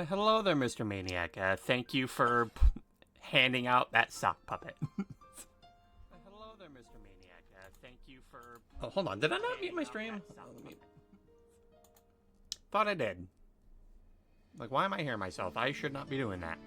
Hello there, Mr. Maniac. Thank you for handing out that sock puppet. Hello there, Mr. Maniac. Thank you for... Oh, hold on. Did I not mute my stream? Thought I did. Like, why am I hearing myself? I should not be doing that.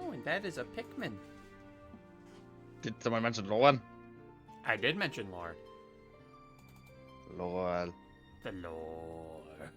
Oh, and that is a Pikmin. Did someone mention Lauren? I did mention lore. Lol. The lore.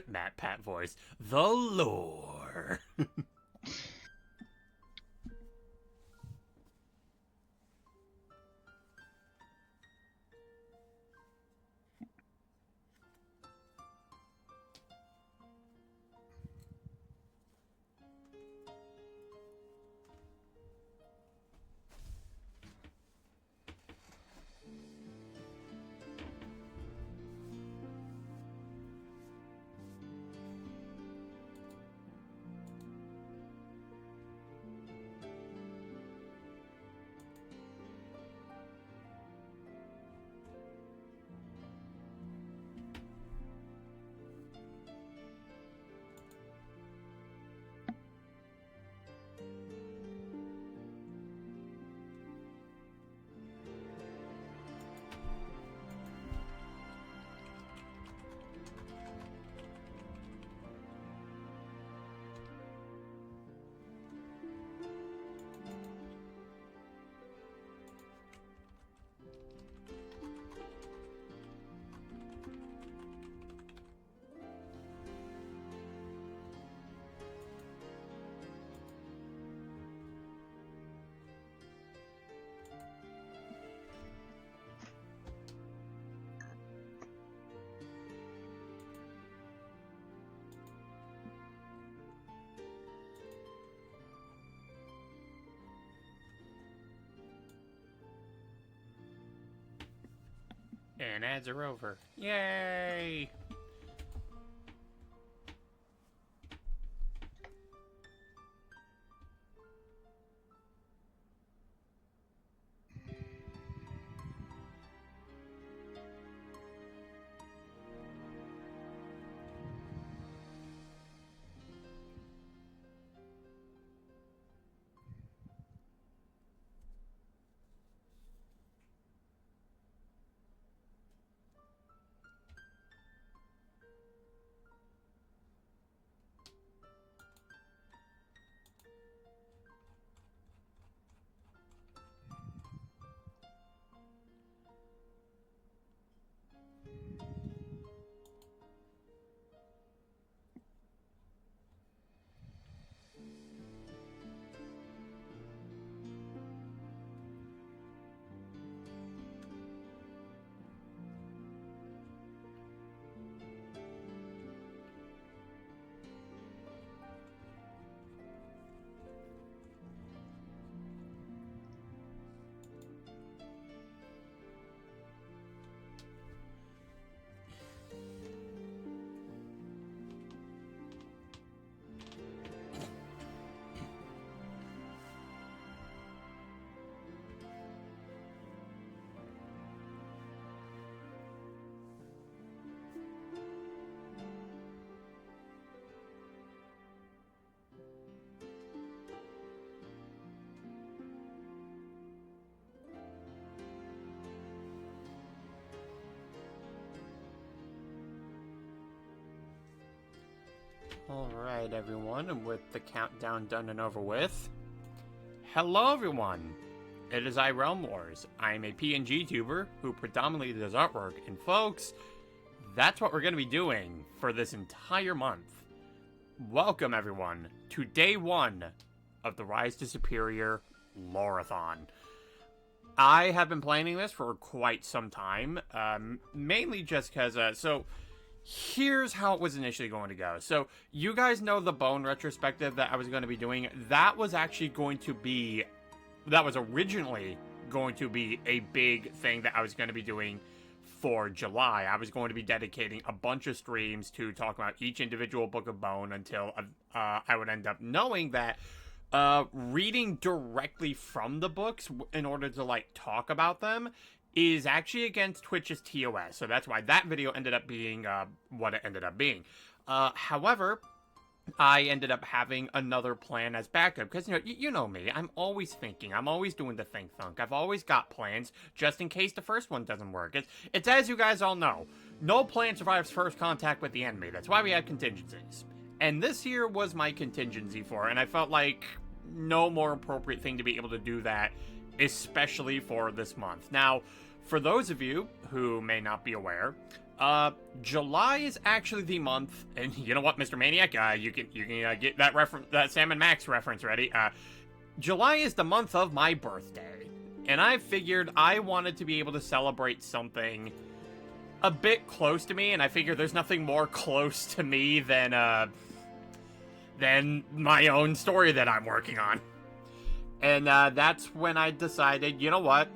Matt Pat voice. The lore. And ads are over. Yay! Alright, everyone, and with the countdown done and over with, hello, everyone! It is I, Realm Wars. I am a PNG tuber who predominantly does artwork, and folks, that's what we're going to be doing for this entire month. Welcome, everyone, to day 1 of the Rise to Superior Lore-a-thon. I have been planning this for quite some time, mainly just because, here's how it was initially going to go. So, you guys know the Bone retrospective that I was going to be doing? That was originally going to be a big thing that I was going to be doing for July. I was going to be dedicating a bunch of streams to talk about each individual book of Bone until I would end up knowing that reading directly from the books in order to, talk about them is actually against Twitch's TOS, so that's why that video ended up being what it ended up being. However, I ended up having another plan as backup, because, you know me, I'm always thinking, I'm always doing the think thunk, I've always got plans, just in case the first one doesn't work. It's as you guys all know, no plan survives first contact with the enemy, that's why we have contingencies. And this here was my contingency for it, and I felt like no more appropriate thing to be able to do that, especially for this month. Now, for those of you who may not be aware, July is actually the month, and you know what, Mr. Maniac, you can get that Sam and Max reference ready. July is the month of my birthday, and I figured I wanted to be able to celebrate something a bit close to me, and I figured there's nothing more close to me than my own story that I'm working on. And that's when I decided, you know what?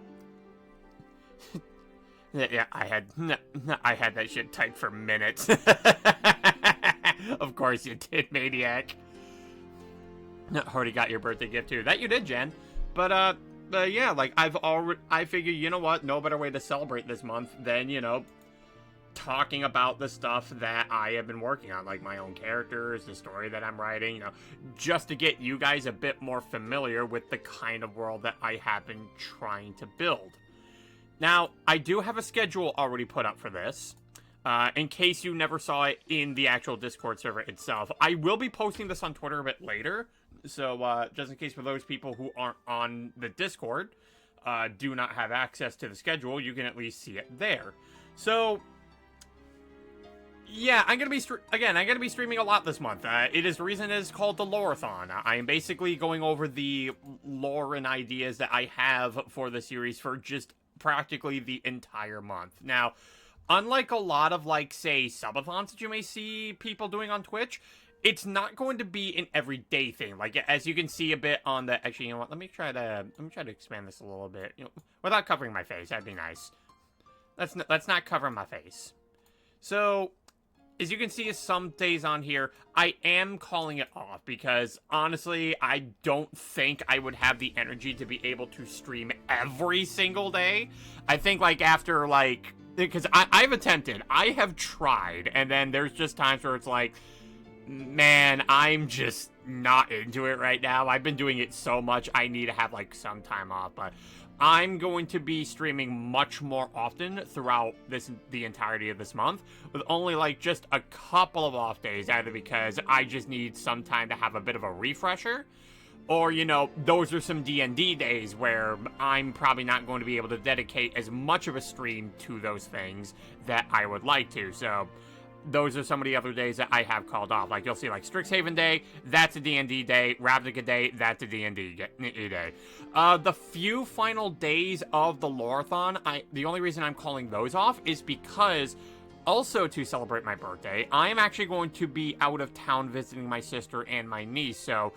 Yeah, I had that shit typed for minutes. Of course you did, Maniac. Already got your birthday gift too. That you did, Jen. But yeah, I figured, you know what? No better way to celebrate this month than, talking about the stuff that I have been working on, like my own characters, the story that I'm writing, just to get you guys a bit more familiar with the kind of world that I have been trying to build. Now, I do have a schedule already put up for this, in case you never saw it in the actual Discord server itself. I will be posting this on Twitter a bit later, so just in case for those people who aren't on the Discord, do not have access to the schedule, you can at least see it there. So, yeah, I'm gonna be streaming a lot this month. The reason it is called the Lore-a-thon. I am basically going over the lore and ideas that I have for the series for just practically the entire month. Now, unlike a lot of, say, subathons that you may see people doing on Twitch, it's not going to be an everyday thing. As you can see a bit on the... Actually, you know what? Let me try to expand this a little bit. Without covering my face. That'd be nice. let's not cover my face. So, as you can see, some days on here, I am calling it off because, honestly, I don't think I would have the energy to be able to stream every single day. I think, like, after, like... Because I've attempted. I have tried. And then there's just times where it's like, man, I'm just not into it right now. I've been doing it so much, I need to have, like, some time off. But I'm going to be streaming much more often throughout the entirety of this month, with only, like, just a couple of off days, either because I just need some time to have a bit of a refresher, or, you know, those are some D&D days where I'm probably not going to be able to dedicate as much of a stream to those things that I would like to. So those are some of the other days that I have called off. Like, you'll see, like, Strixhaven Day, that's a D&D day. Ravnica Day, that's a D&D day. The few final days of the Lore-a-thon, the only reason I'm calling those off is because, also to celebrate my birthday, I am actually going to be out of town visiting my sister and my niece, so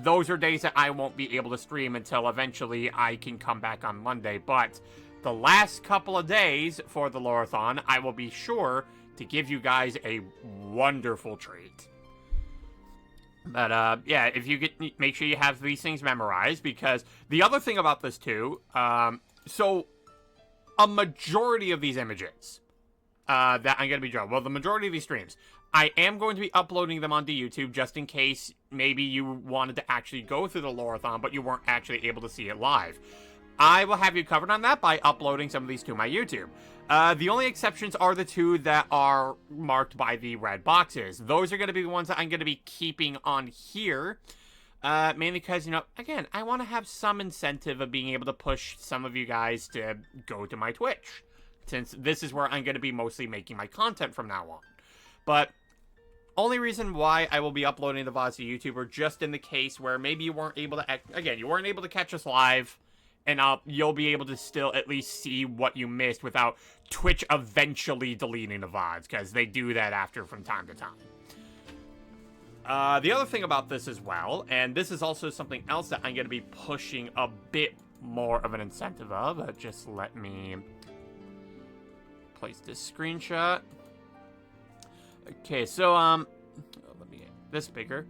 those are days that I won't be able to stream until eventually I can come back on Monday. But the last couple of days for the Lore-a-thon, I will be sure to give you guys a wonderful treat. But, yeah, if you make sure you have these things memorized, because the other thing about this, too, so a majority of these images that I'm going to be drawing, well, the majority of these streams, I am going to be uploading them onto YouTube just in case maybe you wanted to actually go through the Lore-a-thon, but you weren't actually able to see it live. I will have you covered on that by uploading some of these to my YouTube. The only exceptions are the two that are marked by the red boxes. Those are going to be the ones that I'm going to be keeping on here. Mainly because, you know, again, I want to have some incentive of being able to push some of you guys to go to my Twitch, since this is where I'm going to be mostly making my content from now on. But only reason why I will be uploading the VODs to YouTube are just in the case where maybe you weren't able to, again, you weren't able to catch us live, and you'll be able to still at least see what you missed without Twitch eventually deleting the VODs, because they do that after from time to time. The other thing about this as well, and this is also something else that I'm going to be pushing a bit more of an incentive of, just let me place this screenshot. Okay, so, let me get this bigger.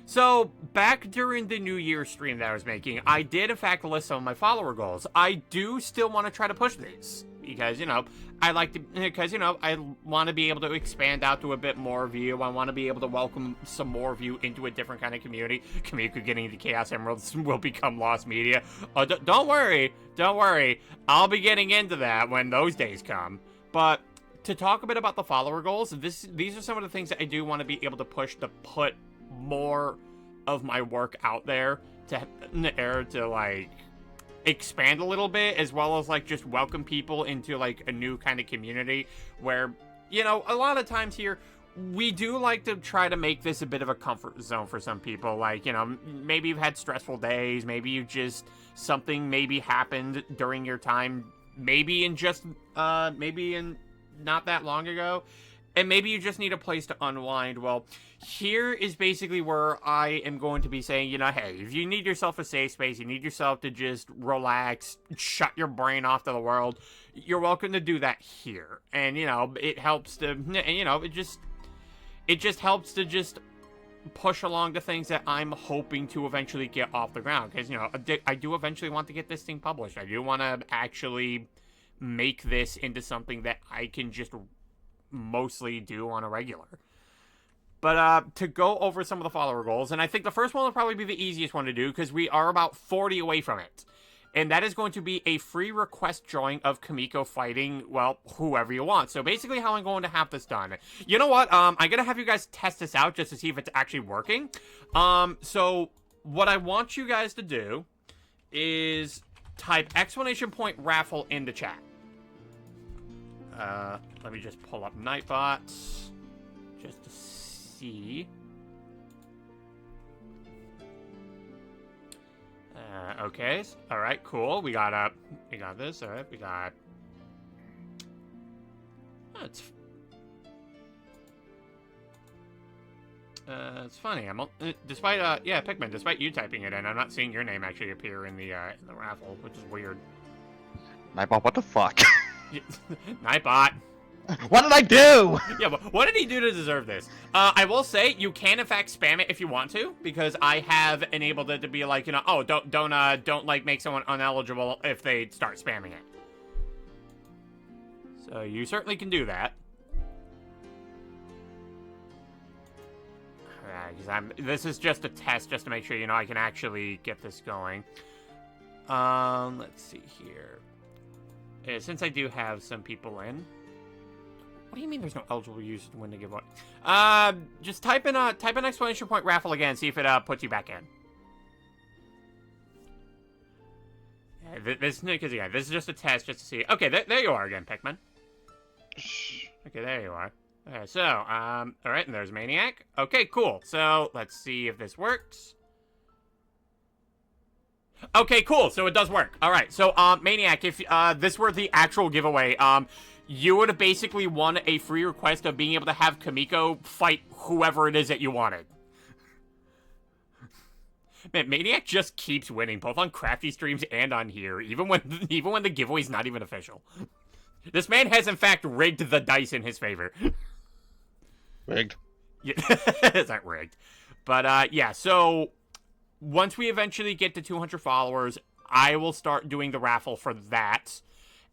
So, back during the New Year stream that I was making, I did, in fact, list some of my follower goals. I do still want to try to push these, because, you know, I want to be able to expand out to a bit more of you. I want to be able to welcome some more of you into a different kind of community. Community getting into Chaos Emeralds will become Lost Media. Oh, don't worry, I'll be getting into that when those days come. But to talk a bit about the follower goals, these are some of the things that I do want to be able to push to put more of my work out there to like expand a little bit, as well as like just welcome people into like a new kind of community where, you know, a lot of times here we do like to try to make this a bit of a comfort zone for some people. Like, you know, maybe you've had stressful days, maybe you just something maybe happened during your time, maybe in not that long ago, and maybe you just need a place to unwind. Well, here is basically where I am going to be saying, you know, hey, if you need yourself a safe space, you need yourself to just relax, shut your brain off to the world, you're welcome to do that here. And, you know, it helps to, you know, it just helps to just push along the things that I'm hoping to eventually get off the ground. Because, you know, I do eventually want to get this thing published. I do want to actually make this into something that I can just mostly do on a regular. But to go over some of the follower goals, and I think the first one will probably be the easiest one to do because we are about 40 away from it. And that is going to be a free request drawing of Kamiko fighting, well, whoever you want. So basically how I'm going to have this done. You know what? I'm going to have you guys test this out just to see if it's actually working. So what I want you guys to do is type !raffle into chat. Let me just pull up Nightbot just to see. Okay. All right. Cool. We got this. All right. We got. Oh, it's funny. Despite Pikmin. Despite you typing it in, I'm not seeing your name actually appear in the raffle, which is weird. Nightbot, what the fuck? Nightbot. What did I do? Yeah, but what did he do to deserve this? I will say you can in fact spam it if you want to, because I have enabled it to be like, oh, don't like make someone uneligible if they start spamming it. So you certainly can do that. Because this is just a test, just to make sure I can actually get this going. Let's see here. Since I do have some people in. What do you mean there's no eligible users to win the giveaway? Just type in exclamation point raffle again, see if it puts you back in. Yeah, this is just a test just to see. Okay, there you are again, Pikmin. Okay, there you are. Okay, so, alright, and there's Maniac. Okay, cool. So, let's see if this works. Okay, cool. So it does work. Alright, so, Maniac, if, this were the actual giveaway, you would have basically won a free request of being able to have Kamiko fight whoever it is that you wanted. Man, Maniac just keeps winning, both on Crafty streams and on here, even when the giveaway's not even official. This man has, in fact, rigged the dice in his favor. Rigged. Yeah, it's not rigged. But, yeah, so once we eventually get to 200 followers, I will start doing the raffle for that.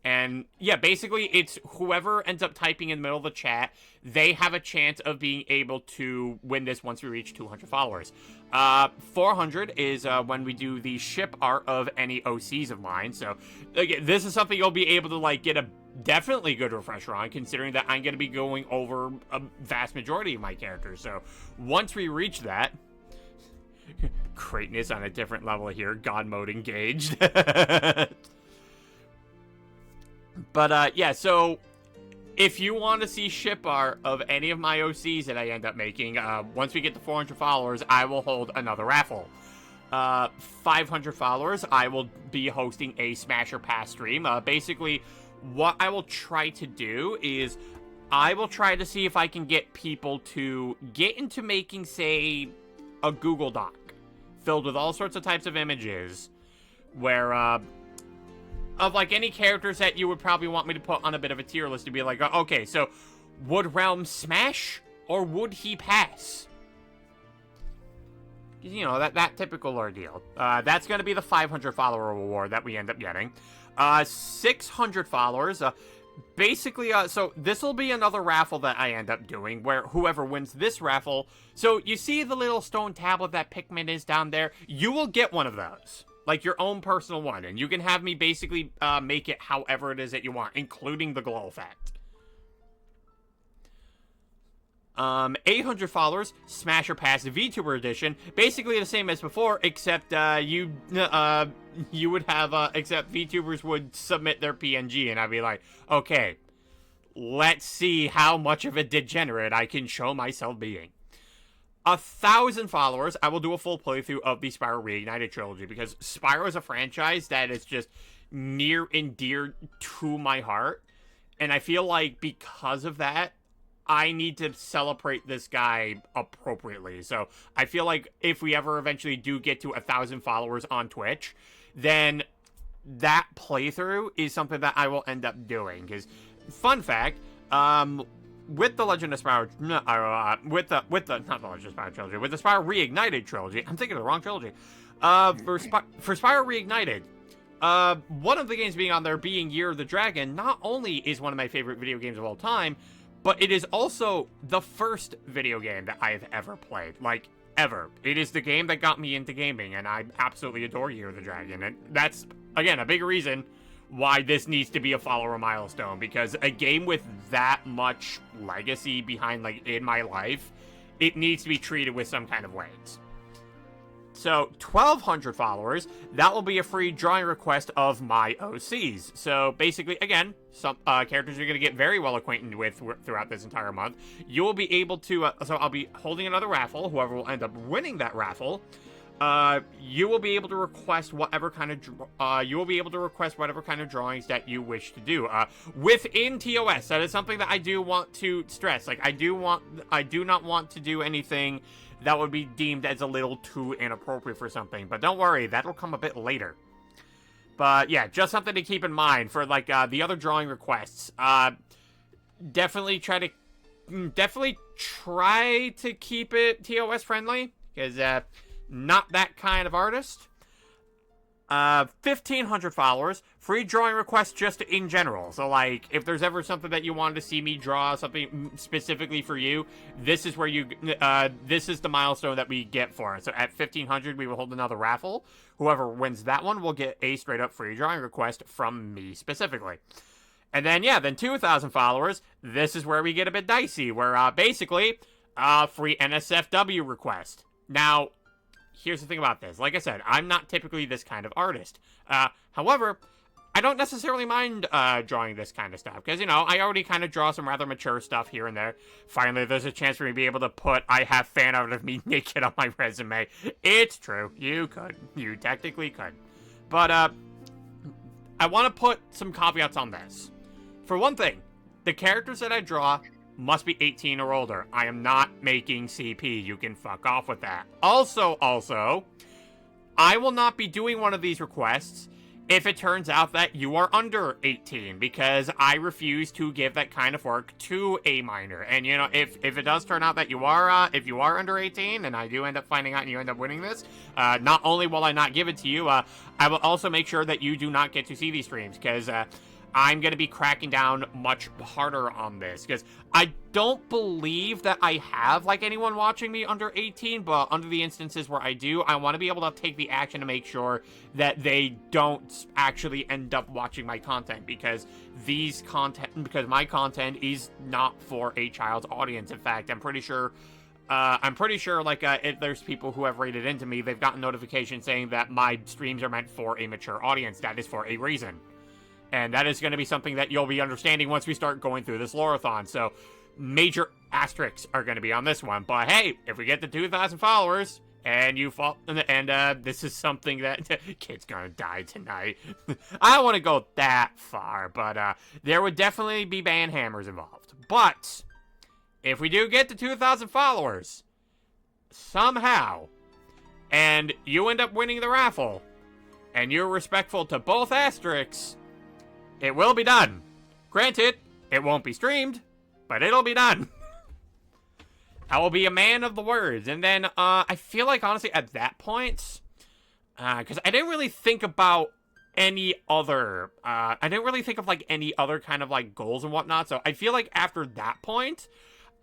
And, yeah, basically, it's whoever ends up typing in the middle of the chat, they have a chance of being able to win this once we reach 200 followers. 400 is when we do the ship art of any OCs of mine. So, again, this is something you'll be able to, like, get a definitely good refresher on, considering that I'm going to be going over a vast majority of my characters. So, once we reach that... Creighton is on a different level here. God mode engaged. But, yeah, so if you want to see ship art of any of my OCs that I end up making, once we get to 400 followers, I will hold another raffle. 500 followers, I will be hosting a Smasher Pass stream. Basically, what I will try to do is I will try to see if I can get people to get into making, say, a Google Doc filled with all sorts of types of images where, of, like, any characters that you would probably want me to put on a bit of a tier list to be like, okay, so would Realm smash or would he pass? You know, that typical ordeal. That's going to be the 500 follower reward that we end up getting. 600 followers. Basically, so this will be another raffle that I end up doing, where whoever wins this raffle... So, you see the little stone tablet that Pikmin is down there? You will get one of those. Like, your own personal one. And you can have me basically make it however it is that you want, including the glow effect. 800 followers, Smasher Pass VTuber Edition. Basically the same as before, except you would have, except VTubers would submit their PNG, and I'd be like, okay, let's see how much of a degenerate I can show myself being. 1,000 followers, I will do a full playthrough of the Spyro Reignited trilogy, because Spyro is a franchise that is just near and dear to my heart, and I feel like because of that, I need to celebrate this guy appropriately. So I feel like if we ever eventually do get to 1,000 followers on Twitch, then that playthrough is something that I will end up doing. Because, fun fact, with the Legend of Spyro, with the not the Legend of Spyro trilogy, with the Spyro Reignited trilogy, I'm thinking of the wrong trilogy. For Spyro Reignited, one of the games being on there being Year of the Dragon, not only is one of my favorite video games of all time, but it is also the first video game that I've ever played. Like, ever. It is the game that got me into gaming, and I absolutely adore Year of the Dragon. And that's, again, a big reason why this needs to be a follower milestone, because a game with that much legacy behind, like, in my life, it needs to be treated with some kind of weight. So, 1,200 followers, that will be a free drawing request of my OCs. So, basically, again, some characters you're going to get very well acquainted with throughout this entire month. You will be able to, so I'll be holding another raffle. Whoever will end up winning that raffle, you will be able to request whatever kind of, drawings that you wish to do. Within TOS, that is something that I do want to stress. Like, I do not want to do anything that would be deemed as a little too inappropriate for something. But don't worry, that'll come a bit later. But yeah, just something to keep in mind for like the other drawing requests. Definitely try to keep it TOS friendly, because not that kind of artist. 1,500 followers, free drawing requests just in general. So, like, if there's ever something that you wanted to see me draw, something specifically for you, this is where this is the milestone that we get for it. So at 1,500, we will hold another raffle. Whoever wins that one will get a straight-up free drawing request from me specifically. And then, yeah, then 2,000 followers, this is where we get a bit dicey, where, basically, free NSFW request. Now, here's the thing about this. Like I said, I'm not typically this kind of artist. However, I don't necessarily mind drawing this kind of stuff, because, you know, I already kind of draw some rather mature stuff here and there. Finally, there's a chance for me to be able to put I have fan art of me naked on my resume. It's true. You could. You technically could. But, I want to put some caveats on this. For one thing, the characters that I draw must be 18 or older. I am not making CP. You can fuck off with that. Also, I will not be doing one of these requests if it turns out that you are under 18, because I refuse to give that kind of work to a minor. And, you know, if it does turn out that you are, if you are under 18, and I do end up finding out and you end up winning this, not only will I not give it to you, I will also make sure that you do not get to see these streams, because, I'm going to be cracking down much harder on this, because I don't believe that I have, like, anyone watching me under 18, but under the instances where I do, I want to be able to take the action to make sure that they don't actually end up watching my content, because my content is not for a child's audience. In fact, I'm pretty sure, like, if there's people who have rated into me, they've gotten notifications saying that my streams are meant for a mature audience. That is for a reason. And that is going to be something that you'll be understanding once we start going through this Lore-a-thon. So, major asterisks are going to be on this one. But hey, if we get to 2,000 followers, and you fall, and this is something that, kid's gonna die tonight. I don't want to go that far, but there would definitely be ban hammers involved. But, if we do get to 2,000 followers, somehow, and you end up winning the raffle, and you're respectful to both asterisks, it will be done. Granted, it won't be streamed, but it'll be done. I will be a man of the words. And then, I feel like, honestly, at that point, because I didn't really think about any other, like, any other kind of, like, goals and whatnot. So I feel like after that point,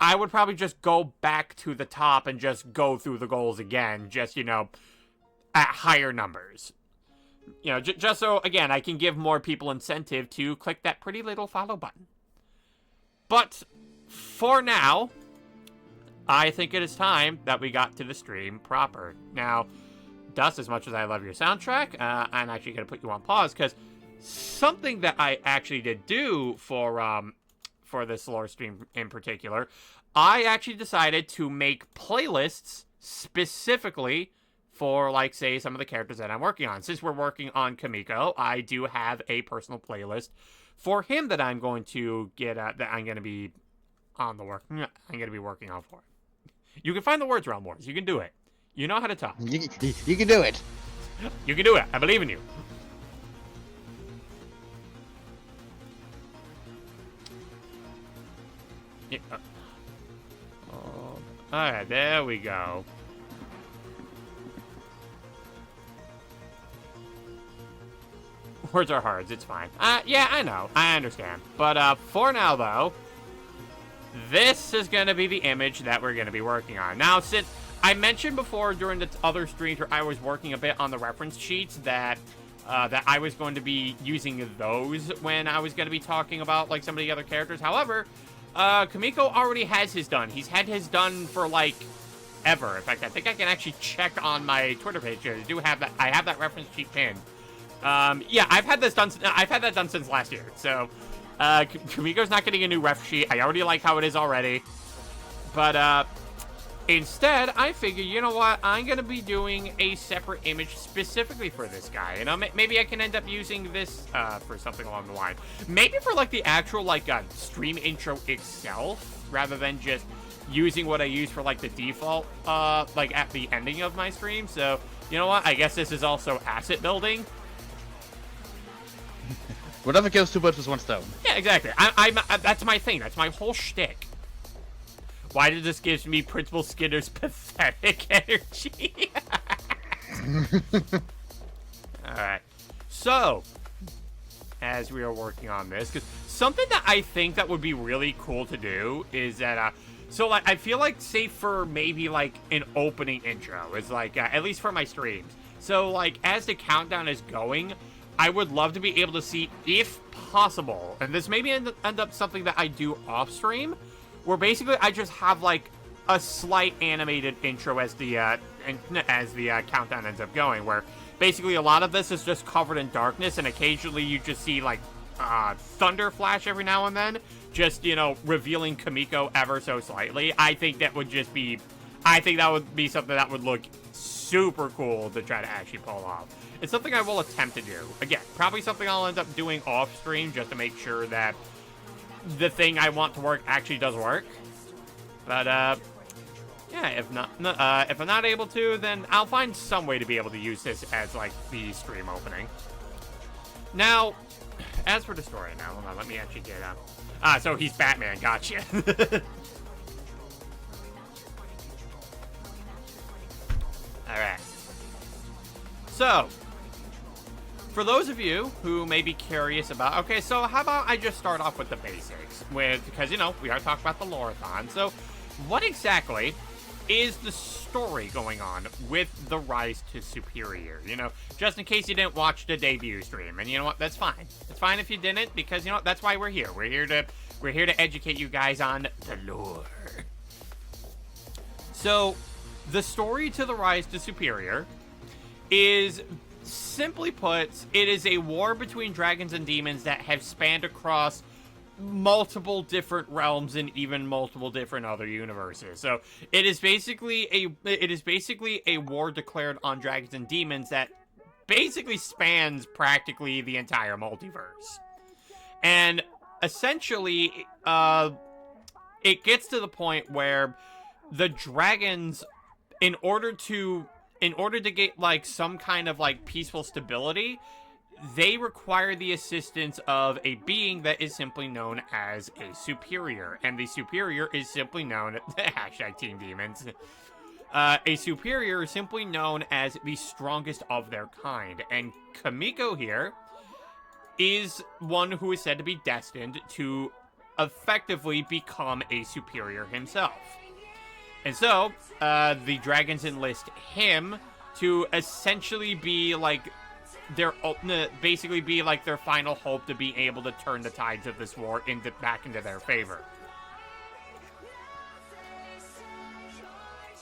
I would probably just go back to the top and just go through the goals again, just, you know, at higher numbers. You know, just so, again, I can give more people incentive to click that pretty little follow button. But, for now, I think it is time that we got to the stream proper. Now, Dust, as much as I love your soundtrack, I'm actually going to put you on pause, because something that I actually did do for this lore stream in particular, I actually decided to make playlists specifically for, like, say, some of the characters that I'm working on. Since we're working on Kamiko, I do have a personal playlist for him that I'm going to get, that I'm going to be working on for him. You can find the words around Wars. You can do it. You know how to talk. You can do it. You can do it. I believe in you. Yeah. Alright, there we go. Words are hard, it's fine. Yeah, I know. I understand. But, for now, though, this is going to be the image that we're going to be working on. Now, since I mentioned before during the other streams where I was working a bit on the reference sheets that I was going to be using those when I was going to be talking about, like, some of the other characters. However, Kamiko already has his done. He's had his done for, like, ever. In fact, I think I can actually check on my Twitter page here. I have that reference sheet pinned. Yeah, I've had that done since last year. So, Kamiko's not getting a new ref sheet. I already like how it is already. But, instead, I figured, you know what? I'm going to be doing a separate image specifically for this guy. You know, maybe I can end up using this, for something along the line. Maybe for, like, the actual, like, stream intro itself, rather than just using what I use for, like, the default, like, at the ending of my stream. So, you know what? I guess this is also asset building. Whatever kills two birds with one stone. Yeah, exactly. That's my thing. That's my whole shtick. Why did this give me Principal Skinner's pathetic energy? Alright. So, as we are working on this, because something that I think that would be really cool to do is that, so, like, I feel like, say for maybe, like, an opening intro is, like, at least for my streams. So, like, as the countdown is going, I would love to be able to see, if possible, and this maybe end up something that I do off-stream, where basically I just have, like, a slight animated intro as the countdown ends up going, where basically a lot of this is just covered in darkness, and occasionally you just see, like, thunder flash every now and then, just, you know, revealing Kamiko ever so slightly. I think that would be something that would look super cool to try to actually pull off. It's something I will attempt to do. Again, probably something I'll end up doing off stream just to make sure that the thing I want to work actually does work. But, yeah, if I'm not able to, then I'll find some way to be able to use this as, like, the stream opening. Now, as for the story, now, hold on, let me actually get up. So he's Batman, gotcha. Alright. So, for those of you who may be curious about, okay, so how about I just start off with the basics, because, you know, we are talking about the Lore-a-thon. So, what exactly is the story going on with the Rise to Superior? You know, just in case you didn't watch the debut stream, and you know what, that's fine. It's fine if you didn't, because, you know what, that's why we're here. We're here to educate you guys on the lore. So, the story to the Rise to Superior is, simply put, it is a war between dragons and demons that have spanned across multiple different realms and even multiple different other universes. So it is basically a war declared on dragons and demons that basically spans practically the entire multiverse. And essentially, it gets to the point where the dragons, in order to get, like, some kind of, like, peaceful stability, they require the assistance of a being that is simply known as a superior. And the superior is simply known, hashtag Team Demons, a superior is simply known as the strongest of their kind. And Kamiko here is one who is said to be destined to effectively become a superior himself. And so, the dragons enlist him to essentially be, like, their final hope to be able to turn the tides of this war back into their favor.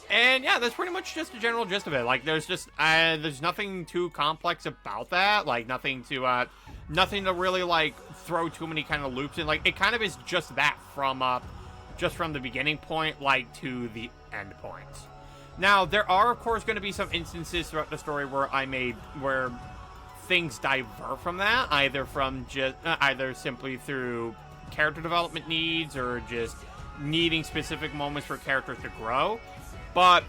And yeah, that's pretty much just the general gist of it. Like, there's nothing too complex about that. Like, nothing to really, like, throw too many kind of loops in. Like, it kind of is just that from the beginning point, like, to the end point. Now, there are, of course, going to be some instances throughout the story where things divert from that, either simply through character development needs or just needing specific moments for characters to grow. But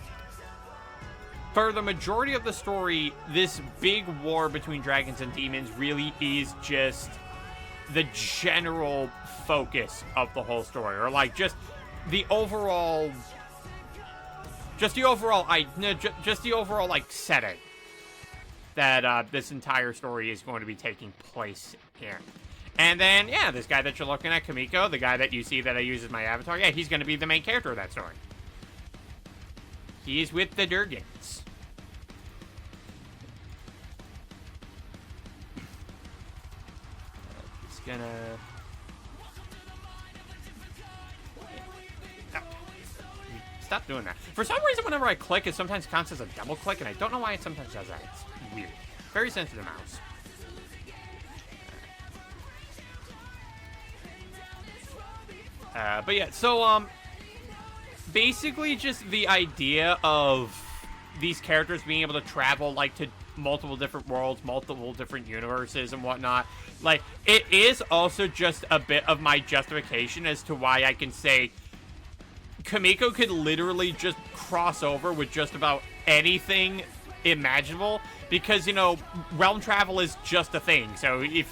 for the majority of the story, this big war between dragons and demons really is just the general focus of the whole story, or, like, just the overall like setting that this entire story is going to be taking place in. And then, yeah, this guy that you're looking at, Kamiko, the guy that you see that I use as my avatar, yeah, he's going to be the main character of that story. He's with the Durgans. He's gonna... Stop doing that. For some reason, whenever I click, it sometimes counts as a double click, and I don't know why it sometimes does that. It's weird. Very sensitive mouse. But yeah, so, basically just the idea of these characters being able to travel, like, to multiple different worlds, multiple different universes and whatnot. Like, it is also just a bit of my justification as to why I can say Kamiko could literally just cross over with just about anything imaginable, because, you know, realm travel is just a thing. So if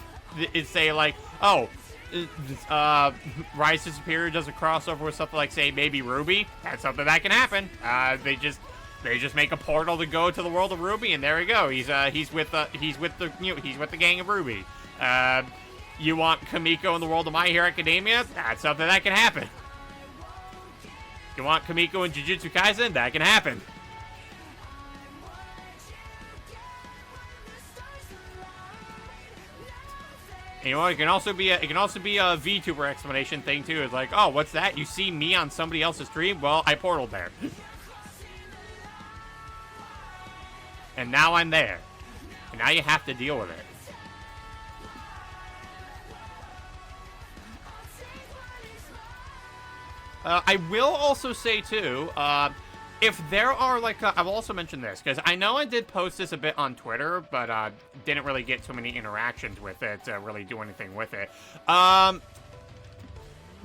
say like, oh, Rise to Superior does a crossover with something like, say, maybe Ruby. That's something that can happen. They just make a portal to go to the world of Ruby, and there we go. He's with the gang of Ruby. You want Kamiko in the world of My Hero Academia? That's something that can happen. You want Kamiko in Jujutsu Kaisen? That can happen. And you know, it can also be a VTuber explanation thing too. It's like, oh, what's that? You see me on somebody else's stream? Well, I portaled there. And now I'm there. And now you have to deal with it. I will also say, too, if there are, like, I've also mentioned this, because I know I did post this a bit on Twitter, but didn't really get so many interactions with it to really do anything with it.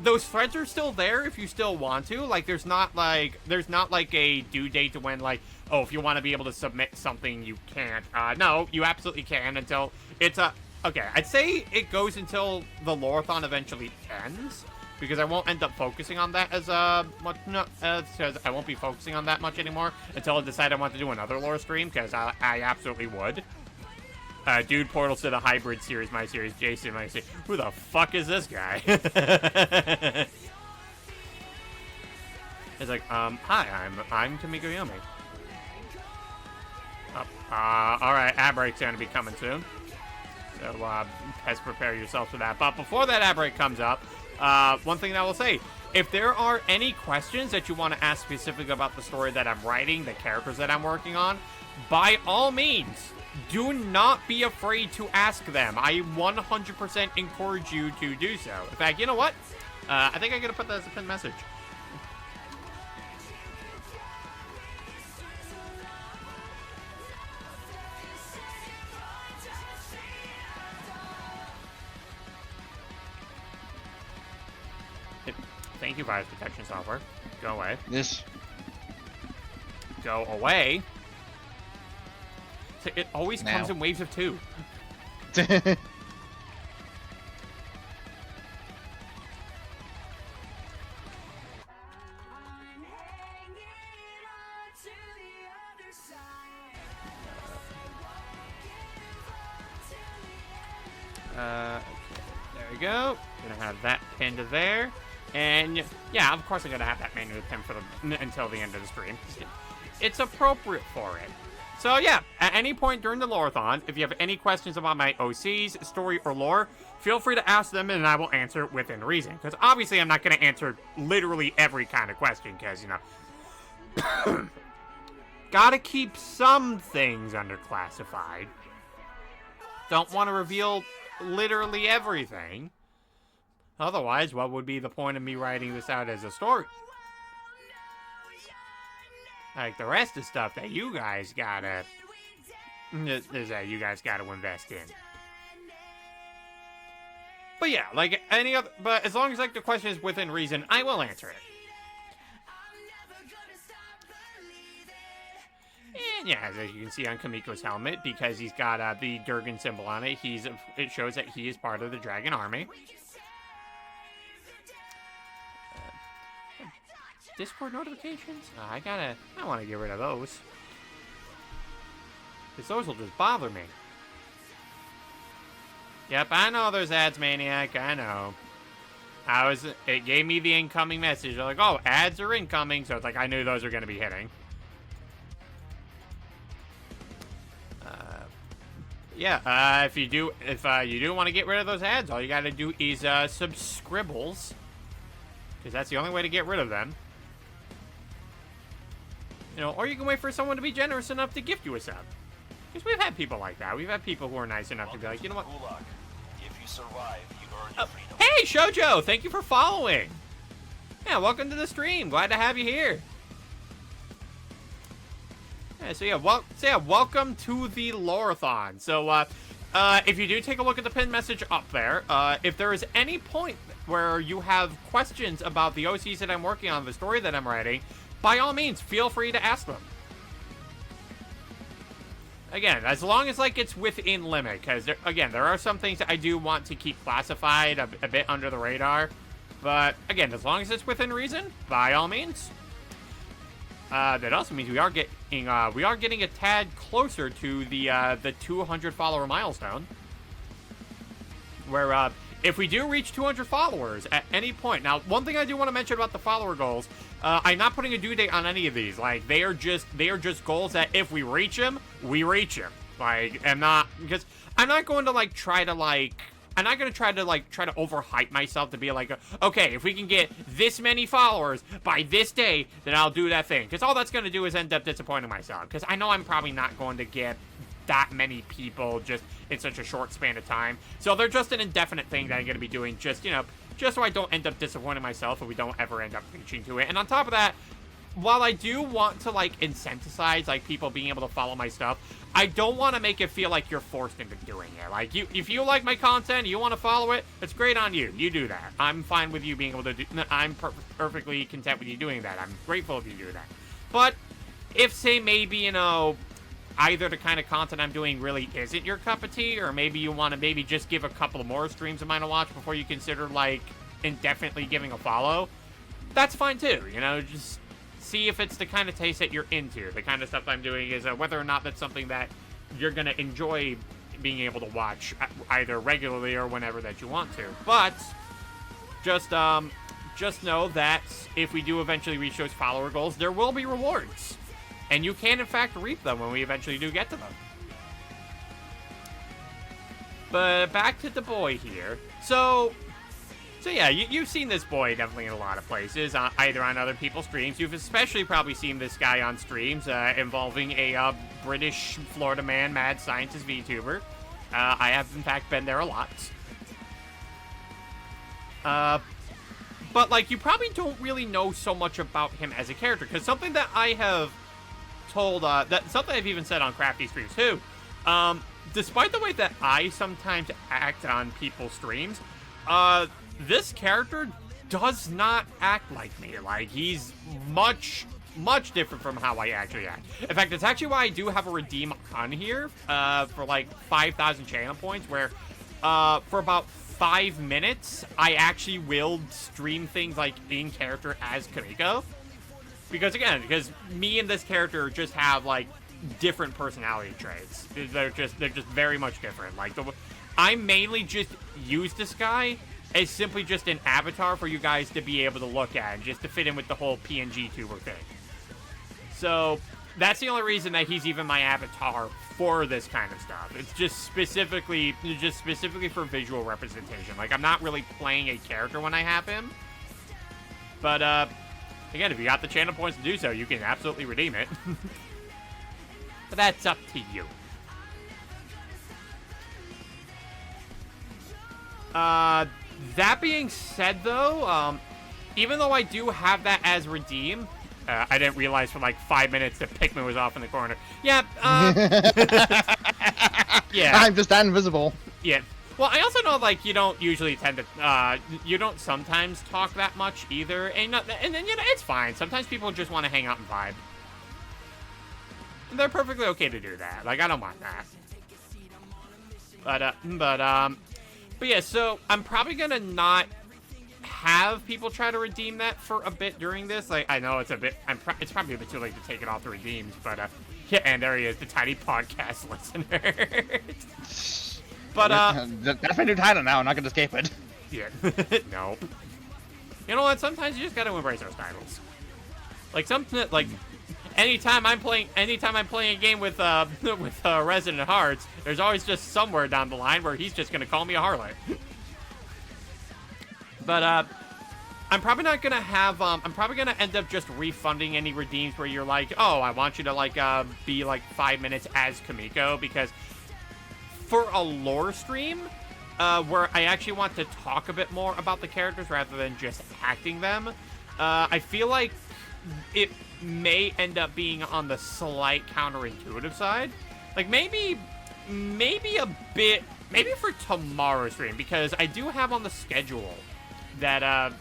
Those threads are still there if you still want to. Like, there's not like a due date to when, like, oh, if you want to be able to submit something, you can't. No, you absolutely can until it's okay, I'd say it goes until the Lore-a-thon eventually ends. Because I won't end up focusing on that as much, because I won't be focusing on that much anymore until I decide I want to do another lore stream, because I absolutely would. Dude Portals to the Hybrid series, my series, Jason, my series. Who the fuck is this guy? It's like, hi, I'm Kamiko Yomi. Alright, ad break's gonna be coming soon. So, best prepare yourself for that. But before that ad break comes up, one thing that I will say, if there are any questions that you want to ask specifically about the story that I'm writing, the characters that I'm working on, by all means, do not be afraid to ask them. I 100% encourage you to do so. In fact, you know what? I think I'm going to put that as a pinned message. Thank you, virus protection software. Go away. This. Go away. So it always Now. comes in waves of 2. Okay, there we go. Gonna have that pinned to there. And yeah, of course I'm gonna have that manually pinned for until the end of the stream. It's appropriate for it. So yeah, at any point during the Lore-a-thon, if you have any questions about my OCs, story, or lore, feel free to ask them and I will answer within reason. Because obviously I'm not gonna answer literally every kind of question, because, you know, gotta keep some things underclassified. Don't want to reveal literally everything. Otherwise, what would be the point of me writing this out as a story? Like the rest of the stuff that you guys gotta invest in. But yeah, like any other, but as long as like the question is within reason, I will answer it. And yeah, as you can see on Kamiko's helmet, because he's got the Durgan symbol on it, it shows that he is part of the Dragon Army. Discord notifications? I want to get rid of those. Because those will just bother me. Yep, I know there's ads, Maniac, I know. It gave me the incoming message. They're like, oh, ads are incoming, so it's like I knew those were going to be hitting. Yeah, if you do want to get rid of those ads, all you got to do is subscribbles. Because that's the only way to get rid of them. You know, or you can wait for someone to be generous enough to gift you a sub. Because we've had people like that. We've had people who are nice enough to be like, you know what? If you survive, you earn your freedom. Hey, Shoujo! Thank you for following. Yeah, welcome to the stream. Glad to have you here. Yeah, welcome to the Lore-a-thon. So, if you do take a look at the pinned message up there, if there is any point where you have questions about the OCs that I'm working on, the story that I'm writing, by all means, feel free to ask them. Again, as long as, like, it's within limit, because, again, there are some things that I do want to keep classified a bit under the radar, but, again, as long as it's within reason, by all means. That also means we are getting a tad closer to the 200 follower milestone, where, if we do reach 200 followers at any point. Now, one thing I do want to mention about the follower goals, I'm not putting a due date on any of these. Like, they are just goals that if we reach them, we reach them. Like, I'm not going to, like, try to overhype myself to be like, okay, if we can get this many followers by this day, then I'll do that thing. Because all that's going to do is end up disappointing myself. Because I know I'm probably not going to get that many people just in such a short span of time. So they're just an indefinite thing that I'm going to be doing just so I don't end up disappointing myself if we don't ever end up reaching to it. And on top of that, while I do want to, like, incentivize, like, people being able to follow my stuff, I don't want to make it feel like you're forced into doing it. Like, if you like my content, you want to follow it, it's great on you. You do that. I'm fine with you being able to do, I'm perfectly content with you doing that. I'm grateful if you do that. But if, say, maybe, either the kind of content I'm doing really isn't your cup of tea, or maybe you want to maybe just give a couple more streams of mine a watch before you consider, like, indefinitely giving a follow, that's fine too, just see if it's the kind of taste that you're into. The kind of stuff I'm doing is whether or not that's something that you're going to enjoy being able to watch either regularly or whenever that you want to. But just know that if we do eventually reach those follower goals, there will be rewards. And you can, in fact, reap them when we eventually do get to them. But back to the boy here. So yeah, you've seen this boy definitely in a lot of places, either on other people's streams. You've especially probably seen this guy on streams involving a British Florida man, mad scientist VTuber. I have, in fact, been there a lot. But, like, you probably don't really know so much about him as a character, because something that I have told, something I've even said on Crafty Streams too, despite the way that I sometimes act on people's streams, this character does not act like me. Like, he's much different from how I actually act. In fact, it's actually why I do have a redeem on here, for like 5,000 channel points, where, for about 5 minutes, I actually will stream things like in character as Kamiko. Because me and this character just have, like, different personality traits. They're just very much different. Like, I mainly just use this guy as simply just an avatar for you guys to be able to look at, and just to fit in with the whole PNG tuber thing. So that's the only reason that he's even my avatar for this kind of stuff. It's just specifically for visual representation. Like, I'm not really playing a character when I have him. But, again, if you got the channel points to do so, you can absolutely redeem it. But that's up to you. That being said, though, even though I do have that as redeem, I didn't realize for like 5 minutes that Pikmin was off in the corner. Yeah, yeah. I'm just that invisible. Yeah. Well, I also know, like, you don't usually tend to, you don't sometimes talk that much either, and then, it's fine. Sometimes people just want to hang out and vibe. And they're perfectly okay to do that. Like, I don't mind that. But yeah, so I'm probably gonna not have people try to redeem that for a bit during this. Like, I know it's a bit, it's probably a bit too late to take it off the redeems, but, yeah, and there he is, the tiny podcast listener. But, that's my new title now. I'm not gonna escape it. Yeah. Nope. You know what? Sometimes you just gotta embrace those titles. Like, anytime I'm playing a game with Resident Hearts, there's always just somewhere down the line where he's just gonna call me a harlot. But, I'm probably not gonna have, I'm probably gonna end up just refunding any redeems where you're like, oh, I want you to, like, be, like, 5 minutes as Kamiko, because for a lore stream, where I actually want to talk a bit more about the characters rather than just acting them, I feel like it may end up being on the slight counterintuitive side. Like, maybe a bit, maybe for tomorrow's stream, because I do have on the schedule that,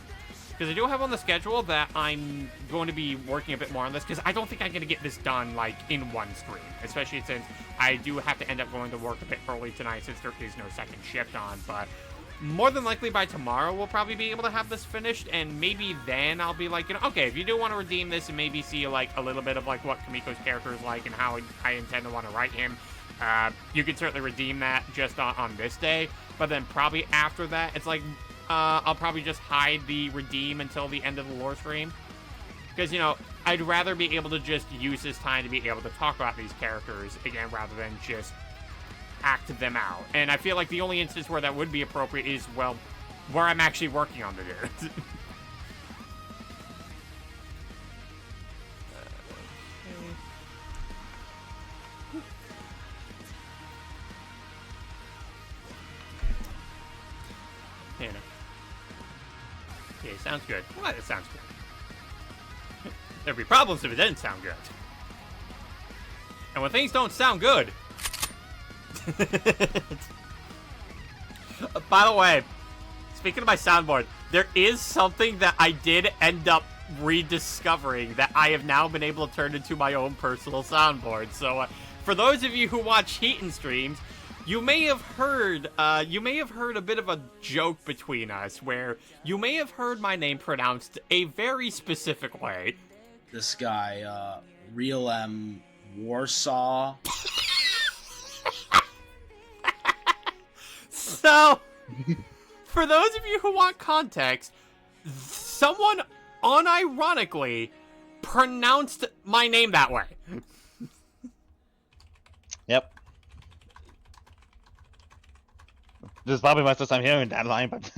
Because I do have on the schedule that I'm going to be working a bit more on this, because I don't think I'm going to get this done, like, in one stream. Especially since I do have to end up going to work a bit early tonight, since there is no second shift on. But more than likely by tomorrow, we'll probably be able to have this finished, and maybe then I'll be like, okay, if you do want to redeem this and maybe see, like, a little bit of, like, what Kamiko's character is like and how I intend to want to write him, you can certainly redeem that just on this day. But then probably after that, it's like, I'll probably just hide the redeem until the end of the lore stream. Because, you know, I'd rather be able to just use this time to be able to talk about these characters again rather than just act them out. And I feel like the only instance where that would be appropriate is, well, where I'm actually working on the dude. You know. Okay, sounds good. Well, it sounds good. There'd be problems if it didn't sound good. And when things don't sound good... By the way, speaking of my soundboard, there is something that I did end up rediscovering that I have now been able to turn into my own personal soundboard. So, for those of you who watch Heaton streams, you may have heard a bit of a joke between us where you may have heard my name pronounced a very specific way. This guy, Real M Warsaw. So, for those of you who want context, someone unironically pronounced my name that way. Yep. This is probably my first time hearing that line, but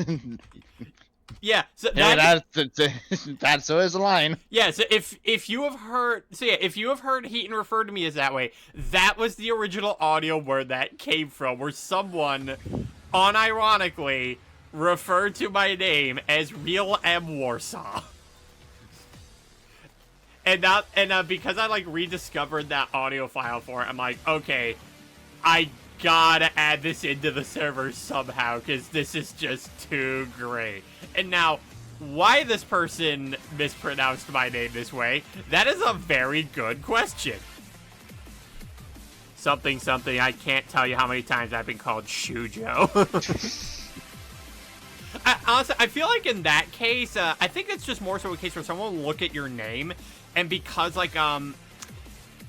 Yeah, so that's so is the line. Yeah, so if you have heard Heaton refer to me as that way, that was the original audio where that came from, where someone unironically referred to my name as Real M Warsaw. And because I like rediscovered that audio file for it, I'm like, okay, I gotta add this into the server somehow, because this is just too great. And now, why this person mispronounced my name this way, that is a very good question. Something, I can't tell you how many times I've been called Shujo. Honestly, I feel like in that case, I think it's just more so a case where someone will look at your name, and because, like,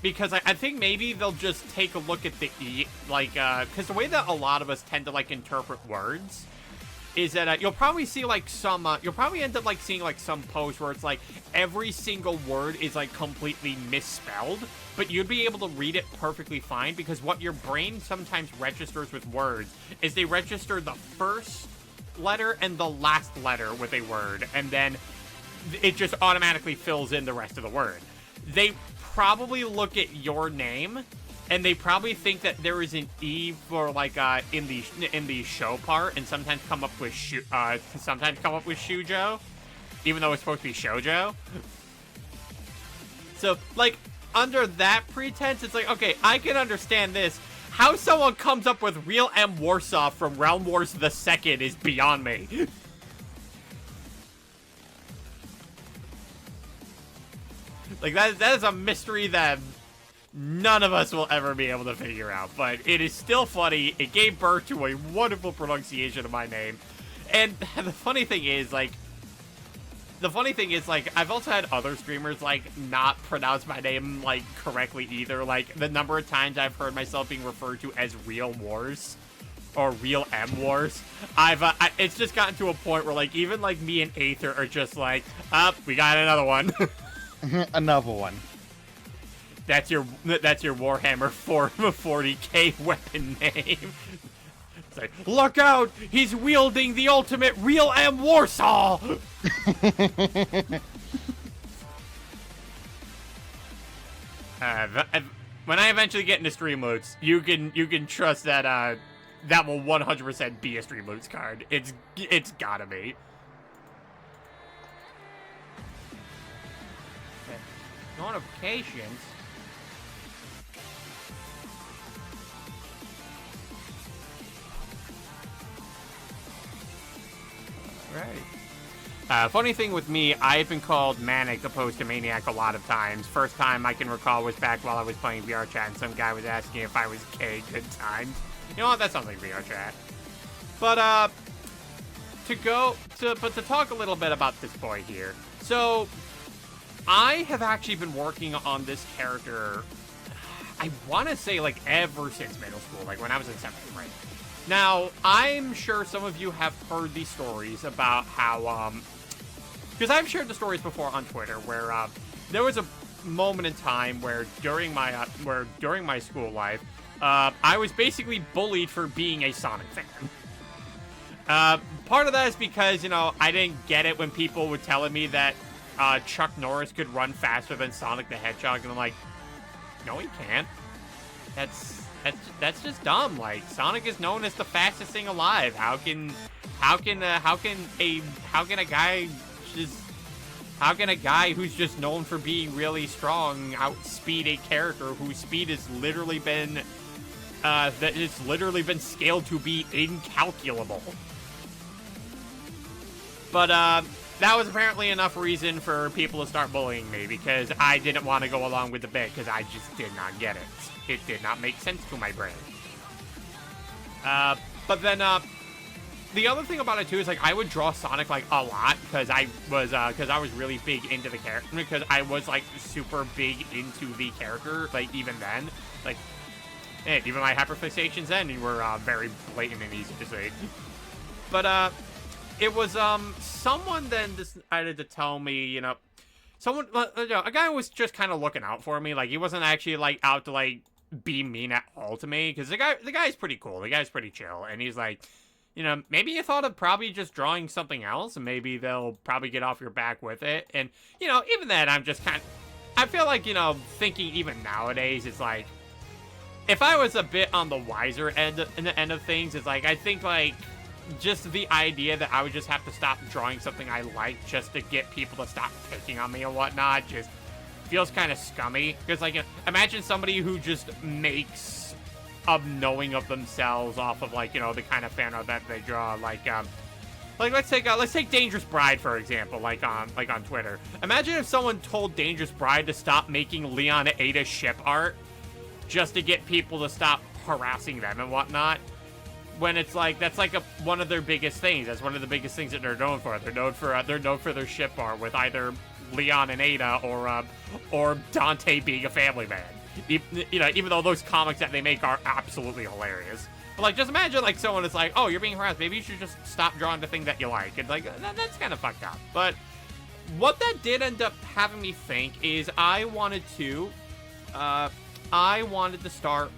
because I think maybe they'll just take a look at the because the way that a lot of us tend to, like, interpret words is that you'll probably see, like, you'll probably end up, like, seeing, like, some post where it's, like, every single word is, like, completely misspelled, but you'd be able to read it perfectly fine, because what your brain sometimes registers with words is they register the first letter and the last letter with a word, and then it just automatically fills in the rest of the word. They probably look at your name, and they probably think that there is an E for, like, in the show part, and sometimes come up with Shujo, even though it's supposed to be Shoujo. So, like, under that pretense, it's like, okay, I can understand this. How someone comes up with Real M Warsaw from Realm Wars the Second is beyond me. Like, that is a mystery that none of us will ever be able to figure out. But it is still funny. It gave birth to a wonderful pronunciation of my name. And the funny thing is, like, I've also had other streamers, like, not pronounce my name, like, correctly either. Like, the number of times I've heard myself being referred to as Real Wars or Real M Wars, it's just gotten to a point where, like, even, like, me and Aether are just like, we got another one. Another one. That's your Warhammer 40k weapon name. It's like, look out! He's wielding the ultimate Real M Warsaw! When I eventually get into Streamloots, you can trust that that will 100% be a Streamloots card. It's gotta be. Notifications. Right. Funny thing with me, I've been called Manic opposed to Maniac a lot of times. First time I can recall was back while I was playing VR chat, and some guy was asking if I was gay. Good times. You know what? That sounds like VR chat. But to talk a little bit about this boy here. So, I have actually been working on this character, I want to say, like, ever since middle school, like, when I was in 7th grade. Now, I'm sure some of you have heard these stories about how, because I've shared the stories before on Twitter, where, there was a moment in time where during my school life, I was basically bullied for being a Sonic fan. Part of that is because, you know, I didn't get it when people were telling me that Chuck Norris could run faster than Sonic the Hedgehog, and I'm like, no, he can't. That's just dumb. Like, Sonic is known as the fastest thing alive. How can a guy who's just known for being really strong outspeed a character whose speed has literally been scaled to be incalculable? But, that was apparently enough reason for people to start bullying me, because I didn't want to go along with the bit, because I just did not get it. It did not make sense to my brain. But then, the other thing about it, too, is, like, I would draw Sonic, like, a lot, because I was really big into the character, because I was, like, super big into the character, like, even then. Like, even my hyperfixations then were, very blatant and easy to see. But, it was, someone then decided to tell me, you know, a guy was just kind of looking out for me. Like, he wasn't actually, like, out to, like, be mean at all to me, because the guy's pretty cool. The guy's pretty chill, and he's like, you know, maybe you thought of probably just drawing something else, and maybe they'll probably get off your back with it. And, you know, even then, I feel like, you know, thinking even nowadays, it's like, if I was a bit on the wiser end of things, it's like, I think, like, just the idea that I would just have to stop drawing something I like just to get people to stop picking on me and whatnot just feels kind of scummy. Because, like, imagine somebody who just makes a knowing of themselves off of, like, you know, the kind of fan art that they draw. Like let's take Dangerous Bride, for example, like on Twitter. Imagine if someone told Dangerous Bride to stop making Leon Ada ship art just to get people to stop harassing them and whatnot. When it's like, that's like one of their biggest things. That's one of the biggest things that they're known for. They're known for their ship art with either Leon and Ada or Dante being a family man. You know, even though those comics that they make are absolutely hilarious. But, like, just imagine, like, someone is like, oh, you're being harassed. Maybe you should just stop drawing the thing that you like. And, like, that's kind of fucked up. But what that did end up having me think is I wanted to start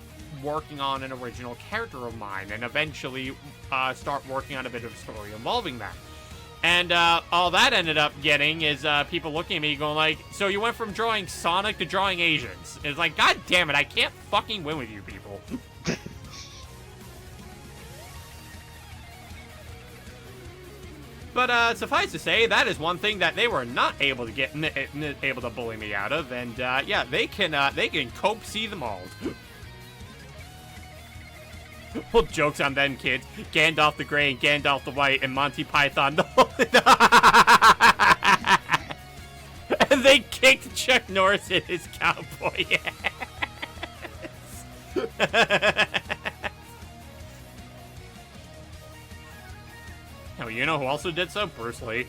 working on an original character of mine and eventually start working on a bit of a story involving that. And all that ended up getting is people looking at me going like, so you went from drawing Sonic to drawing Asians. It's like, god damn it, I can't fucking win with you people. But suffice to say, that is one thing that they were not able to bully me out of, and yeah, they can cope see them all. Well, joke's on them, kids. Gandalf the Grey and Gandalf the White and Monty Python. And they kicked Chuck Norris in his cowboy ass. Oh, you know who also did so? Bruce Lee.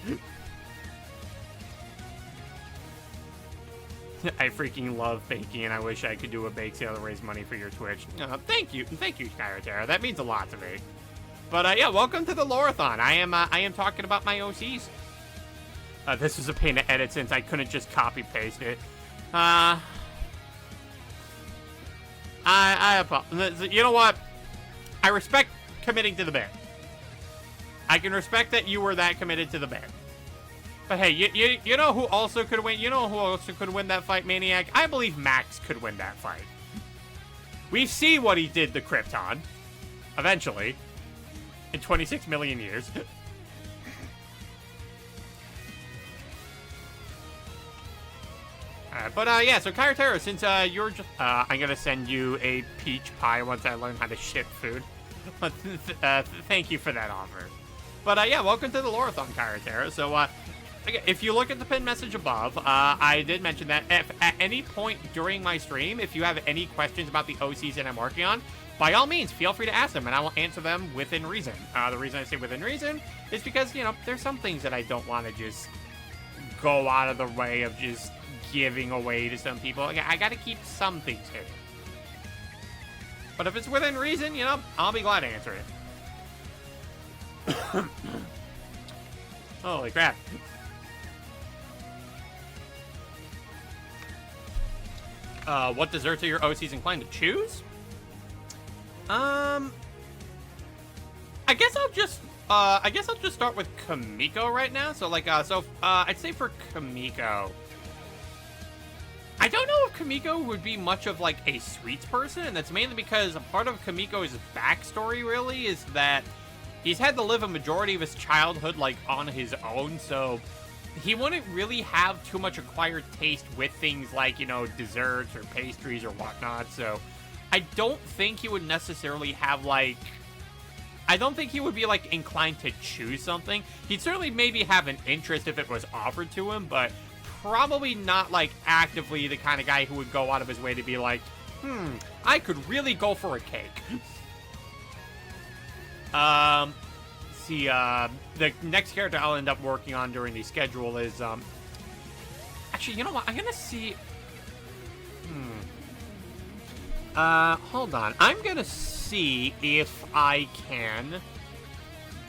I freaking love baking, and I wish I could do a bake sale to raise money for your Twitch. Thank you, Skyra. That means a lot to me. But yeah, welcome to the Lore-a-thon. I am talking about my OCs. This is a pain to edit since I couldn't just copy paste it. I you know what? I respect committing to the bit. I can respect that you were that committed to the bit. But hey, you know who also could win? You know who also could win that fight, Maniac? I believe Max could win that fight. We see what he did to Krypton. Eventually. In 26 million years. But yeah, so Kyotero, since you're just... I'm gonna send you a peach pie once I learn how to ship food. But thank you for that offer. But yeah, welcome to the Lore-a-thon, Kyra. So again, if you look at the pinned message above, I did mention that if at any point during my stream, if you have any questions about the OCs that I'm working on, by all means, feel free to ask them, and I will answer them within reason. The reason I say within reason is because, you know, there's some things that I don't want to just go out of the way of just giving away to some people. I gotta keep some things hidden. But if it's within reason, you know, I'll be glad to answer it. Holy crap. What desserts are your OCs inclined to choose? I guess I'll just start with Kamiko right now. So like, I'd say for Kamiko, I don't know if Kamiko would be much of like a sweets person, and that's mainly because a part of Kamiko's backstory really is that he's had to live a majority of his childhood like on his own, so he wouldn't really have too much acquired taste with things like, you know, desserts or pastries or whatnot. So I don't think he would necessarily have like, I don't think he would be like inclined to choose something. He'd certainly maybe have an interest if it was offered to him, but probably not like actively the kind of guy who would go out of his way to be like, I could really go for a cake. See, the next character I'll end up working on during the schedule is, actually, you know what? I'm gonna see. Hold on. I'm gonna see if I can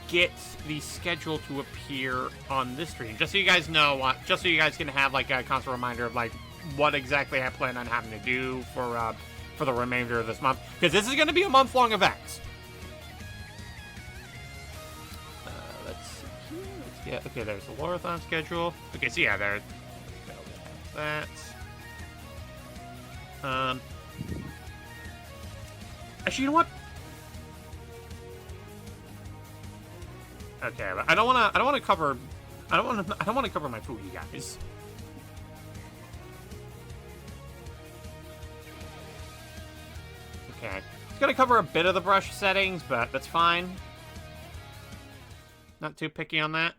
get the schedule to appear on this stream, just so you guys know, just so you guys can have like a constant reminder of like what exactly I plan on having to do for the remainder of this month, because this is gonna be a month-long event. Let's see here. Yeah, okay, there's the Lore-a-thon schedule. Okay, so yeah, there's that. Actually, you know what? Okay, but I don't want to cover my food, you guys. Okay, it's gonna cover a bit of the brush settings, but that's fine. Not too picky on that.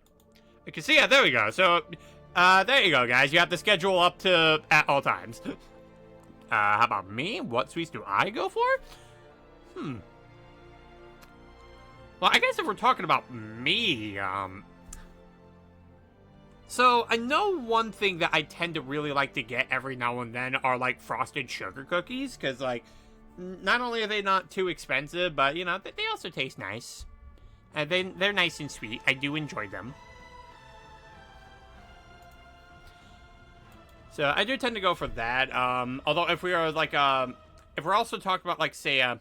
Okay, so yeah, there we go. So, there you go, guys. You have the schedule up to at all times. How about me? What sweets do I go for? Well, I guess if we're talking about me, so I know one thing that I tend to really like to get every now and then are like frosted sugar cookies, because like, not only are they not too expensive, but you know, they also taste nice. They're nice and sweet. I do enjoy them. So I do tend to go for that. Although if we are like, if we're also talking about like, say, and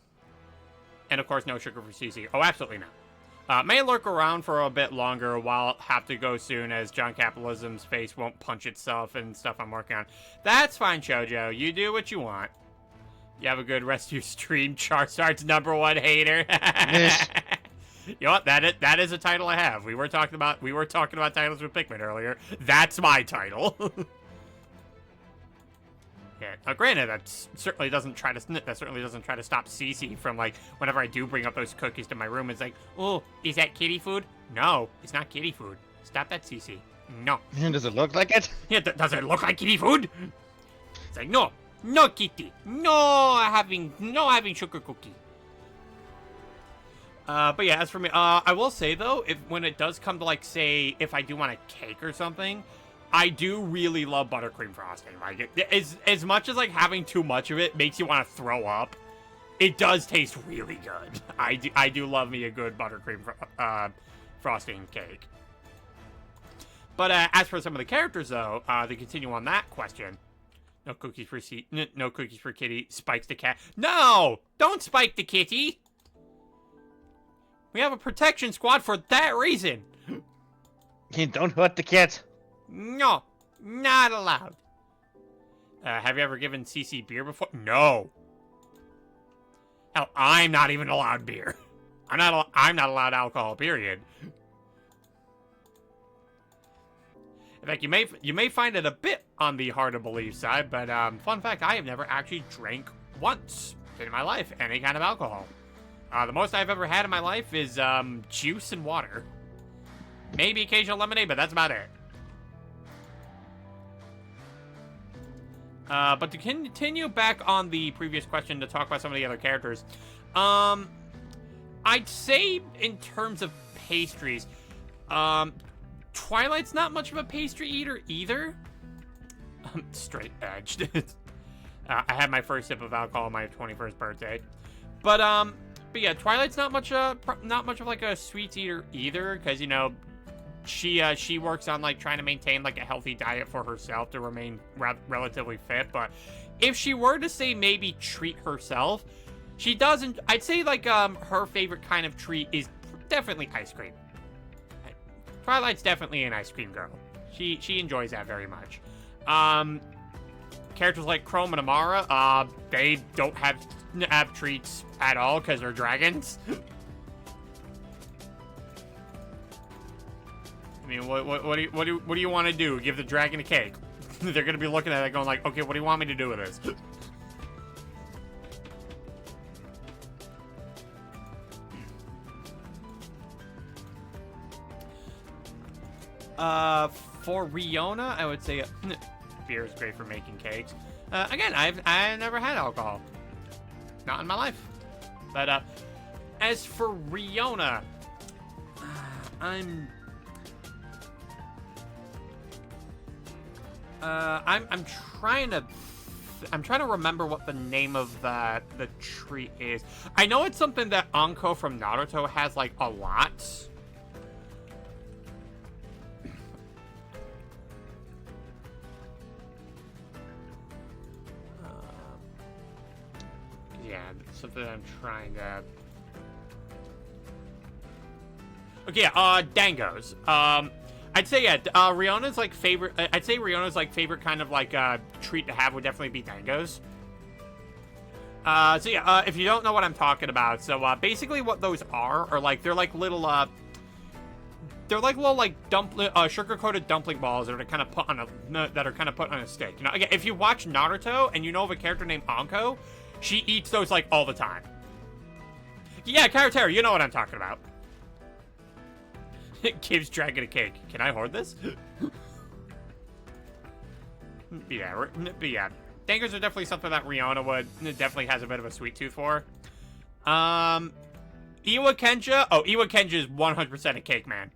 of course no sugar for CC. Oh, absolutely not. May lurk around for a bit longer while have to go soon as John Capitalism's face won't punch itself and stuff I'm working on. That's fine, Shoujo. You do what you want. You have a good rest of your stream, Charizard's #1 hater. You know what? That is a title I have. We were talking about titles with Pikmin earlier. That's my title. Yeah. Now, granted, that certainly doesn't try to stop Cece from like whenever I do bring up those cookies to my room. It's like, oh, is that kitty food? No, it's not kitty food. Stop that, Cece. No. Does it look like it? Yeah, does it look like kitty food? It's like, no kitty, no having sugar cookie. But yeah, as for me, I will say though, when it does come to like, say, if I do want a cake or something, I do really love buttercream frosting. Like, as much as like having too much of it makes you want to throw up, it does taste really good. I do love me a good buttercream frosting cake. But as for some of the characters though, to continue on that question, no cookies for no cookies for Kitty. Spikes the cat. No, don't spike the kitty. We have a protection squad for that reason. You don't hurt the cat. No, not allowed. Have you ever given CC beer before? No. Hell, I'm not even allowed beer. I'm not allowed alcohol, period. In fact, you may find it a bit on the hard to believe side, but fun fact, I have never actually drank once in my life any kind of alcohol. The most I've ever had in my life is juice and water. maybe occasional lemonade, but that's about it. But to continue back on the previous question to talk about some of the other characters, I'd say in terms of pastries, Twilight's not much of a pastry eater either. Straight edged. I had my first sip of alcohol on my 21st birthday, but yeah, Twilight's not much of like a sweets eater either, because you know, she works on like trying to maintain like a healthy diet for herself to remain relatively fit. But if she were to say maybe treat herself, she doesn't. I'd say like her favorite kind of treat is definitely ice cream. Twilight's definitely an ice cream girl. She enjoys that very much. Characters like Chrome and Amara, they don't have treats at all because they're dragons. I mean, what do you want to do? Give the dragon a cake? They're gonna be looking at it going like, okay, what do you want me to do with this? For Riona, I would say beer is great for making cakes. Again, I've never had alcohol, not in my life. But as for Riona, I'm trying to remember what the name of the treat is. I know it's something that Anko from Naruto has like a lot. Yeah, something I'm trying to. Okay, dangos. I'd say Riona's like favorite. I'd say Riona's like favorite kind of like treat to have would definitely be dangos. So yeah, if you don't know what I'm talking about, so basically what those are like they're like little like sugar-coated dumpling balls that are kind of put on a stick. You know, again, if you watch Naruto and you know of a character named Anko, she eats those like all the time. Yeah, Karatera, you know what I'm talking about. Gives dragon a cake. Can I hoard this? Yeah. Dangers are definitely something that Riona definitely has a bit of a sweet tooth for. Iwa Kenja. Oh, Iwa Kenja is 100% a cake man.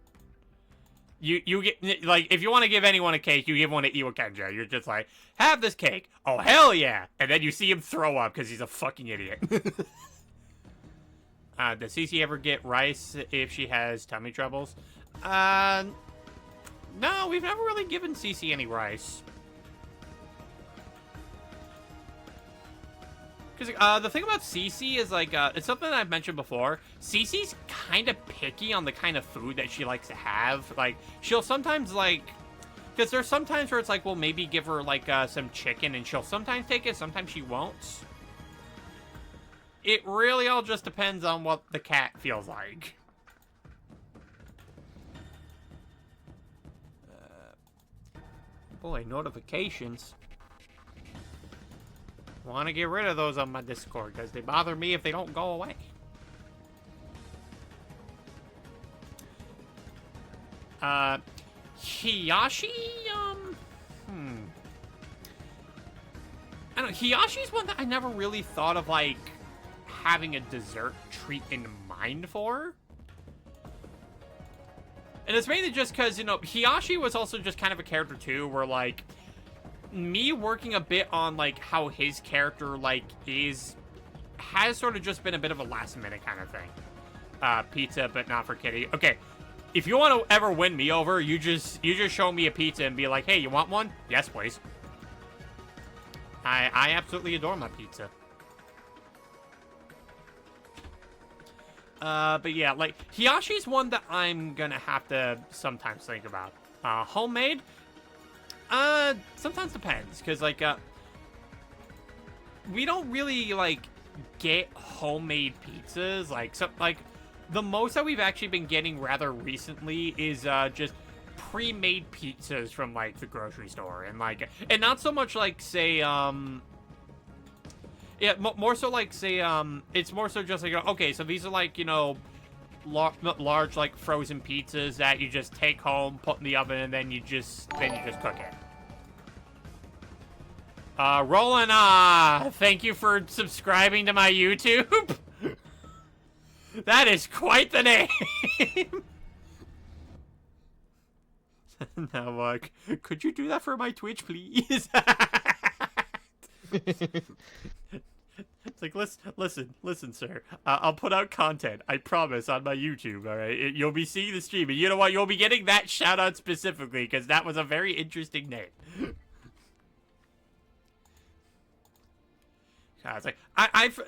You get, like, if you want to give anyone a cake, you give one to Iwa Kenja. You're just like, have this cake. Oh, hell yeah. And then you see him throw up because he's a fucking idiot. Does Cece ever get rice if she has tummy troubles? No, we've never really given Cece any rice. Because the thing about Cece is, like, it's something that I've mentioned before. Cece's kind of picky on the kind of food that she likes to have. Like, she'll sometimes, like... Because there's some times where it's like, well, maybe give her, like, some chicken, and she'll sometimes take it, sometimes she won't. It really all just depends on what the cat feels like. Boy, notifications. Want to get rid of those on my Discord because they bother me if they don't go away. Hiyashi, I don't know, Hiyashi's one that I never really thought of, like, having a dessert treat in mind for. And it's mainly just because, you know, Hiyashi was also just kind of a character, too, where, like, me working a bit on, like, how his character, like, has sort of just been a bit of a last-minute kind of thing. Pizza, but not for Kitty. Okay, if you want to ever win me over, you just show me a pizza and be like, hey, you want one? Yes, please. I absolutely adore my pizza. But yeah, like, Hiyashi's one that I'm gonna have to sometimes think about. Homemade? Sometimes depends, because, like, we don't really, like, get homemade pizzas. Like, the most that we've actually been getting rather recently is, just pre-made pizzas from, like, the grocery store. And, like, and not so much, like, say, yeah, more so like, say, it's more so just like, okay, so these are like, you know, large like frozen pizzas that you just take home, put in the oven, and then you just cook it. Roland, thank you for subscribing to my YouTube. That is quite the name. Now, could you do that for my Twitch, please? It's like, listen, sir. I'll put out content, I promise, on my YouTube, alright? You'll be seeing the stream, and you know what? You'll be getting that shout-out specifically, because that was a very interesting name. It's like,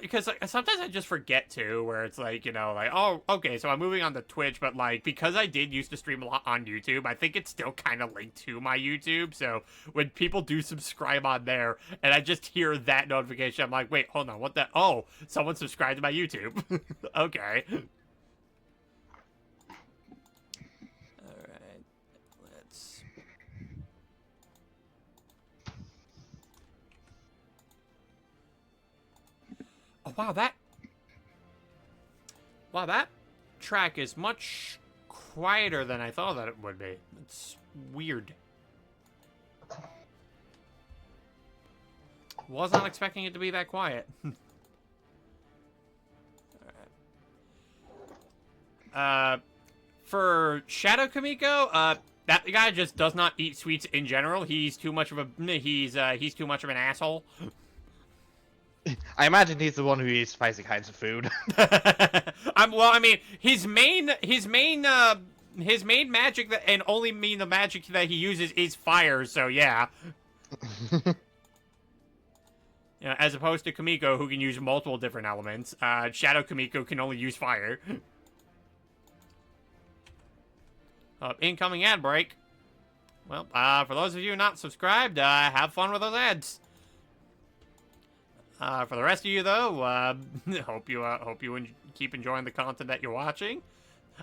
because like, sometimes I just forget, too, where it's like, you know, like, oh, okay, so I'm moving on to Twitch, but, like, because I did used to stream a lot on YouTube, I think it's still kind of linked to my YouTube, so when people do subscribe on there, and I just hear that notification, I'm like, wait, hold on, what the, oh, someone subscribed to my YouTube. Okay. Alright, let's... Oh, wow, that track is much quieter than I thought that it would be. It's weird. Was not expecting it to be that quiet. Alright. For Shadow Kamiko, that guy just does not eat sweets in general. He's too much of he's too much of an asshole. I imagine he's the one who eats spicy kinds of food. Well, I mean, his main magic and only the magic that he uses is fire. So yeah. You know, as opposed to Kamiko, who can use multiple different elements. Shadow Kamiko can only use fire. Incoming ad break. Well, for those of you not subscribed, have fun with those ads. For the rest of you, though, hope you keep enjoying the content that you're watching.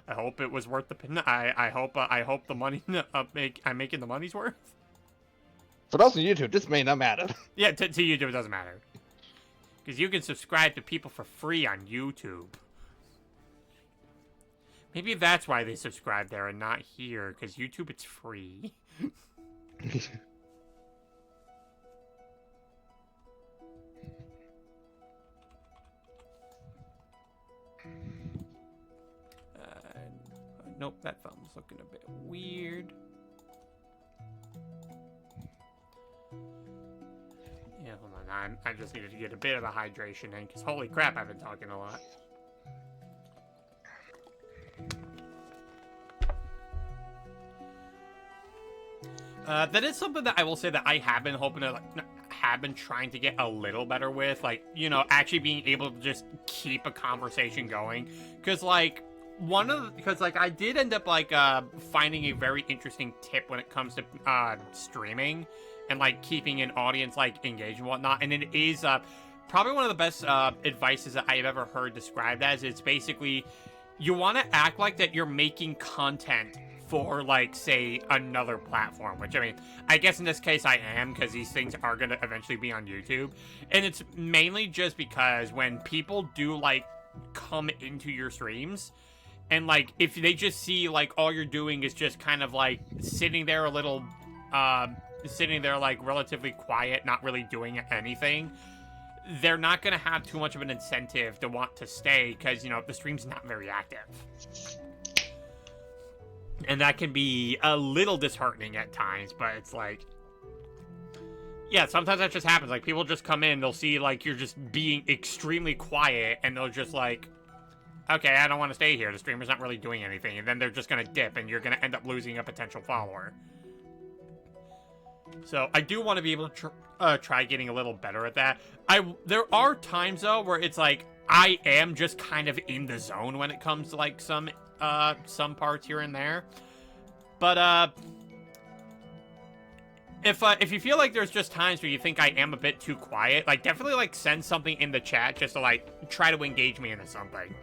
I hope it was worth the. I hope the money I'm making the money's worth. For those on YouTube, this may not matter. Yeah, to YouTube it doesn't matter, because you can subscribe to people for free on YouTube. Maybe that's why they subscribe there and not here, because YouTube it's free. Nope, that thumb's looking a bit weird. Yeah, hold on. I just needed to get a bit of a hydration in, because holy crap, I've been talking a lot. That is something that I will say that I have been hoping to, have been trying to get a little better with. Like, you know, actually being able to just keep a conversation going. Because, like, I did end up, like, finding a very interesting tip when it comes to, streaming and, like, keeping an audience, like, engaged and whatnot. And it is, probably one of the best, advices that I have ever heard described as. It's basically, you want to act like that you're making content for, like, say, another platform, which, I mean, I guess in this case I am, because these things are going to eventually be on YouTube. And it's mainly just because when people do, like, come into your streams, and, like, if they just see, like, all you're doing is just kind of, like, sitting there like, relatively quiet, not really doing anything, they're not going to have too much of an incentive to want to stay, because, you know, the stream's not very active. And that can be a little disheartening at times, but it's like, yeah, sometimes that just happens. Like, people just come in, they'll see, like, you're just being extremely quiet, and they'll just, like, okay, I don't want to stay here. The streamer's not really doing anything. And then they're just going to dip, and you're going to end up losing a potential follower. So I do want to be able to try getting a little better at that. There are times, though, where it's like, I am just kind of in the zone when it comes to, like, some parts here and there. But, if you feel like there's just times where you think I am a bit too quiet, like, definitely, like, send something in the chat just to, like, try to engage me into something.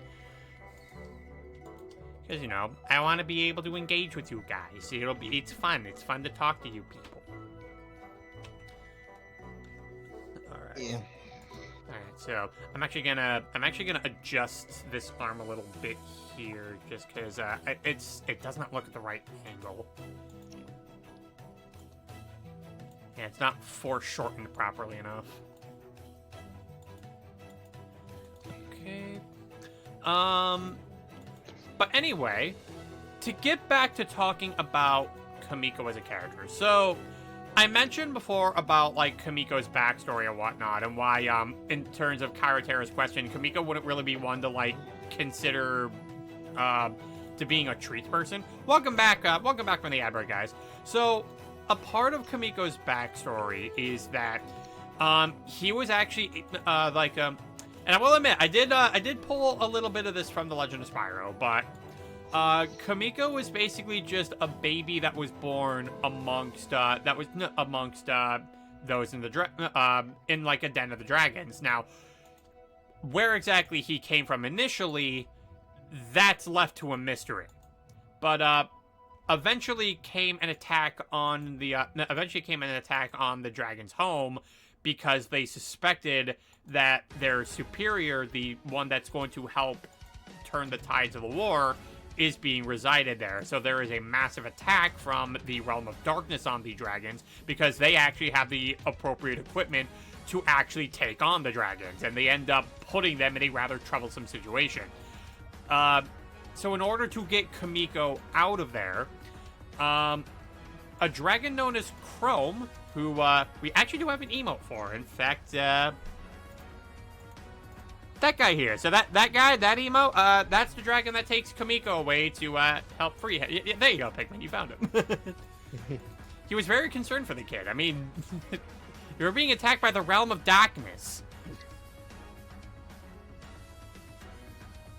Because, you know, I want to be able to engage with you guys. It's fun. It's fun to talk to you people. Alright. Yeah. Alright, So I'm actually gonna adjust this arm a little bit here, just because it does not look at the right angle. Yeah, it's not foreshortened properly enough. Okay. But anyway, to get back to talking about Kamiko as a character. So, I mentioned before about, like, Kamiko's backstory and whatnot, and why, in terms of Karatera's question, Kamiko wouldn't really be one to, like, consider, to being a treat person. Welcome back from the ad break, guys. So, a part of Kamiko's backstory is that, he was actually, and I will admit, I did pull a little bit of this from The Legend of Spyro, but Kamiko was basically just a baby that was born amongst those in the in like a den of the dragons. Now, where exactly he came from initially, that's left to a mystery. But eventually came an attack on the dragon's home, because they suspected that their superior, the one that's going to help turn the tides of the war, is being resided there. So there is a massive attack from the Realm of Darkness on the dragons, because they actually have the appropriate equipment to actually take on the dragons, and they end up putting them in a rather troublesome situation. So in order to get Kamiko out of there, a dragon known as Chrome, who we actually do have an emote for. In fact, that guy here. So that guy, that emote, that's the dragon that takes Kamiko away to help free him. Yeah, there you go, Pikmin. You found him. He was very concerned for the kid. I mean, you were being attacked by the Realm of Darkness.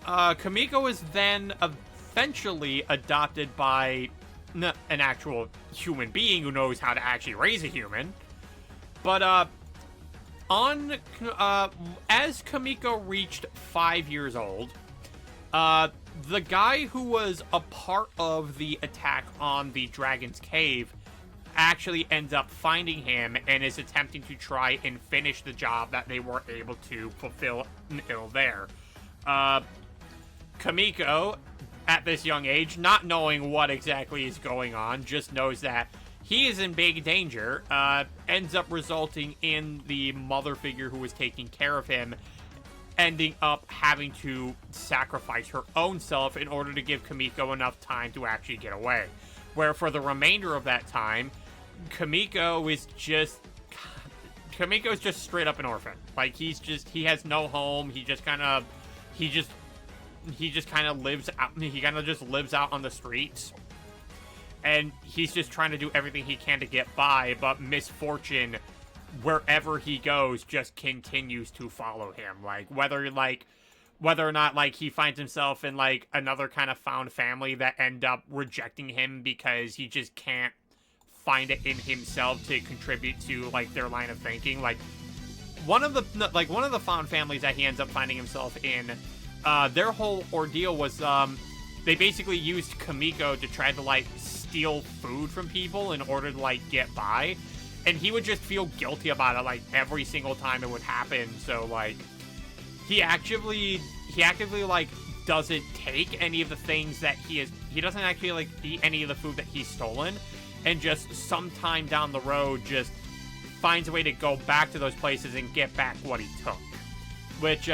Kamiko was then eventually adopted by an actual human being who knows how to actually raise a human. But as Kamiko reached 5 years old, the guy who was a part of the attack on the Dragon's Cave actually ends up finding him and is attempting to try and finish the job that they were able to fulfill there. Kamiko, at this young age, not knowing what exactly is going on, just knows that he is in big danger, ends up resulting in the mother figure who was taking care of him ending up having to sacrifice her own self in order to give Kamiko enough time to actually get away. Where for the remainder of that time, Kamiko's just straight up an orphan. Like, he has no home. He just kind of lives out on the streets. And he's just trying to do everything he can to get by, but misfortune, wherever he goes, just continues to follow him. Like, whether or not, like, he finds himself in, like, another kind of found family that end up rejecting him because he just can't find it in himself to contribute to, like, their line of thinking. Like, one of the found families that he ends up finding himself in, their whole ordeal was, they basically used Kamiko to try to, like, steal food from people in order to, like, get by. And he would just feel guilty about it, like, every single time it would happen. So, like, he actively, like, doesn't take any of the things that he doesn't actually, like, eat any of the food that he's stolen. And just sometime down the road, just finds a way to go back to those places and get back what he took. Which,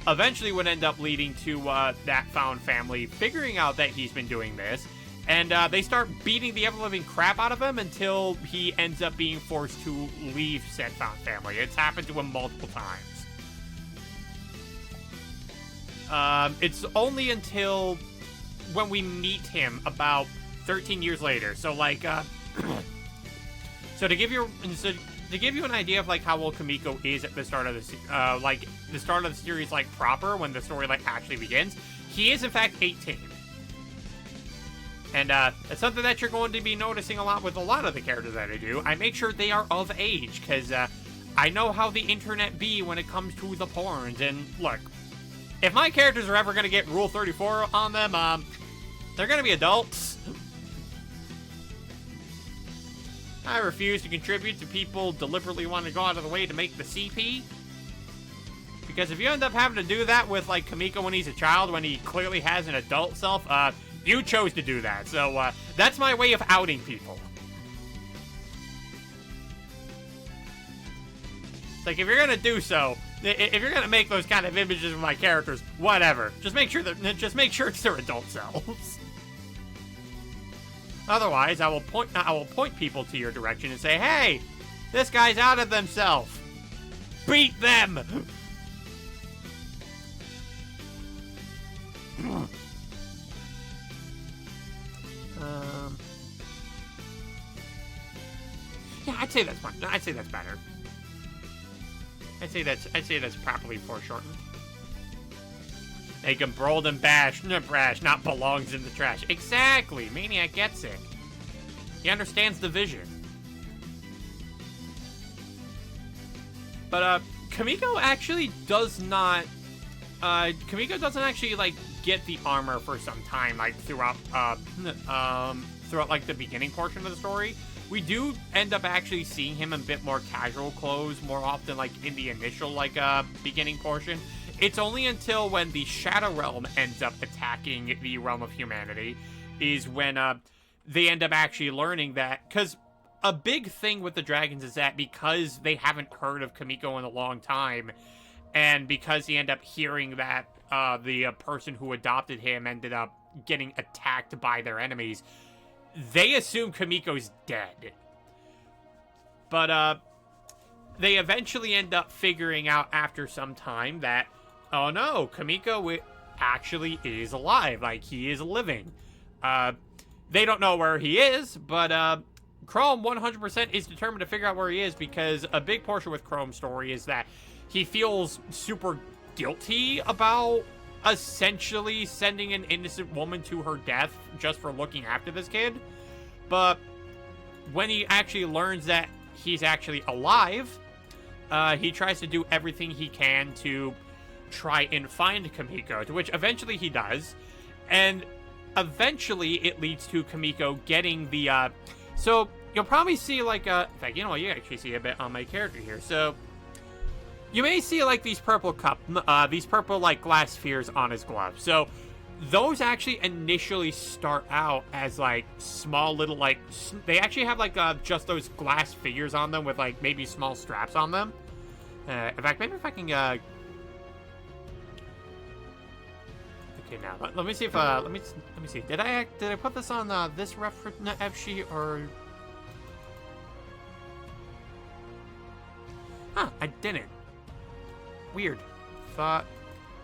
eventually would end up leading to, that found family figuring out that he's been doing this. And they start beating the ever-living crap out of him until he ends up being forced to leave said found family. It's happened to him multiple times. It's only until when we meet him about 13 years later. So, like, so to give you an idea of, like, how old Kamiko is at the start of the series, like, proper, when the story, like, actually begins, he is, in fact, 18. And, it's something that you're going to be noticing a lot with a lot of the characters that I do. I make sure they are of age, because, I know how the internet be when it comes to the porns. And, look, if my characters are ever going to get Rule 34 on them, they're going to be adults. I refuse to contribute to people deliberately wanting to go out of the way to make the CP. Because if you end up having to do that with, like, Kamiko when he's a child, when he clearly has an adult self, you chose to do that. So, that's my way of outing people. It's like, if you're gonna do so, if you're gonna make those kind of images of my characters, whatever. Just make sure it's their adult selves. Otherwise, I will point people to your direction and say, hey, this guy's out of themselves. Beat them! Yeah, I'd say that's fun. I'd say that's better. I'd say that's properly foreshortened. Make him bold and brash, not belongs in the trash. Exactly. Maniac gets it. He understands the vision. But Kamiko actually does not. Kamiko doesn't actually like get the armor for some time, like throughout like the beginning portion of the story. We do end up actually seeing him in a bit more casual clothes more often, like in the initial like beginning portion. It's only until when the Shadow Realm ends up attacking the Realm of Humanity is when they end up actually learning that, because a big thing with the dragons is that because they haven't heard of Kamiko in a long time, and because he ended up hearing that the person who adopted him ended up getting attacked by their enemies, they assume Kamiko's dead. But they eventually end up figuring out after some time that, oh no, Kamiko actually is alive. Like, he is living. They don't know where he is, but Chrome 100% is determined to figure out where he is, because a big portion with Chrome's story is that he feels super guilty about essentially sending an innocent woman to her death just for looking after this kid. But when he actually learns that he's actually alive, he tries to do everything he can to try and find Kamiko, to which eventually he does. And eventually it leads to Kamiko getting the, so you'll probably see like, in fact, you know what, you actually see a bit on my character here. So you may see like these purple like glass spheres on his glove. So those actually initially start out as like small little like, they actually have like just those glass figures on them with like maybe small straps on them. In fact, maybe if I can, okay, now let me see if let me see. Did I put this on this reference F sheet, or? Huh, I didn't. Weird. Thought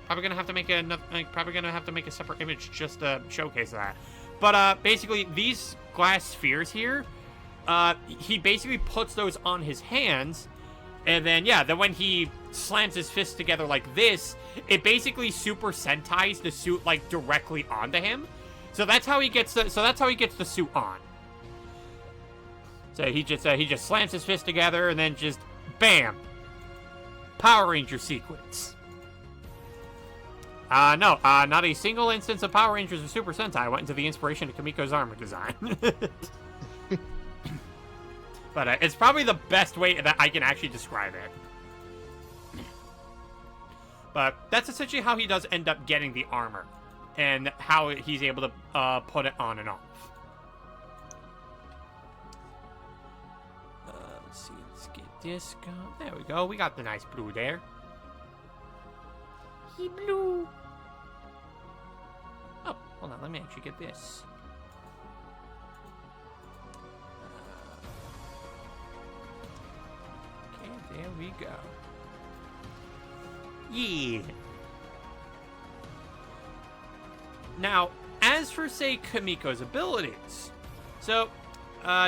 probably gonna have to make a separate image just to showcase that. But basically these glass spheres here, he basically puts those on his hands, and then yeah, then when he slams his fists together like this, it basically Super Sentai's the suit like directly onto him. So that's how he gets the suit on. So he just slams his fist together and then just bam. Power Ranger sequence. No, not a single instance of Power Rangers or Super Sentai went into the inspiration of Kamiko's armor design. But it's probably the best way that I can actually describe it. But that's essentially how he does end up getting the armor, and how he's able to put it on and off. Let's see, let's get this going. There we go. We got the nice blue there. He blue. Oh, hold on. Let me actually get this. Okay, there we go. Yeah. Now, as for, say, Kamiko's abilities, so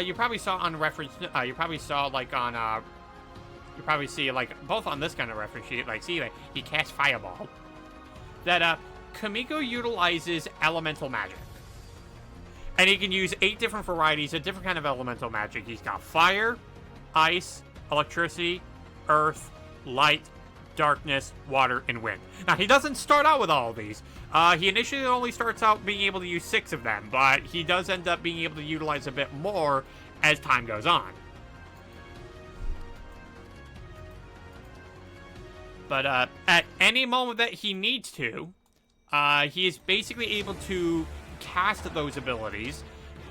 you probably saw on reference. You probably saw like on. You probably see like both on this kind of reference sheet. Like, see, like he casts Fireball. That Kamiko utilizes elemental magic, and he can use 8 different varieties of different kind of elemental magic. He's got fire, ice, electricity, earth, light, darkness, water, and wind. Now, he doesn't start out with all of these. He initially only starts out being able to use 6 of them, but he does end up being able to utilize a bit more as time goes on. But at any moment that he needs to, he is basically able to cast those abilities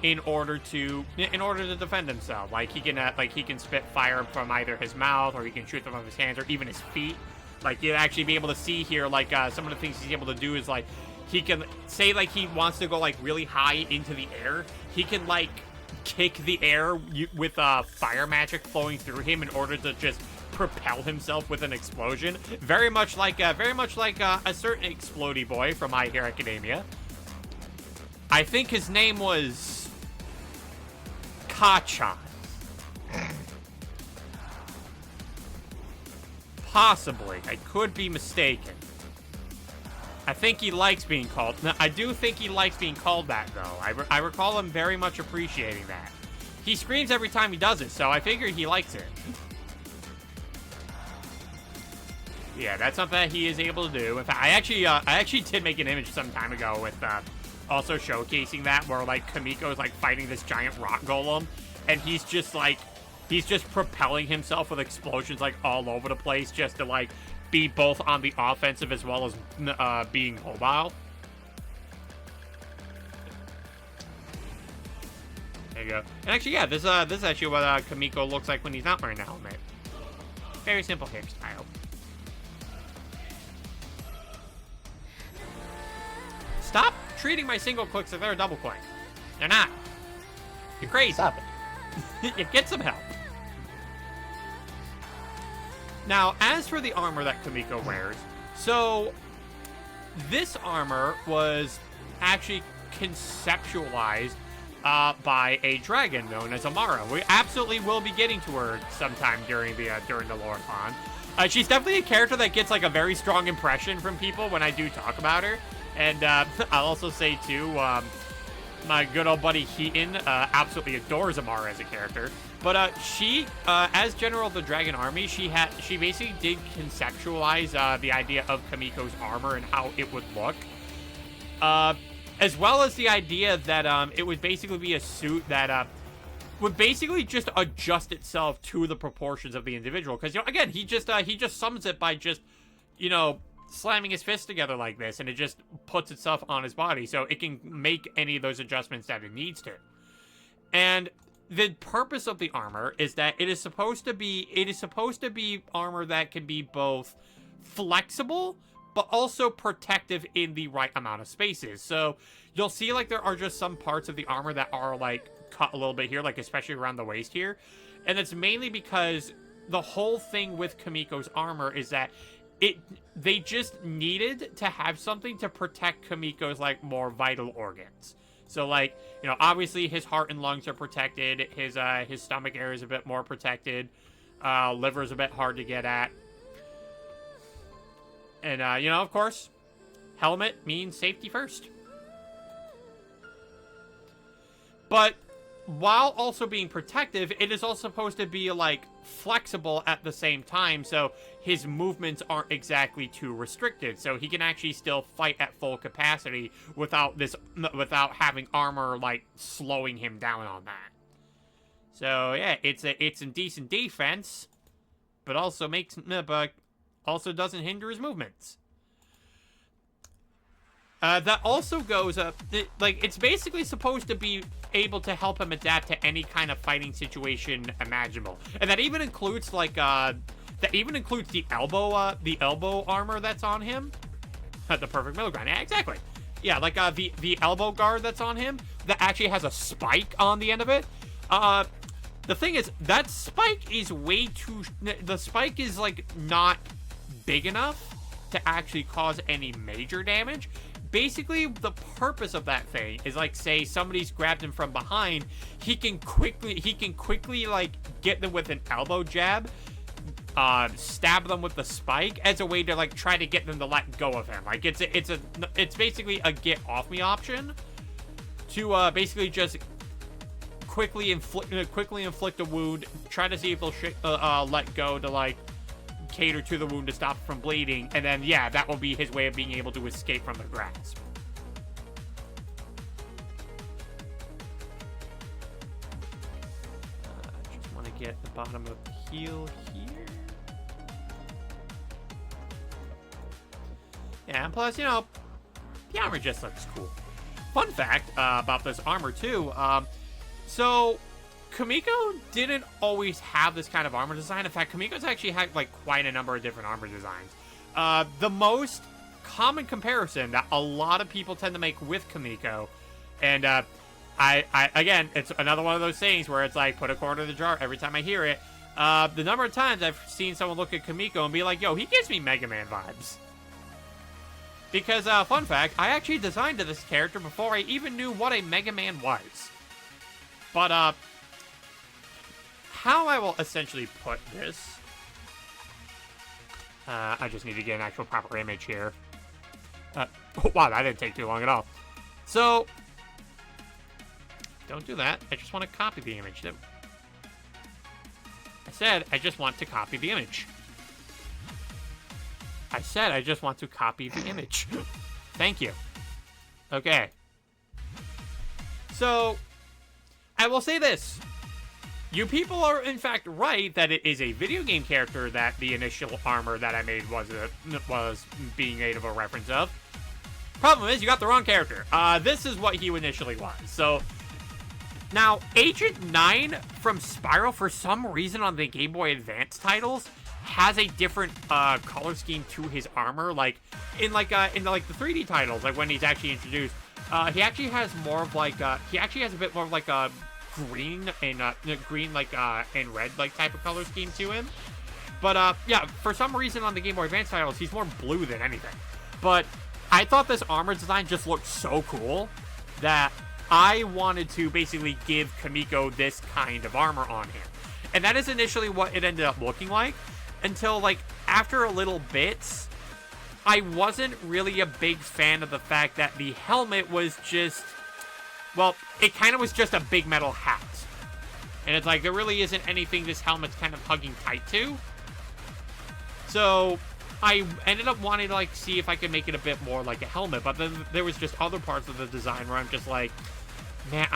in order to defend himself. Like he can spit fire from either his mouth, or he can shoot them from his hands, or even his feet. Like you'll actually be able to see here, like some of the things he's able to do is like he can say like he wants to go like really high into the air. He can like kick the air with fire magic flowing through him in order to just propel himself with an explosion. Very much like a certain explodey boy from My Hero Academia. I think his name was Kachan. Possibly. I could be mistaken. I think he likes being called... No, I do think he likes being called that, though. I recall him very much appreciating that. He screams every time he does it, so I figured he likes it. Yeah, that's something that he is able to do. In fact, I actually did make an image some time ago with also showcasing that, where like Kamiko is like fighting this giant rock golem, and he's just propelling himself with explosions like all over the place, just to like be both on the offensive as well as being mobile. There you go. And actually, yeah, this is actually what Kamiko looks like when he's not wearing the helmet. Very simple hairstyle. Stop treating my single clicks like they're a double click. They're not. You're crazy. Stop it. Get some help. Now, as for the armor that Kamiko wears, so this armor was actually conceptualized by a dragon known as Amara. We absolutely will be getting to her sometime during the Lore-a-thon. She's definitely a character that gets like a very strong impression from people when I do talk about her. And I'll also say too, my good old buddy Heaton absolutely adores Amara as a character. But she, as General of the Dragon Army, she basically did conceptualize the idea of Kamiko's armor and how it would look. As well as the idea that it would basically be a suit that would basically just adjust itself to the proportions of the individual. Because, you know, again, he just summons it by just, you know, slamming his fists together like this, and it just puts itself on his body, so it can make any of those adjustments that it needs to. And the purpose of the armor is that it is supposed to be armor that can be both flexible but also protective in the right amount of spaces. So you'll see like there are just some parts of the armor that are like cut a little bit here, like especially around the waist here. And it's mainly because the whole thing with Kamiko's armor is that they just needed to have something to protect Kamiko's like more vital organs. So like, you know, obviously his heart and lungs are protected, his stomach area is a bit more protected, liver is a bit hard to get at. And you know, of course, helmet means safety first. But while also being protective, it is also supposed to be like flexible at the same time, so his movements aren't exactly too restricted, so he can actually still fight at full capacity without having armor like slowing him down on that. So yeah, it's a decent defense, but also doesn't hinder his movements. That also goes up, like, it's basically supposed to be able to help him adapt to any kind of fighting situation imaginable. And that even includes, like, the elbow armor that's on him. The perfect middle ground. Yeah, exactly. Yeah, like, the elbow guard that's on him that actually has a spike on the end of it. The thing is, that spike is the spike is, like, not big enough to actually cause any major damage. Basically, the purpose of that thing is, like, say somebody's grabbed him from behind, he can quickly like get them with an elbow jab, stab them with the spike as a way to like try to get them to let go of him. Like it's basically a get off me option to basically just quickly inflict a wound, try to see if they'll let go to like cater to the wound to stop it from bleeding, and then yeah, that will be his way of being able to escape from the grasp. Just want to get the bottom of the heel here. Yeah, and plus, you know, the armor just looks cool. Fun fact about this armor, too. So, Kamiko didn't always have this kind of armor design. In fact, Kamiko's actually had, like, quite a number of different armor designs. The most common comparison that a lot of people tend to make with Kamiko, and, I again, it's another one of those things where it's like, put a quarter in the jar every time I hear it. The number of times I've seen someone look at Kamiko and be like, yo, he gives me Mega Man vibes. Because, fun fact, I actually designed this character before I even knew what a Mega Man was. But, how I will essentially put this... I just need to get an actual proper image here. Oh, wow, that didn't take too long at all. So, don't do that. I just want to copy the image. I said I just want to copy the image. I said I just want to copy the image. Thank you. Okay. So, I will say this. You people are, in fact, right that it is a video game character that the initial armor that I made was being made of a reference of. Problem is, you got the wrong character. This is what he initially was. So, now, Agent 9 from Spyro, for some reason on the Game Boy Advance titles, has a different color scheme to his armor. Like in the 3D titles, like when he's actually introduced, he actually has more of like he actually has a bit more of like a green and and red like type of color scheme to him. But yeah, for some reason on the Game Boy Advance titles, he's more blue than anything. But I thought this armor design just looked so cool that I wanted to basically give Kamiko this kind of armor on him. And that is initially what it ended up looking like, until, like, after a little bit, I wasn't really a big fan of the fact that the helmet was just, well, it kind of was just a big metal hat. And it's like, there really isn't anything this helmet's kind of hugging tight to. So, I ended up wanting to, like, see if I could make it a bit more like a helmet, but then there was just other parts of the design where I'm just like, man,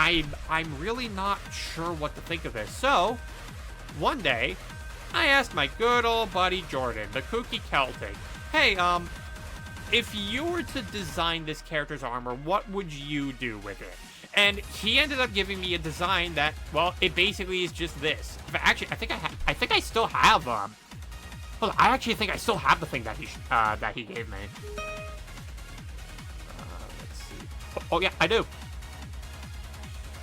I'm really not sure what to think of this. So, one day, I asked my good old buddy Jordan, the kooky Celtic, hey, if you were to design this character's armor, what would you do with it? And he ended up giving me a design that, well, it basically is just this. But actually, I think I still have, well, I actually think I still have the thing that he gave me. Let's see. Oh, yeah, I do.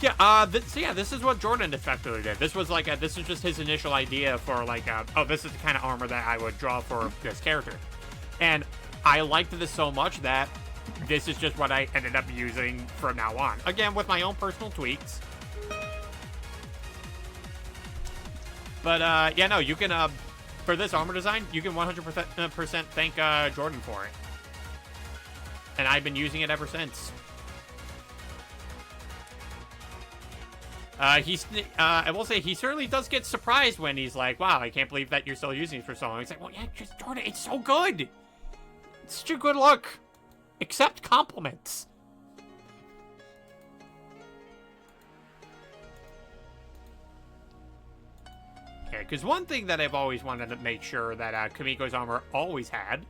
Yeah, so yeah, this is what Jordan effectively did. This was like, this was just his initial idea for like, oh, this is the kind of armor that I would draw for this character. And I liked this so much that this is just what I ended up using from now on. Again, with my own personal tweaks. But, yeah, no, you can, for this armor design, you can 100% thank, Jordan for it. And I've been using it ever since. I will say, he certainly does get surprised when he's like, wow, I can't believe that you're still using it for so long. He's like, well, yeah, just Jordan, it's so good. It's such a good look. Accept compliments. Yeah, because one thing that I've always wanted to make sure that Kamiko's armor always had,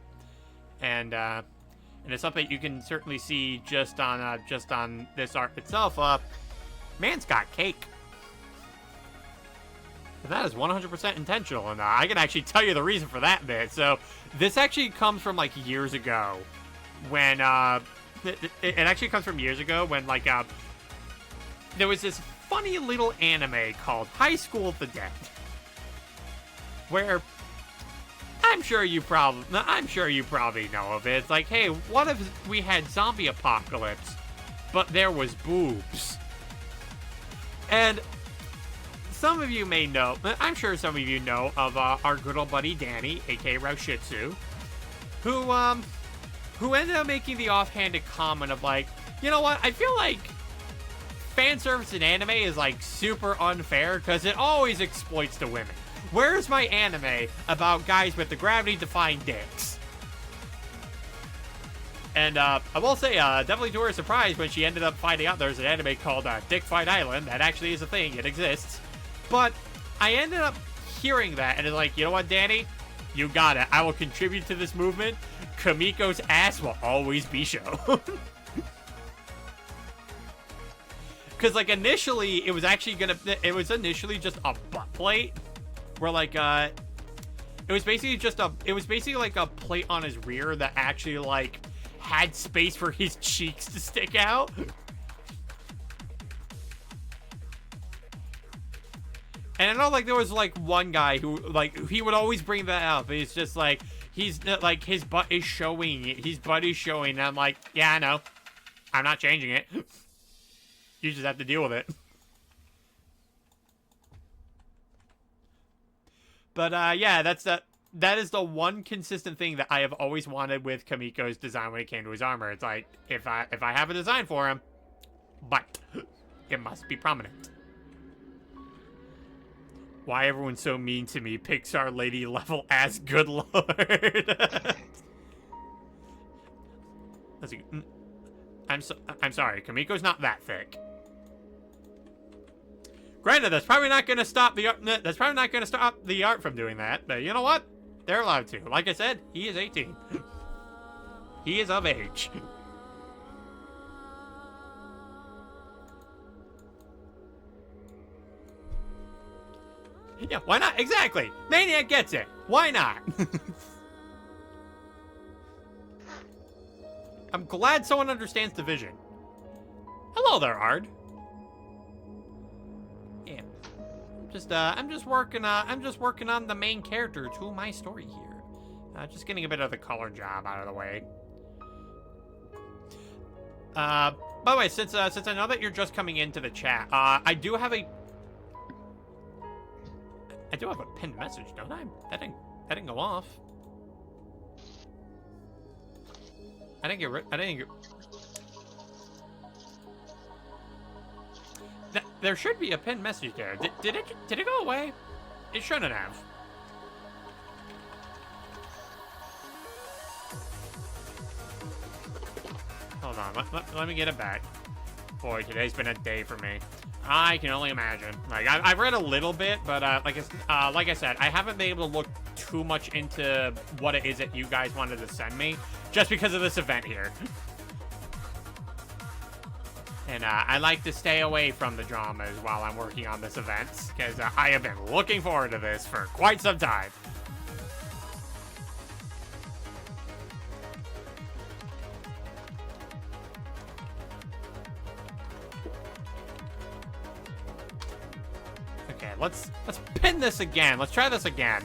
and it's something you can certainly see just on this art itself, man's got cake. And that is 100% intentional, and I can actually tell you the reason for that bit. So, this actually comes from, like, years ago, when, it actually comes from years ago when, like, there was this funny little anime called High School of the Dead, where I'm sure you probably know of it. It's like, hey, what if we had zombie apocalypse, but there was boobs? And some of you may know, I'm sure some of you know of our good old buddy Danny, aka Raushitsu, who ended up making the offhanded comment of like, you know what, I feel like fan service in anime is like super unfair because it always exploits the women. Where's my anime about guys with the gravity-defying dicks? And I will say, definitely to her surprise when she ended up finding out there's an anime called Dick Fight Island. That actually is a thing. It exists. But I ended up hearing that, and it's like, you know what, Danny? You got it. I will contribute to this movement. Kamiko's ass will always be shown. Because, like, initially, it was initially just a butt plate. Where, like, it was basically like a plate on his rear that actually, like, had space for his cheeks to stick out. And I know, like, there was, like, one guy who, like, he would always bring that up. It's just, like, he's, like, his butt is showing. His butt is showing. And I'm like, yeah, I know. I'm not changing it. You just have to deal with it. But, yeah, that is the one consistent thing that I have always wanted with Kamiko's design when it came to his armor. It's like, if I have a design for him, but it must be prominent. Why everyone's so mean to me, Pixar lady level ass good lord. I'm sorry, Kamiko's not that thick. Granted, that's probably not gonna stop the art from doing that, but you know what? They're allowed to. Like I said, he is 18. He is of age. Yeah, why not? Exactly. Maniac gets it. Why not? I'm glad someone understands the vision. Hello there, Ard. Yeah. I'm just working on the main character to my story here. Just getting a bit of the color job out of the way. By the way, since I know that you're just coming into the chat, I do have a pinned message, don't I? That didn't go off. There should be a pinned message there. Did it go away? It shouldn't have. Hold on, let me get it back. Boy, today's been a day for me. I can only imagine. Like, I've read a little bit, but like I said, I haven't been able to look too much into what it is that you guys wanted to send me, just because of this event here. And I like to stay away from the dramas while I'm working on this event, because I have been looking forward to this for quite some time. Okay, let's pin this again. Let's try this again.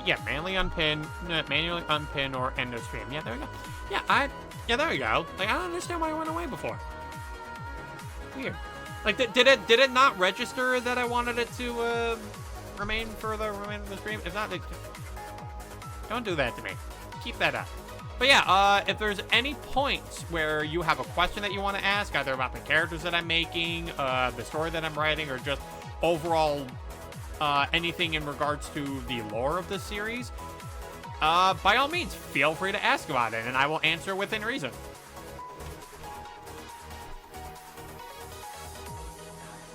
Yeah, manually unpin, or end of stream. Yeah, there we go. Yeah, there we go. Like, I don't understand why I went away before. Weird. Like, did it not register that I wanted it to remain for the remainder of the stream? If not, don't do that to me. Keep that up. But yeah, if there's any points where you have a question that you want to ask, either about the characters that I'm making, the story that I'm writing, or just overall anything in regards to the lore of the series, by all means, feel free to ask about it, and I will answer within reason.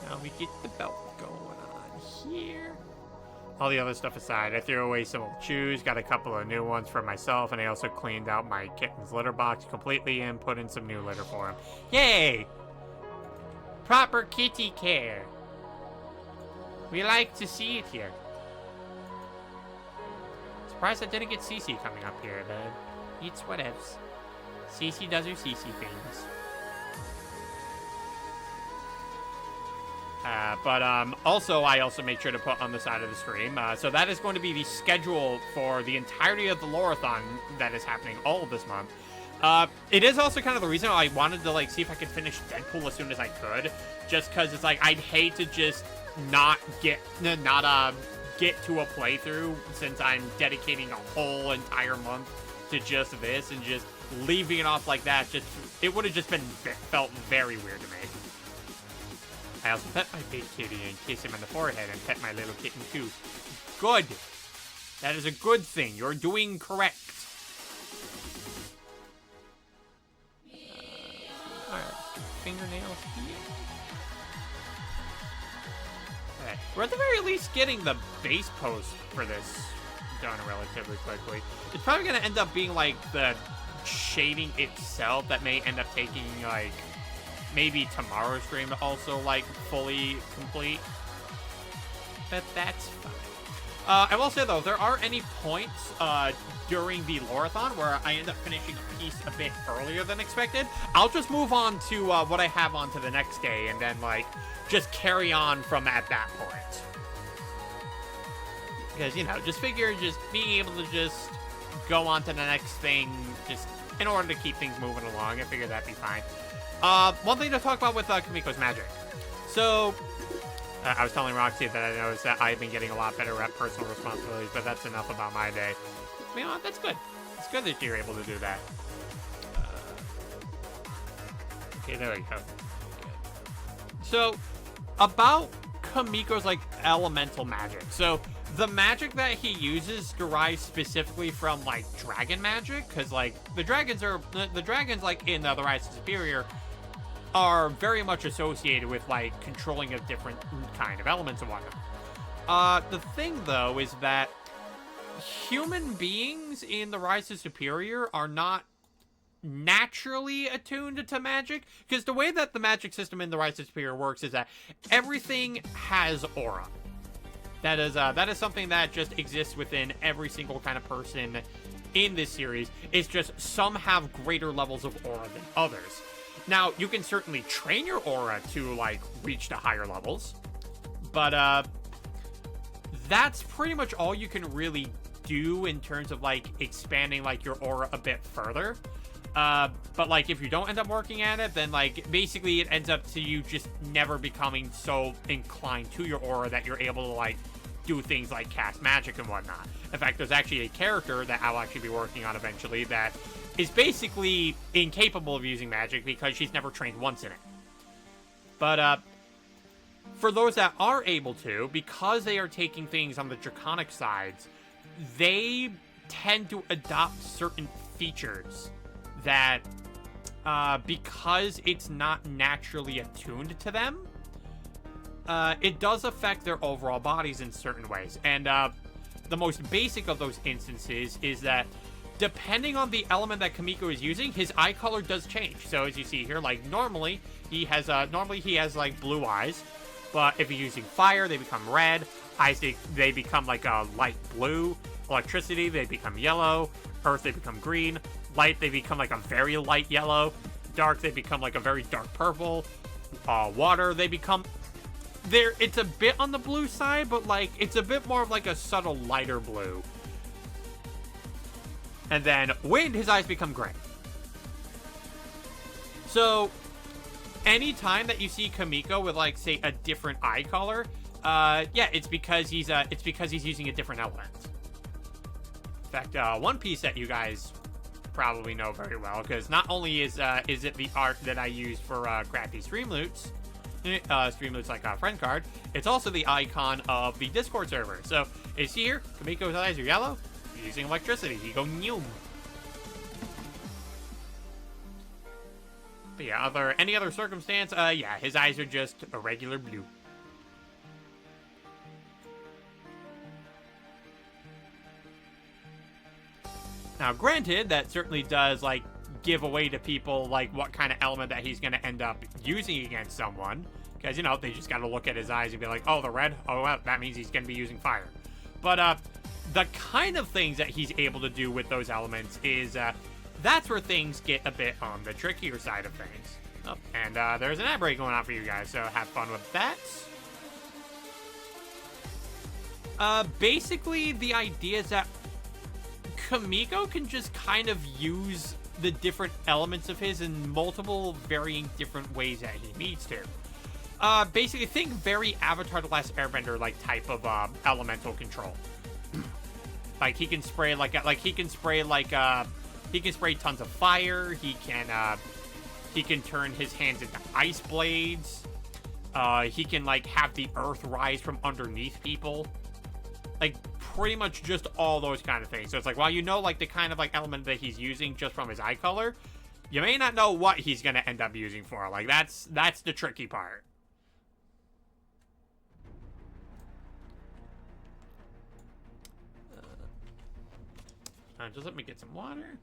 Now we get the belt going on here. All the other stuff aside, I threw away some old shoes, got a couple of new ones for myself, and I also cleaned out my kitten's litter box completely and put in some new litter for him. Yay! Proper kitty care. We like to see it here. Surprised I didn't get Cece coming up here, but it's whatevs. Cece does her Cece things. Also, I also made sure to put on the side of the stream. So that is going to be the schedule for the entirety of the Lore-a-thon that is happening all of this month. It is also kind of the reason I wanted to, like, see if I could finish Deadpool as soon as I could. Just because it's like, I'd hate to just not get to a playthrough since I'm dedicating a whole entire month to just this, and just leaving it off like that, it would have just felt very weird to me. I also pet my big kitty and kiss him on the forehead and pet my little kitten too. Good. That is a good thing. You're doing correct. Alright. Fingernails here. Okay. We're at the very least getting the base post for this done relatively quickly. It's probably going to end up being, like, the shading itself that may end up taking, like, maybe tomorrow's stream to also, like, fully complete. But that's fine. I will say, though, there are any points during the Lore-a-thon where I end up finishing a piece a bit earlier than expected. I'll just move on to what I have on to the next day and then, like, just carry on from at that point. Because, you know, just figure just being able to just go on to the next thing just in order to keep things moving along. I figure that'd be fine. One thing to talk about with Kamiko's magic. So, I was telling Roxy that I noticed that I've been getting a lot better at personal responsibilities, but that's enough about my day. You know what? That's good. It's good that you're able to do that. Okay, there we go. Good. So, about Kamiko's, like, elemental magic. So, the magic that he uses derives specifically from, like, dragon magic, because, like, the dragons, like, in The Rise of Superior are very much associated with, like, controlling of different kind of elements and whatnot. The thing, though, is that human beings in The Rise of Superior are not naturally attuned to magic, because the way that the magic system in The Rise of Superior works is that everything has aura. That is something that just exists within every single kind of person in this series. It's just some have greater levels of aura than others. Now, you can certainly train your aura to, like, reach to higher levels, but, that's pretty much all you can really do in terms of, like, expanding, like, your aura a bit further. But, like, if you don't end up working at it, then, like, basically it ends up to you just never becoming so inclined to your aura that you're able to, like, do things like cast magic and whatnot. In fact, there's actually a character that I'll actually be working on eventually that is basically incapable of using magic because she's never trained once in it. But, for those that are able to, because they are taking things on the draconic sides, they tend to adopt certain features that, because it's not naturally attuned to them, it does affect their overall bodies in certain ways. And, the most basic of those instances is that depending on the element that Kamiko is using, his eye color does change. So as you see here, like, normally he has like blue eyes, but if he's using fire, they become red. Ice, they become like a light blue. Electricity, they become yellow. Earth, they become green. Light, they become like a very light yellow. Dark, they become like a very dark purple. Water, they become... It's a bit on the blue side, but, like, it's a bit more of like a subtle lighter blue. And then wind, his eyes become gray. So, anytime that you see Kamiko with, like, say, a different eye color, yeah, it's because he's using a different element. In fact, one piece that you guys probably know very well, because not only is it the art that I use for crappy Streamloots like a friend card, it's also the icon of the Discord server. So, you see here, Kamiko's eyes are yellow. Using electricity, you go noom. But yeah, any other circumstance, yeah, his eyes are just a regular blue. Now, granted, that certainly does, like, give away to people, like, what kind of element that he's going to end up using against someone. Because, you know, they just got to look at his eyes and be like, oh, the red? Oh, well, that means he's going to be using fire. But, the kind of things that he's able to do with those elements is, that's where things get a bit on the trickier side of things. Oh, and, there's an ad break going on for you guys, so have fun with that. Basically, the idea is that Kamiko can just kind of use the different elements of his in multiple varying different ways that he needs to. Basically, think very Avatar: The Last Airbender like type of elemental control. Like he can spray he can spray tons of fire. He can turn his hands into ice blades. He can like have the earth rise from underneath people. Like pretty much just all those kind of things. So it's like while you know like the kind of like element that he's using just from his eye color, you may not know what he's gonna end up using for. Like that's the tricky part. Just let me get some water.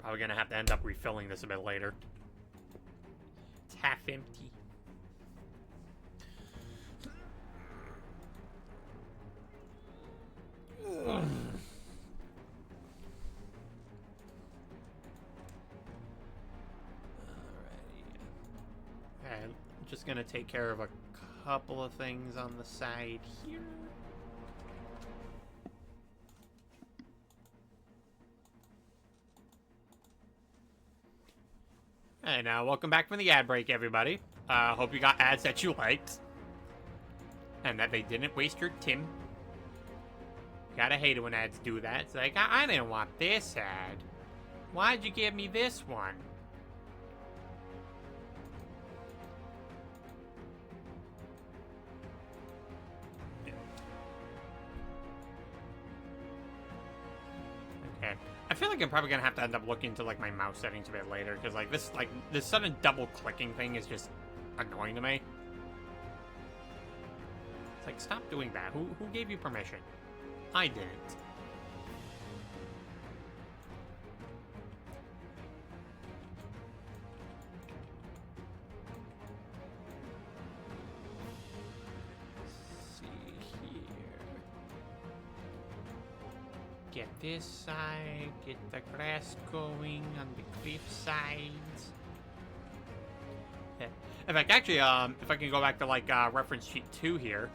Probably gonna have to end up refilling this a bit later. It's half empty. Alright, I'm just gonna take care of a couple of things on the side here. And welcome back from the ad break, everybody. Hope you got ads that you liked. And that they didn't waste your Tim. Gotta hate it when ads do that. It's like, I didn't want this ad. Why'd you give me this one? Okay. I feel like I'm probably gonna have to end up looking into like my mouse settings a bit later, because like this sudden double clicking thing is just annoying to me. It's like, stop doing that. Who gave you permission? I didn't. Let's see here. Get this side, get the grass going on the cliff sides. Yeah. In fact, actually, if I can go back to like reference sheet 2 here,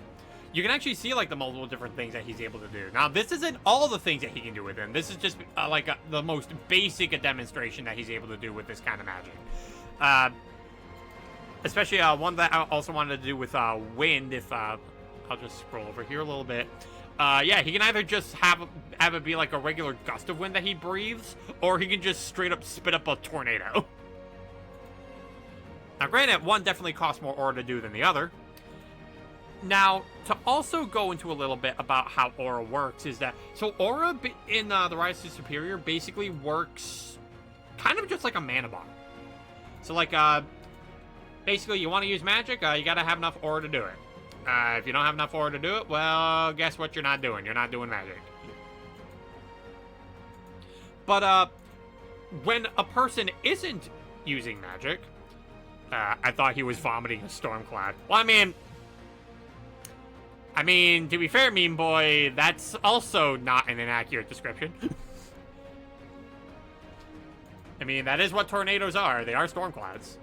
you can actually see like the multiple different things that he's able to do. Now, this isn't all the things that he can do with him. This is just the most basic a demonstration that he's able to do with this kind of magic. Especially one that I also wanted to do with wind. If I'll just scroll over here a little bit. Yeah, he can either just have it be like a regular gust of wind that he breathes, or he can just straight up spit up a tornado. Now, granted, one definitely costs more aura to do than the other. Now, to also go into a little bit about how aura works is that... So, aura in the Rise to Superior basically works kind of just like a mana bar. So, like, basically, you want to use magic, you gotta have enough aura to do it. If you don't have enough aura to do it, well, guess what you're not doing? You're not doing magic. But, when a person isn't using magic... I thought he was vomiting a Stormcloud. Well, I mean, to be fair, Meme Boy, that's also not an inaccurate description. I mean, that is what tornadoes are. They are Stormclouds.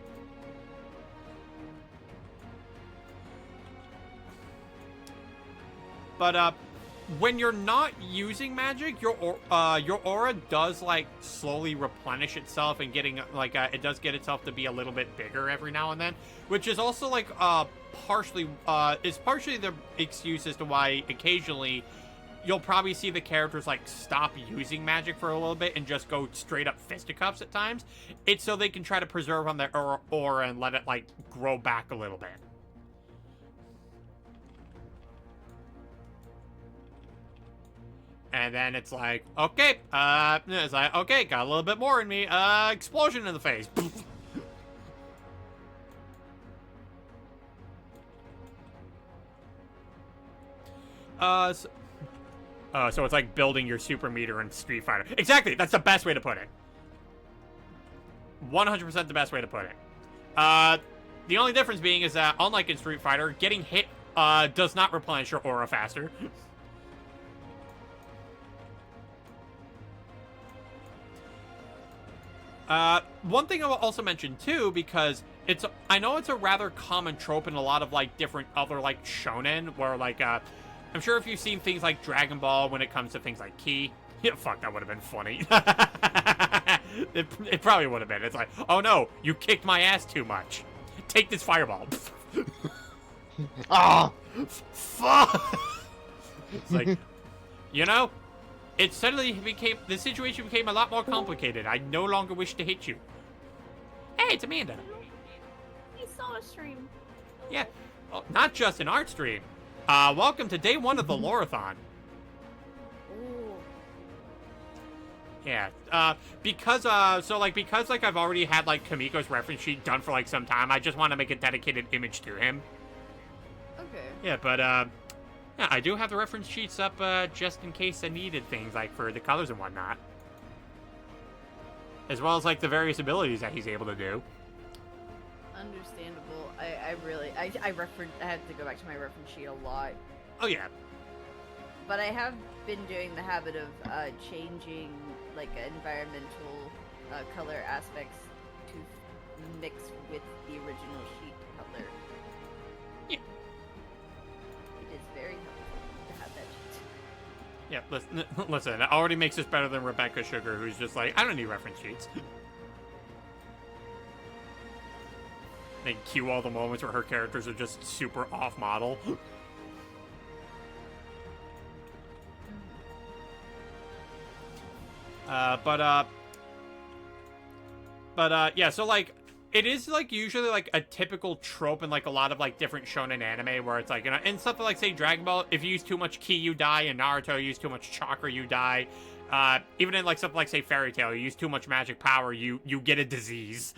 But, when you're not using magic, your aura does, like, slowly replenish itself and getting, like, it does get itself to be a little bit bigger every now and then, which is also, like, partially the excuse as to why occasionally you'll probably see the characters, like, stop using magic for a little bit and just go straight up fisticuffs at times. It's so they can try to preserve on their aura and let it, like, grow back a little bit. And then it's like, okay, got a little bit more in me. Explosion in the face. So it's like building your super meter in Street Fighter. Exactly, that's the best way to put it. 100% the best way to put it. The only difference being is that, unlike in Street Fighter, getting hit does not replenish your aura faster. One thing I will also mention too, because I know it's a rather common trope in a lot of like different other like shonen, where like I'm sure if you've seen things like Dragon Ball when it comes to things like ki. Yeah, fuck, that would have been funny. It probably would have been. It's like, oh no, you kicked my ass too much. Take this fireball. Ah, fuck. It's like, you know. It suddenly the situation became a lot more complicated. I no longer wish to hit you. Hey, it's Amanda. We saw a stream. Yeah, well, not just an art stream. Welcome to day 1 of the Lore-a-thon. Ooh. Yeah, because I've already had like Kamiko's reference sheet done for like some time, I just want to make a dedicated image to him. Okay. Yeah, but Yeah, I do have the reference sheets up just in case I needed things like for the colors and whatnot. As well as like the various abilities that he's able to do. Understandable. I have to go back to my reference sheet a lot. Oh yeah. But I have been doing the habit of changing like environmental color aspects to mix with the original sheet color. Yeah. It is very helpful to have that sheet. Yeah, listen, it already makes this better than Rebecca Sugar, who's just like, I don't need reference sheets. They cue all the moments where her characters are just super off model. Yeah, so like, it is like usually like a typical trope in like a lot of like different shonen anime where it's like, you know, in something like say Dragon Ball, if you use too much ki, you die. In Naruto, you use too much chakra, you die. Even in like something like say Fairy Tail, you use too much magic power, you get a disease.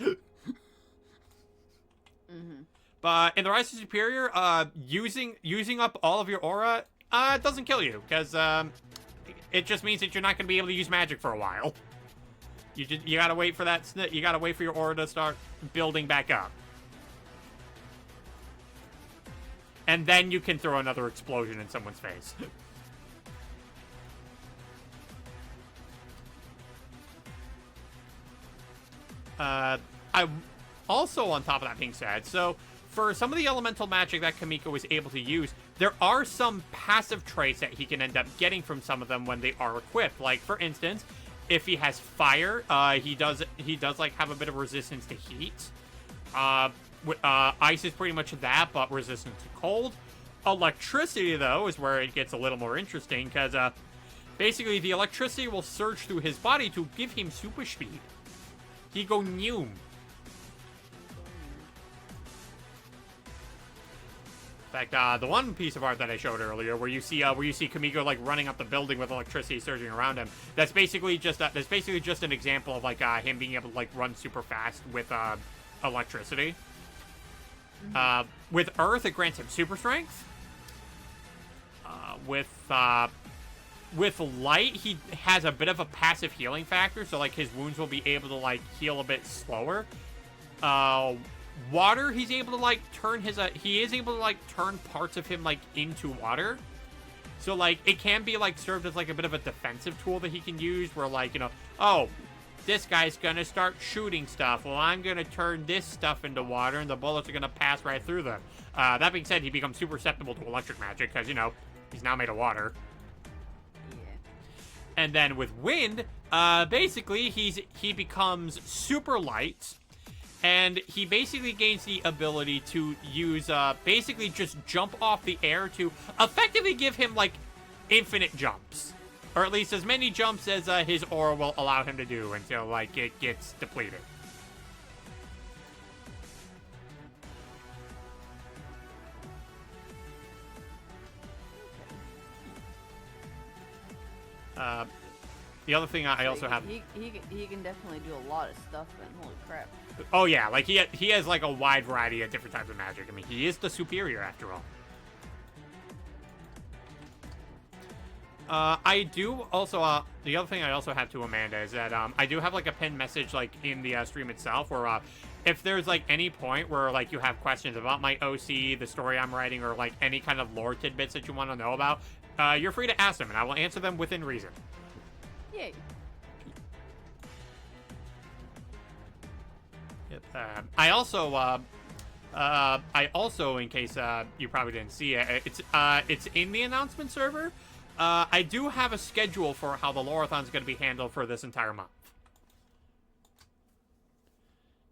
But in the Rise of Superior, using up all of your aura, doesn't kill you because it just means that you're not going to be able to use magic for a while. You gotta wait for that. You gotta wait for your aura to start building back up, and then you can throw another explosion in someone's face. I also, on top of that being said, so for some of the elemental magic that Kamiko was able to use, there are some passive traits that he can end up getting from some of them when they are equipped. Like for instance, if he has fire, he does like have a bit of resistance to heat. Ice is pretty much that, but resistant to cold. Electricity, though, is where it gets a little more interesting, because basically the electricity will surge through his body to give him super speed. He go Noom. In fact, the one piece of art that I showed earlier, where you see Kamiko like running up the building with electricity surging around him, that's basically just an example of like him being able to like run super fast with electricity. With Earth, it grants him super strength. With Light, he has a bit of a passive healing factor, so like his wounds will be able to like heal a bit slower. Water, he's able to like turn he is able to like turn parts of him like into water. So like it can be like served as like a bit of a defensive tool that he can use, where like, you know, oh, this guy's gonna start shooting stuff. Well, I'm gonna turn this stuff into water and the bullets are gonna pass right through them. That being said, he becomes super susceptible to electric magic because, you know, he's now made of water. Yeah. And then with wind, basically he becomes super light. And he basically gains the ability to use, basically just jump off the air to effectively give him, like, infinite jumps. Or at least as many jumps as his aura will allow him to do until, like, it gets depleted. The other thing I also have... He can definitely do a lot of stuff, then. Holy crap. Oh yeah, like he has like a wide variety of different types of magic. I mean, he is the superior after all. I do also, the other thing I also have to Amanda is that I do have like a pinned message like in the stream itself where if there's like any point where like you have questions about my OC, the story I'm writing, or like any kind of lore tidbits that you want to know about, you're free to ask them and I will answer them within reason. Yay. I also, in case you probably didn't see it, it's in the announcement server. I do have a schedule for how the Lore-a-thon is going to be handled for this entire month.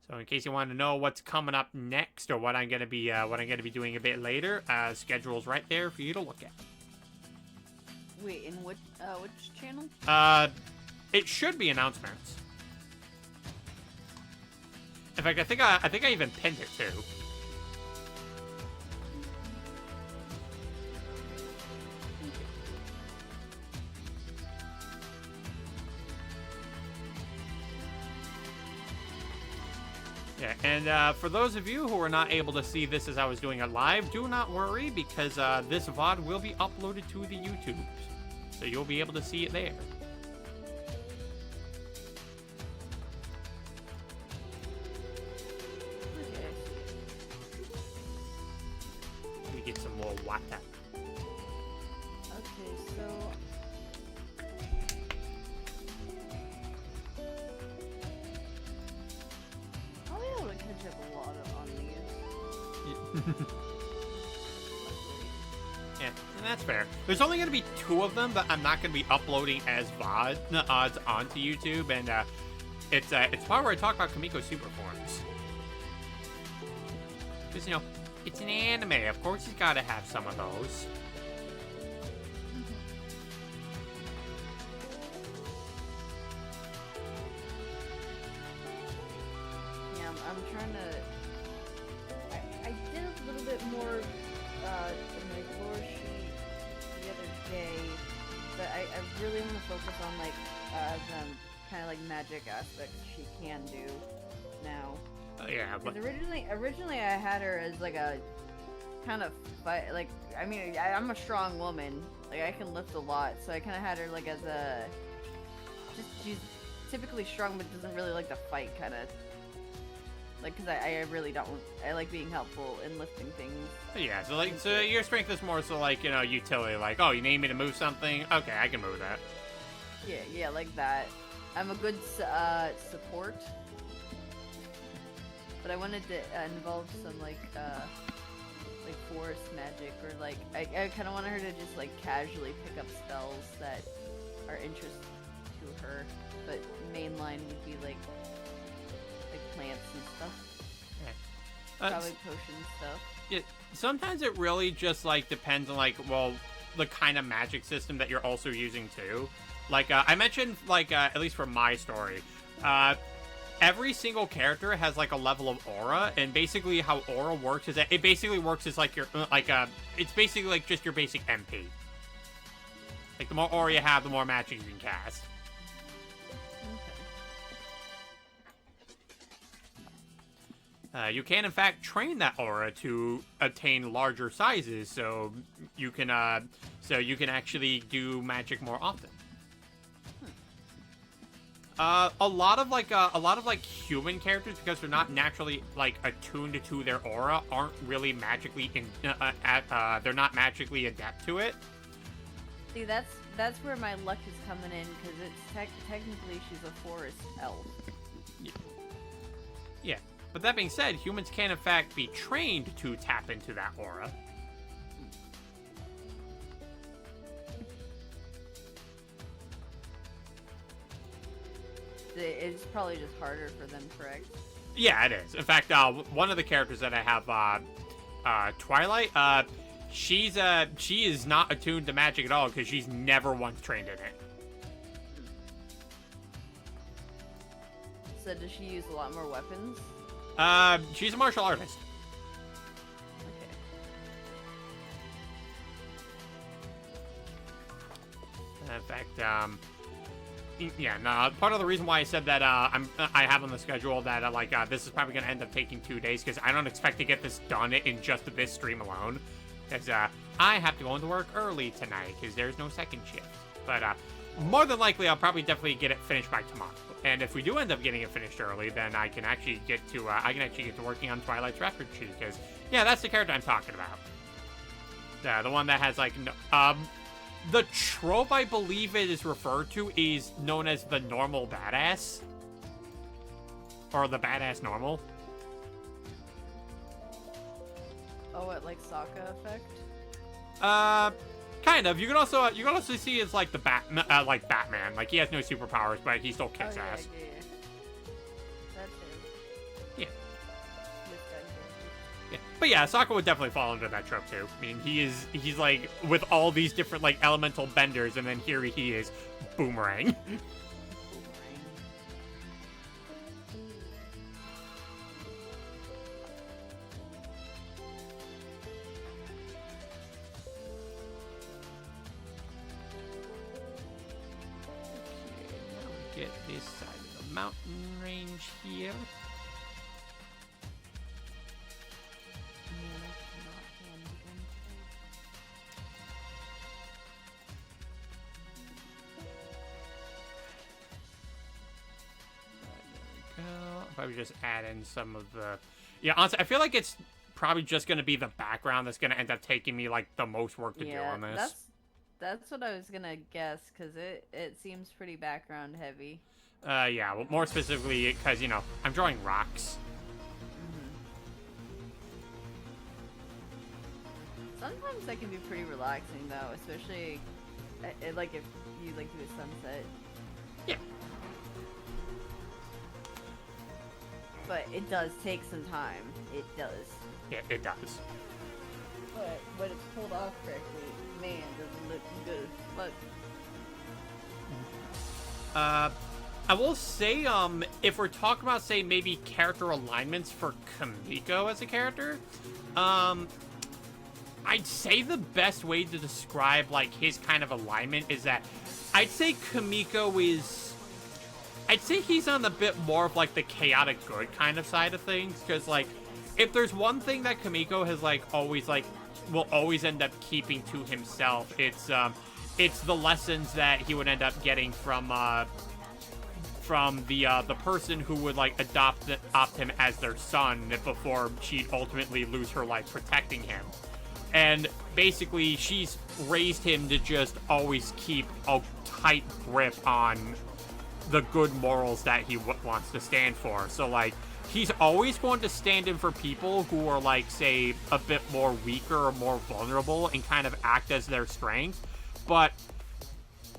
So, in case you want to know what's coming up next or what I'm going to be doing a bit later, schedule's right there for you to look at. Wait, in which channel? It should be announcements. In fact, I think I even pinned it too. Yeah, and for those of you who are not able to see this as I was doing it live, do not worry, because this VOD will be uploaded to the YouTube. So you'll be able to see it there. Okay. We get some more water. Okay, so I'll be able to catch up a lot on these. Luckily. Yeah, and that's fair. There's only going to be 2 of them, but I'm not going to be uploading as VODs onto YouTube, and it's part where I talk about Kamiko super forms. Because, you know, it's an anime. Of course he's got to have some of those. Yeah, I'm trying to. I did a little bit more in my lore sheet the other day, but I really want to focus on like the kind of like magic aspects she can do now. Yeah, but Because originally I had her as like a kind of fight. Like I mean, I'm a strong woman. Like I can lift a lot, so I kind of had her like as a just she's typically strong, but doesn't really like to fight, kind of. Like, because I really don't. I like being helpful in lifting things. yeah, so your strength is more so like, you know, utility. Like, oh, you need me to move something? Okay, I can move that. Yeah, like that. I'm a good support, but I wanted to involve some like forest magic, or like I kind of wanted her to just like casually pick up spells that are interesting to her, but mainline would be like plants and stuff. Probably potion stuff. Yeah, sometimes it really just like depends on like, well, the kind of magic system that you're also using too. Like I mentioned, like at least for my story, every single character has like a level of aura, and basically how aura works is that it basically works as like your it's basically like just your basic MP. Like the more aura you have, the more magic you can cast. You can, in fact, train that aura to attain larger sizes, so you can actually do magic more often. A lot of human characters, because they're not naturally like attuned to their aura, aren't really magically they're not magically adept to it. See, that's where my luck is coming in, because it's technically she's a forest elf. Yeah. But that being said, humans can in fact be trained to tap into that aura. It's probably just harder for them, correct? Yeah, it is. In fact, one of the characters that I have, Twilight, she is not attuned to magic at all because she's never once trained in it. So does she use a lot more weapons? She's a martial artist. Okay. In fact, yeah, no, part of the reason why I said that I have on the schedule that this is probably gonna end up taking 2 days, because I don't expect to get this done in just this stream alone, because I have to go into work early tonight because there's no second shift. But more than likely, I'll probably definitely get it finished by tomorrow. And if we do end up getting it finished early, then I can actually get to working on Twilight's record sheet, because yeah, that's the character I'm talking about. The one that has like the trope I believe it is referred to is known as the normal badass, or the badass normal. Oh, what, like Sokka effect? Kind of. You can also see it's like the Batman. Like he has no superpowers, but he still kicks ass. Yeah. That's him. Yeah. This guy here. Yeah. But yeah, Sokka would definitely fall into that trope too. I mean, he's like with all these different like elemental benders, and then here he is, boomerang. Get this side of the mountain range here. probably just add in some of the... Yeah, honestly, I feel like it's probably just going to be the background that's going to end up taking me, like, the most work to do on this. That's what I was gonna guess, because it seems pretty background heavy. Yeah, well, more specifically, because, you know, I'm drawing rocks. Sometimes that can be pretty relaxing, though, especially, like, if you, like, do a sunset. Yeah. But it does take some time. It does. Yeah, it does. But when it's pulled off correctly, man, does it look good as fuck. I will say, if we're talking about, say, maybe character alignments for Kamiko as a character, I'd say the best way to describe, like, his kind of alignment is that I'd say Kamiko is... I'd say he's on a bit more of, like, the chaotic good kind of side of things, because, like, if there's one thing that Kamiko has, like, always, like, will always end up keeping to himself, it's the lessons that he would end up getting from the person who would, like, adopt him as their son before she'd ultimately lose her life protecting him. And basically, she's raised him to just always keep a tight grip on the good morals that he wants to stand for. So, like, he's always going to stand in for people who are, like, say, a bit more weaker or more vulnerable and kind of act as their strength. But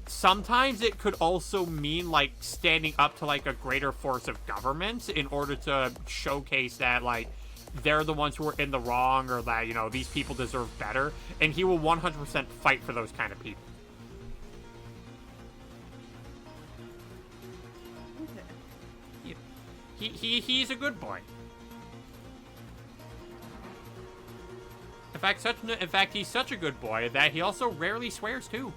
sometimes it could also mean, like, standing up to, like, a greater force of government in order to showcase that, like, they're the ones who are in the wrong, or that, you know, these people deserve better. And he will 100% fight for those kind of people. He's a good boy. In fact, he's such a good boy that he also rarely swears too.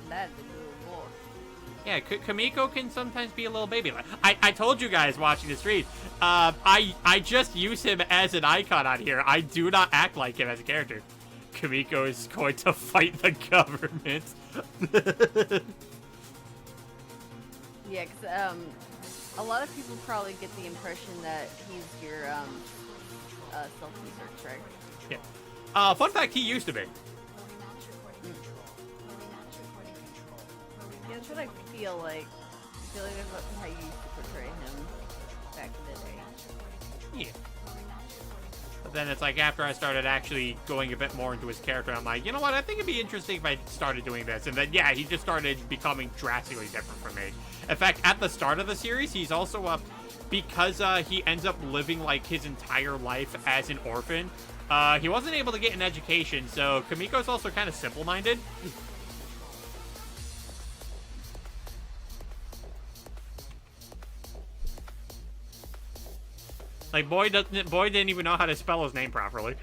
That's a little more. Yeah, Kamiko can sometimes be a little baby. I told you guys watching the stream, I just use him as an icon on here. I do not act like him as a character. Kamiko is going to fight the government. Yeah, because a lot of people probably get the impression that he's your self-research, right? Yeah. Fun fact, he used to be. Yeah, that's what I feel like. I feel like that's how you used to portray him back in the day. Yeah. But then it's like, after I started actually going a bit more into his character, I'm like, you know what, I think it'd be interesting if I started doing this. And then, yeah, he just started becoming drastically different from me. In fact, at the start of the series, he's also, because he ends up living, like, his entire life as an orphan, he wasn't able to get an education, so Kamiko's also kind of simple-minded. Like, boy didn't even know how to spell his name properly.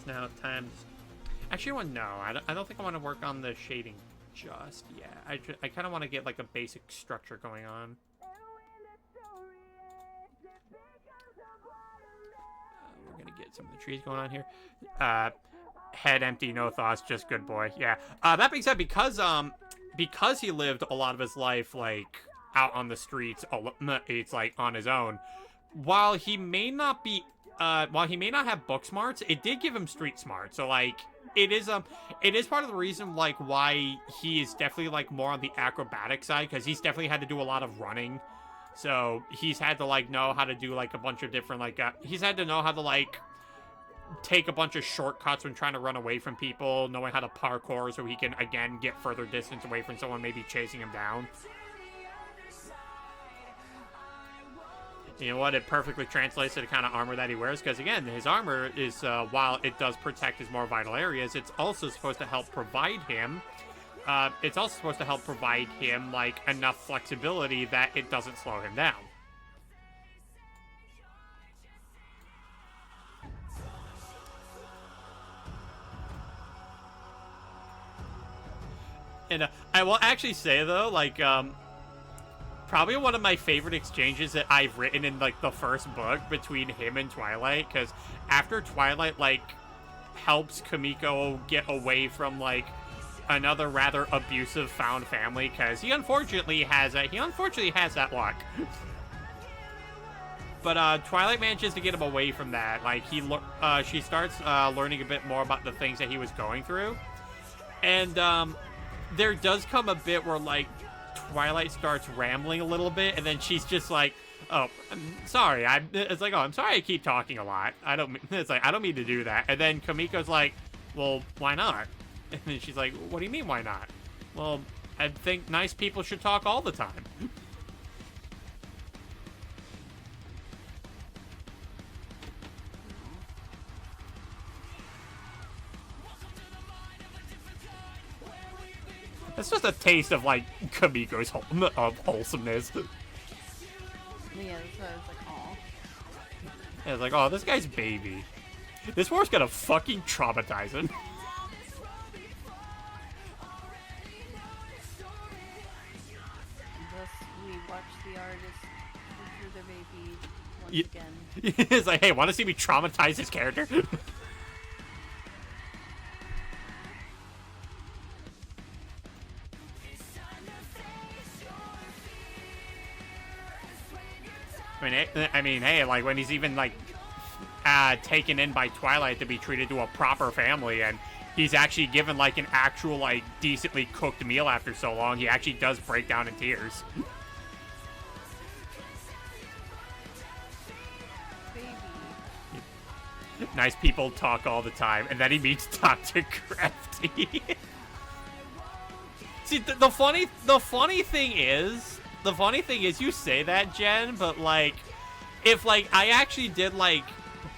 Now time. Actually, no. I don't think I want to work on the shading just yet. I kind of want to get, like, a basic structure going on. We're gonna get some of the trees going on here. Head empty, no thoughts, just good boy. Yeah. That being said, because he lived a lot of his life, like, out on the streets, it's like on his own. While he may not have book smarts, it did give him street smarts. So, like, it is part of the reason, like, why he is definitely, like, more on the acrobatic side, because he's definitely had to do a lot of running. So he's had to, like, know how to do, like, a bunch of different, like, he's had to know how to, like, take a bunch of shortcuts when trying to run away from people, knowing how to parkour so he can, again, get further distance away from someone maybe chasing him down. You know what? It perfectly translates to the kind of armor that he wears, because, again, his armor is, while it does protect his more vital areas, it's also supposed to help provide him, like, enough flexibility that it doesn't slow him down. And I will actually say, though, like, probably one of my favorite exchanges that I've written in, like, the first book between him and Twilight, because after Twilight, like, helps Kamiko get away from, like, another rather abusive found family, because he unfortunately has that luck. But Twilight manages to get him away from that. Like, she starts learning a bit more about the things that he was going through. And there does come a bit where, like, Twilight starts rambling a little bit, and then she's just like, "Oh, I'm sorry." It's like, "Oh, I'm sorry I keep talking a lot. It's like, I don't mean to do that." And then Kamiko's like, "Well, why not?" And then she's like, "What do you mean, why not?" "Well, I think nice people should talk all the time." It's just a taste of, like, Kamiko's wholesomeness. Yeah, that's why I was like, aw. Yeah, it's like, oh, this guy's baby. This war's gonna fucking traumatize him. Thus, we watch the artist through their baby once Yeah. again. It's like, hey, want to see me traumatize this character? I mean, hey, like, when he's even, like, taken in by Twilight to be treated to a proper family, and he's actually given, like, an actual, like, decently cooked meal after so long, he actually does break down in tears. Baby. Nice people talk all the time, and then he meets Dr. Crafty. See, the funny thing is, you say that, Jen, but, like, if, like, I actually did, like,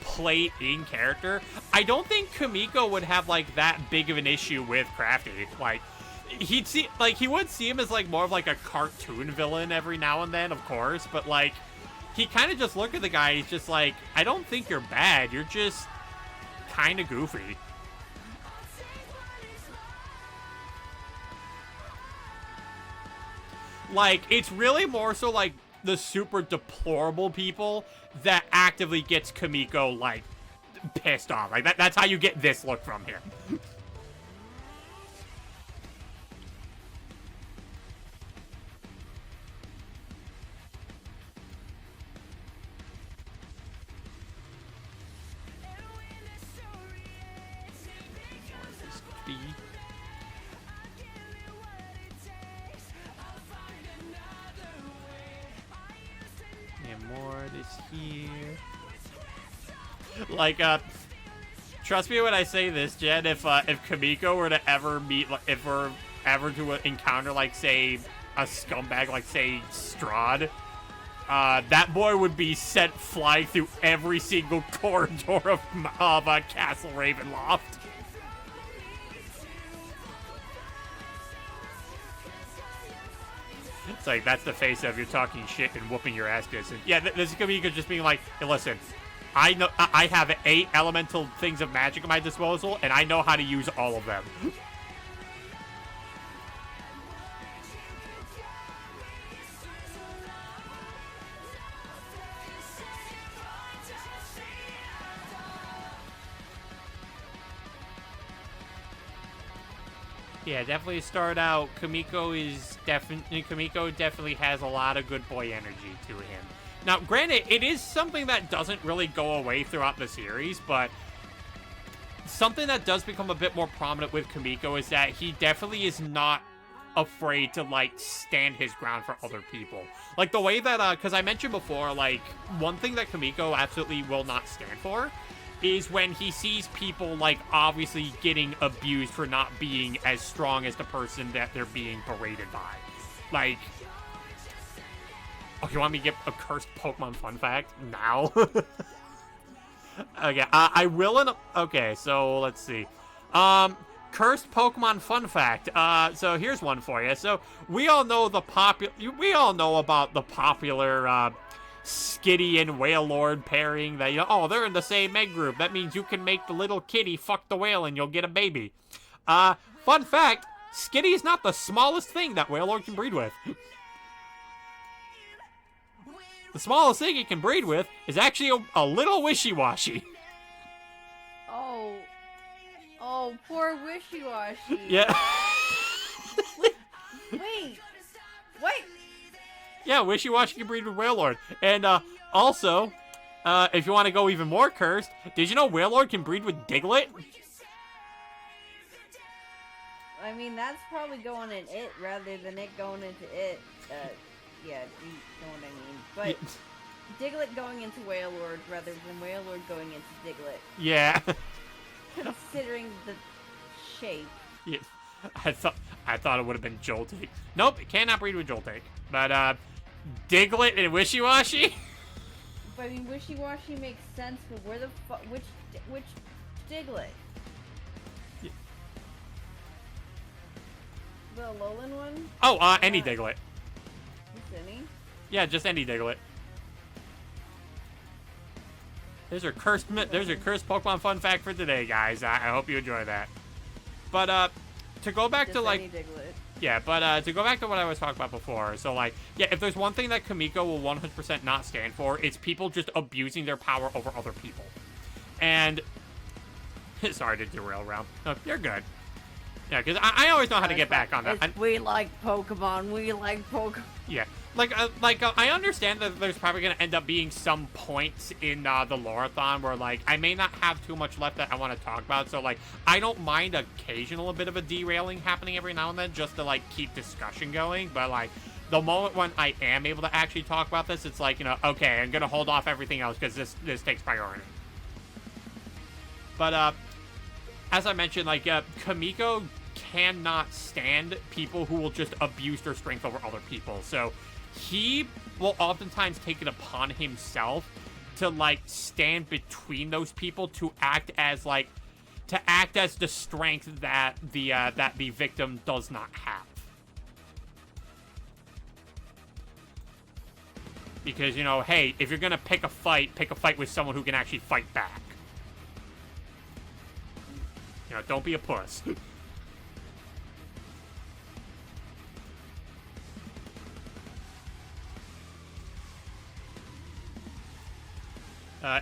play in character, I don't think Kamiko would have, like, that big of an issue with Crafty. Like, he would see him as, like, more of, like, a cartoon villain every now and then, of course, but, like, he kind of just look at the guy, he's just like, I don't think you're bad, you're just kind of goofy. Like, it's really more so, like, the super deplorable people that actively gets Kamiko, like, pissed off. Like, that's how you get this look from him. More this here. Like, trust me when I say this, Jen, if Kamiko were to ever meet, like, if we're ever to encounter, like, say, a scumbag, like, say, Strahd, that boy would be sent flying through every single corridor of Castle Ravenloft. It's like, that's the face of you're talking shit and whooping your ass, and yeah, this is Kamiko just being like, hey, listen, I know I have 8 elemental things of magic at my disposal, and I know how to use all of them. Yeah, definitely start out. Kamiko definitely has a lot of good boy energy to him. Now, granted, it is something that doesn't really go away throughout the series, but something that does become a bit more prominent with Kamiko is that he definitely is not afraid to, like, stand his ground for other people. Like, the way that, because I mentioned before, like, one thing that Kamiko absolutely will not stand for is when he sees people, like, obviously getting abused for not being as strong as the person that they're being berated by. Like, oh, you want me to get a cursed Pokemon fun fact? Now? Okay, I will okay, so let's see. Cursed Pokemon fun fact. So here's one for you. So we all know about the popular, Skitty and Whalelord pairing that, oh, they're in the same egg group. That means you can make the little kitty fuck the whale and you'll get a baby. Fun fact, Skitty is not the smallest thing that Whalelord can breed with. the smallest thing it can breed with is actually a little wishy-washy. Oh. Oh, poor wishy-washy. Yeah. Wait. Yeah, wishy-washy can breed with Wailord. And also, if you want to go even more cursed, did you know Wailord can breed with Diglett? I mean, that's probably going in it rather than it going into it. Yeah, you know what I mean. But Diglett going into Wailord rather than Wailord going into Diglett. Yeah. Considering the shape. Yeah. I thought it would have been Joltik. Nope, it cannot breed with Joltik. But Diglett and Wishy-Washy? But I mean, Wishy-Washy makes sense, but where the fuck? Which Diglett? Yeah. The Alolan one? Oh, any Diglett. Just any? Yeah, just any Diglett. There's your cursed Pokemon fun fact for today, guys. I hope you enjoy that. But to go back Just to like, any Diglett. yeah, but to go back to what I was talking about before. So like, yeah, if there's one thing that Kamiko will 100% not stand for, it's people just abusing their power over other people. And sorry to derail, Realm. No, you're good. Yeah, because I always know how to get back on that. We like Pokemon. We like Pokemon. Yeah, I understand that there's probably going to end up being some points in the Lore-a-thon where, like, I may not have too much left that I want to talk about, so, like, I don't mind occasional a bit of a derailing happening every now and then just to, like, keep discussion going, but, like, the moment when I am able to actually talk about this, it's like, you know, okay, I'm going to hold off everything else because this takes priority. But, as I mentioned, like, Kamiko cannot stand people who will just abuse their strength over other people, so he will oftentimes take it upon himself to, like, stand between those people to act as the strength that the victim does not have. Because, you know, hey, if you're gonna pick a fight with someone who can actually fight back. You know, don't be a puss.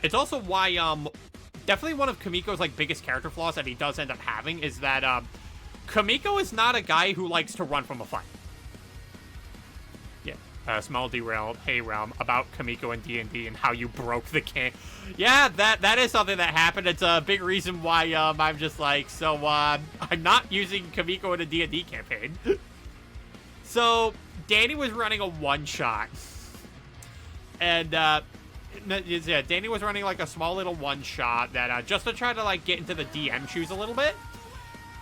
It's also why, definitely one of Kamiko's, like, biggest character flaws that he does end up having is that, Kamiko is not a guy who likes to run from a fight. Yeah, small derail, hey, Realm, about Kamiko and D&D and how you broke the game. Yeah, that is something that happened. It's a big reason why, I'm just like, so, I'm not using Kamiko in a D&D campaign. So, Danny was running a one-shot. And, yeah, Danny was running, like, a small little one-shot that, just to try to, like, get into the DM shoes a little bit.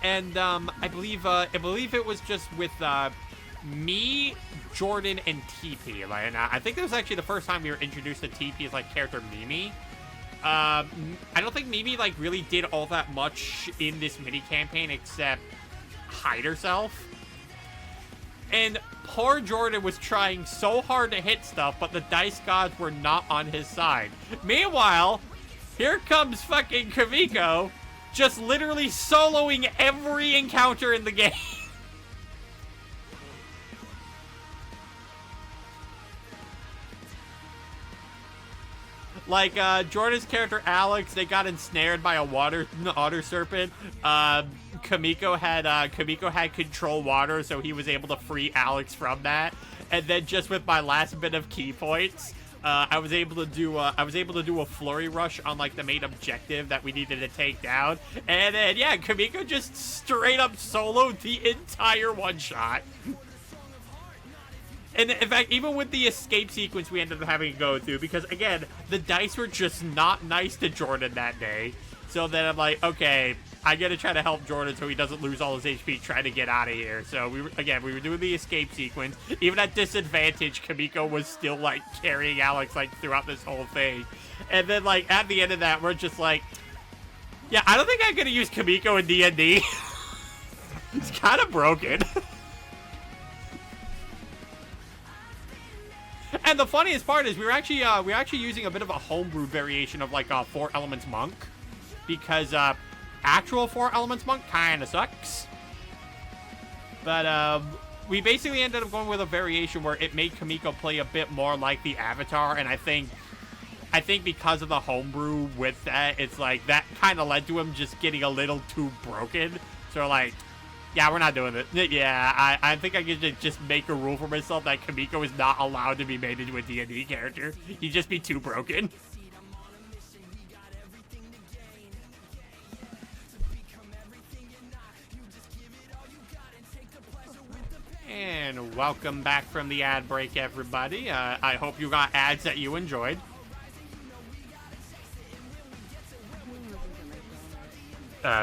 And, I believe it was just with, me, Jordan, and TP. Like, and I think it was actually the first time we were introduced to TP as, like, character Mimi. I don't think Mimi, like, really did all that much in this mini-campaign except hide herself. And poor Jordan was trying so hard to hit stuff, but the dice gods were not on his side. Meanwhile, here comes fucking Kamiko, just literally soloing every encounter in the game. Like, Jordan's character Alex, they got ensnared by a water serpent. Kamiko had control water, so he was able to free Alex from that. And then just with my last bit of key points, I was able to do a flurry rush on, like, the main objective that we needed to take down. And then, yeah, Kamiko just straight up soloed the entire one shot. And in fact, even with the escape sequence we ended up having to go through, because again, the dice were just not nice to Jordan that day. So then I'm like, okay, I gotta try to help Jordan so he doesn't lose all his HP trying to get out of here. So we were doing the escape sequence. Even at disadvantage, Kamiko was still, like, carrying Alex, like, throughout this whole thing. And then, like, at the end of that, we're just like, yeah, I don't think I'm gonna use Kamiko in D&D. It's kind of broken. And the funniest part is we were actually using a bit of a homebrew variation of, like, 4 Elements Monk, because actual 4 Elements Monk kind of sucks. But we basically ended up going with a variation where it made Kamiko play a bit more like the Avatar, and I think because of the homebrew with that, it's like that kind of led to him just getting a little too broken. So we're like, yeah, we're not doing it. Yeah, I think I could just make a rule for myself that Kamiko is not allowed to be made into a D&D character. He'd just be too broken. And welcome back from the ad break, everybody. I hope you got ads that you enjoyed.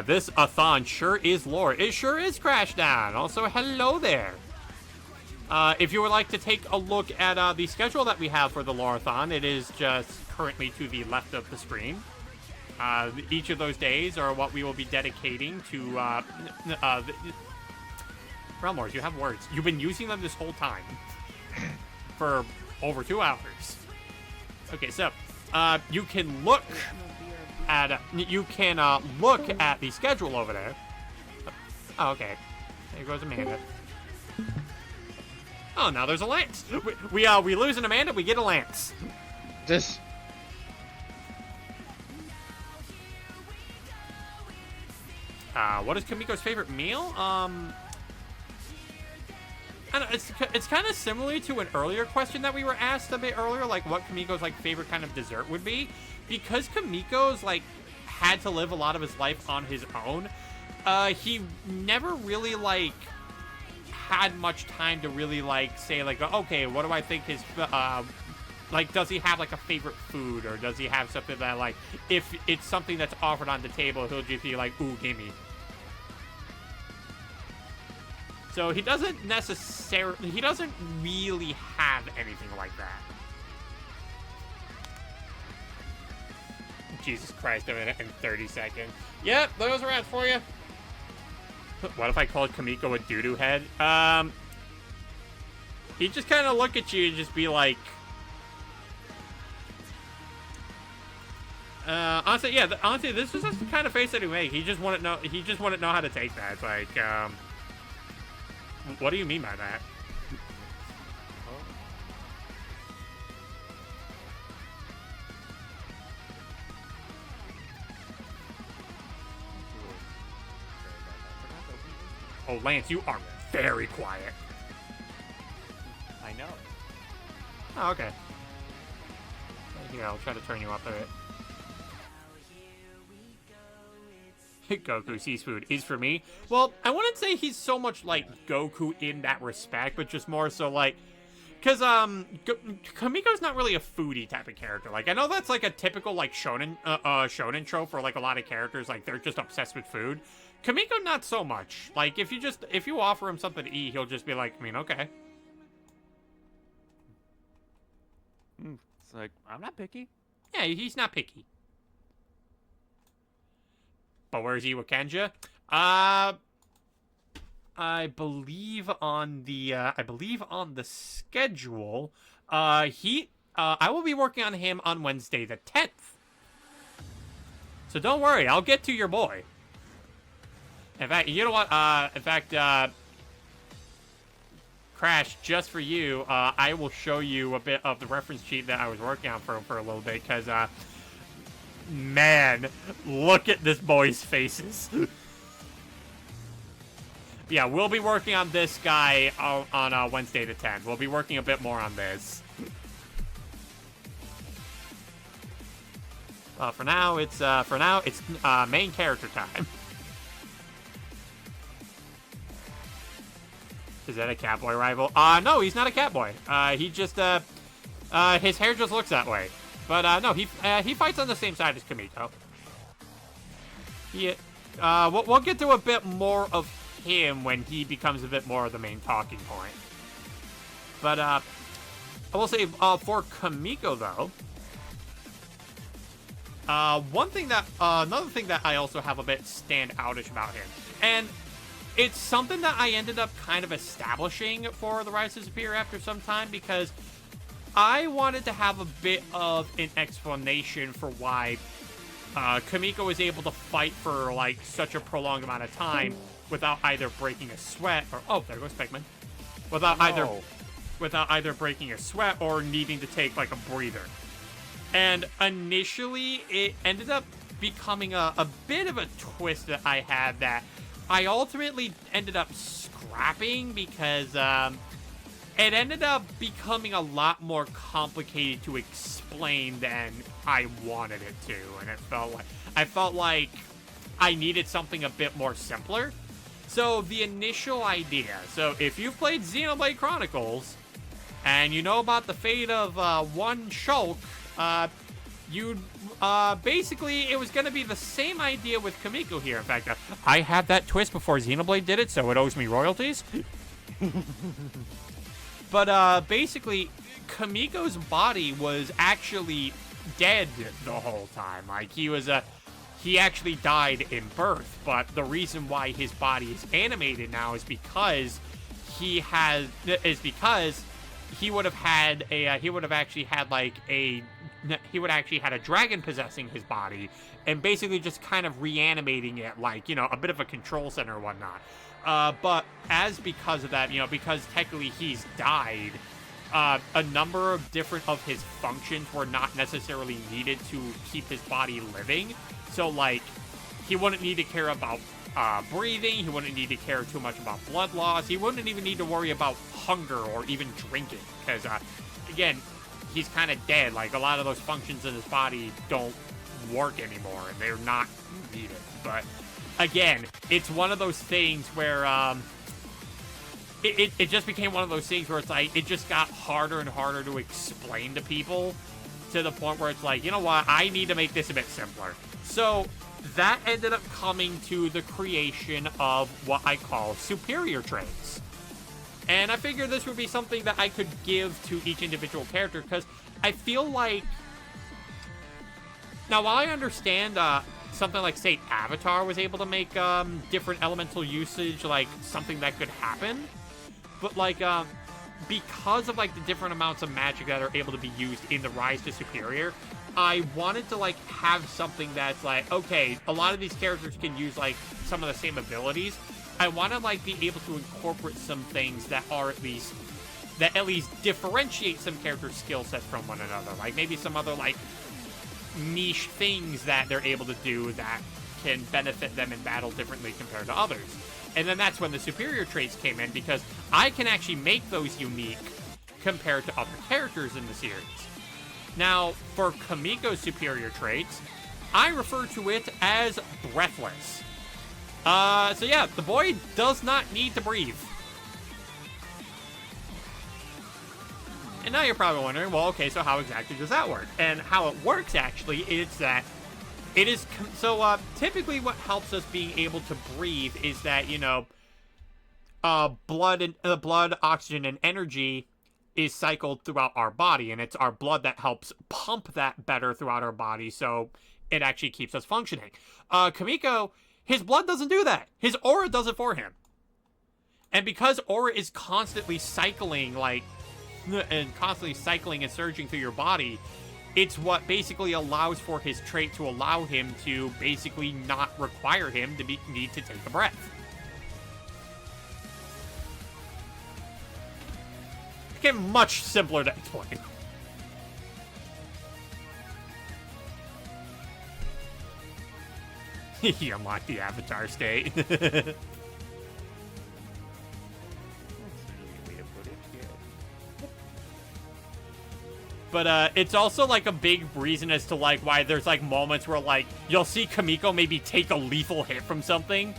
This a-thon sure is lore. It sure is Crashdown. Also, hello there. If you would like to take a look at the schedule that we have for the Lore-a-thon, it is just currently to the left of the screen. Each of those days are what we will be dedicating to... Realmors, you have words. You've been using them this whole time. For over 2 hours. Okay, so, you can look at the schedule over there. Oh, okay. There goes Amanda. Oh, now there's a Lance. We lose an Amanda, we get a Lance. Just... What is Kamiko's favorite meal? I don't know, it's kind of similar to an earlier question that we were asked a bit earlier, like what Kamiko's like favorite kind of dessert would be. Because Kamiko's like had to live a lot of his life on his own, he never really like had much time to really like say like, okay, what do I think his like, does he have like a favorite food, or does he have something that like, if it's something that's offered on the table, he'll just be like, ooh, gimme. So he doesn't really have anything like that. Jesus Christ, a minute and 30 seconds. Yep, those are ads for you. What if I called Kamiko a doo-doo head? He'd just kind of look at you and just be like... honestly, yeah, honestly, this is just the kind of face that he make. He just wouldn't know how to take that. It's like, what do you mean by that? Oh, Lance, you are very quiet. I know. Oh, okay. Here, I'll try to turn you up a bit. Goku sees food is for me. Well, I wouldn't say he's so much like Goku in that respect, but just more so like, because Kamiko's not really a foodie type of character. Like, I know that's like a typical like shonen trope for like a lot of characters, like they're just obsessed with food. Kamiko not so much. Like, if you offer him something to eat, he'll just be like, I mean, okay. It's like, I'm not picky. Yeah, he's not picky. But where's Iwakenja? I believe on the schedule. I will be working on him on Wednesday the 10th. So don't worry, I'll get to your boy. In fact, you know what? Crash, just for you, I will show you a bit of the reference sheet that I was working on for a little bit, because man, look at this boy's faces. Yeah, we'll be working on this guy on Wednesday the 10th. We'll be working a bit more on this. For now, it's main character time. Is that a Catboy rival? No, he's not a Catboy. He just his hair just looks that way. But no, he fights on the same side as Kamiko. We'll get to a bit more of him when he becomes a bit more of the main talking point. But I will say for Kamiko though, another thing that I also have a bit standoutish about him, and it's something that I ended up kind of establishing for the Rise to Superior after some time, because I wanted to have a bit of an explanation for why Kamiko is able to fight for like such a prolonged amount of time without either breaking a sweat or... Oh, there goes Pikmin. without No. either breaking a sweat or needing to take like a breather. And initially, it ended up becoming a bit of a twist that I had that I ultimately ended up scrapping because it ended up becoming a lot more complicated to explain than I wanted it to, and I felt like I needed something a bit more simpler. So the initial idea, so if you've played Xenoblade Chronicles and you know about the fate of one Shulk, basically it was going to be the same idea with Kamiko here. In fact, I had that twist before Xenoblade did it, so it owes me royalties. But basically, Kamiko's body was actually dead the whole time. Like, he actually died in birth, but the reason why his body is animated now is because he would have had a dragon possessing his body and basically just kind of reanimating it like, a bit of a control center or whatnot. But because of that, because technically he's died, a number of different of his functions were not necessarily needed to keep his body living. So, like, he wouldn't need to care about breathing, he wouldn't need to care too much about blood loss, he wouldn't even need to worry about hunger or even drinking, because, again, he's kind of dead. Like, a lot of those functions in his body don't work anymore, and they're not needed. But, again, it's one of those things where, it just became one of those things where it's like, it just got harder and harder to explain to people, to the point where it's like, you know what, I need to make this a bit simpler. So that ended up coming to the creation of what I call superior traits. And I figured this would be something that I could give to each individual character, because I feel like, now while I understand something like, say, Avatar was able to make different elemental usage, like, something that could happen, but like, because of like the different amounts of magic that are able to be used in the Rise to Superior, I wanted to like have something that's like, okay, a lot of these characters can use like some of the same abilities. I want to like be able to incorporate some things that are at least differentiate some characters' skill sets from one another. Like maybe some other like niche things that they're able to do that can benefit them in battle differently compared to others. And then that's when the superior traits came in, because I can actually make those unique compared to other characters in the series. Now, for Kamiko's superior traits, I refer to it as breathless. So yeah, the boy does not need to breathe. And now you're probably wondering, well, okay, so how exactly does that work? And how it works, actually, is that it is, typically what helps us being able to breathe is that, blood, oxygen, and energy is cycled throughout our body, and it's our blood that helps pump that better throughout our body, so it actually keeps us functioning. Kamiko, his blood doesn't do that. His aura does it for him. And because aura is constantly cycling, and surging through your body, it's what basically allows for his trait to allow him to basically not require him to need to take a breath. It became much simpler to explain. He unlocked the Avatar state. But it's also like a big reason as to like why there's like moments where like you'll see Kamiko maybe take a lethal hit from something,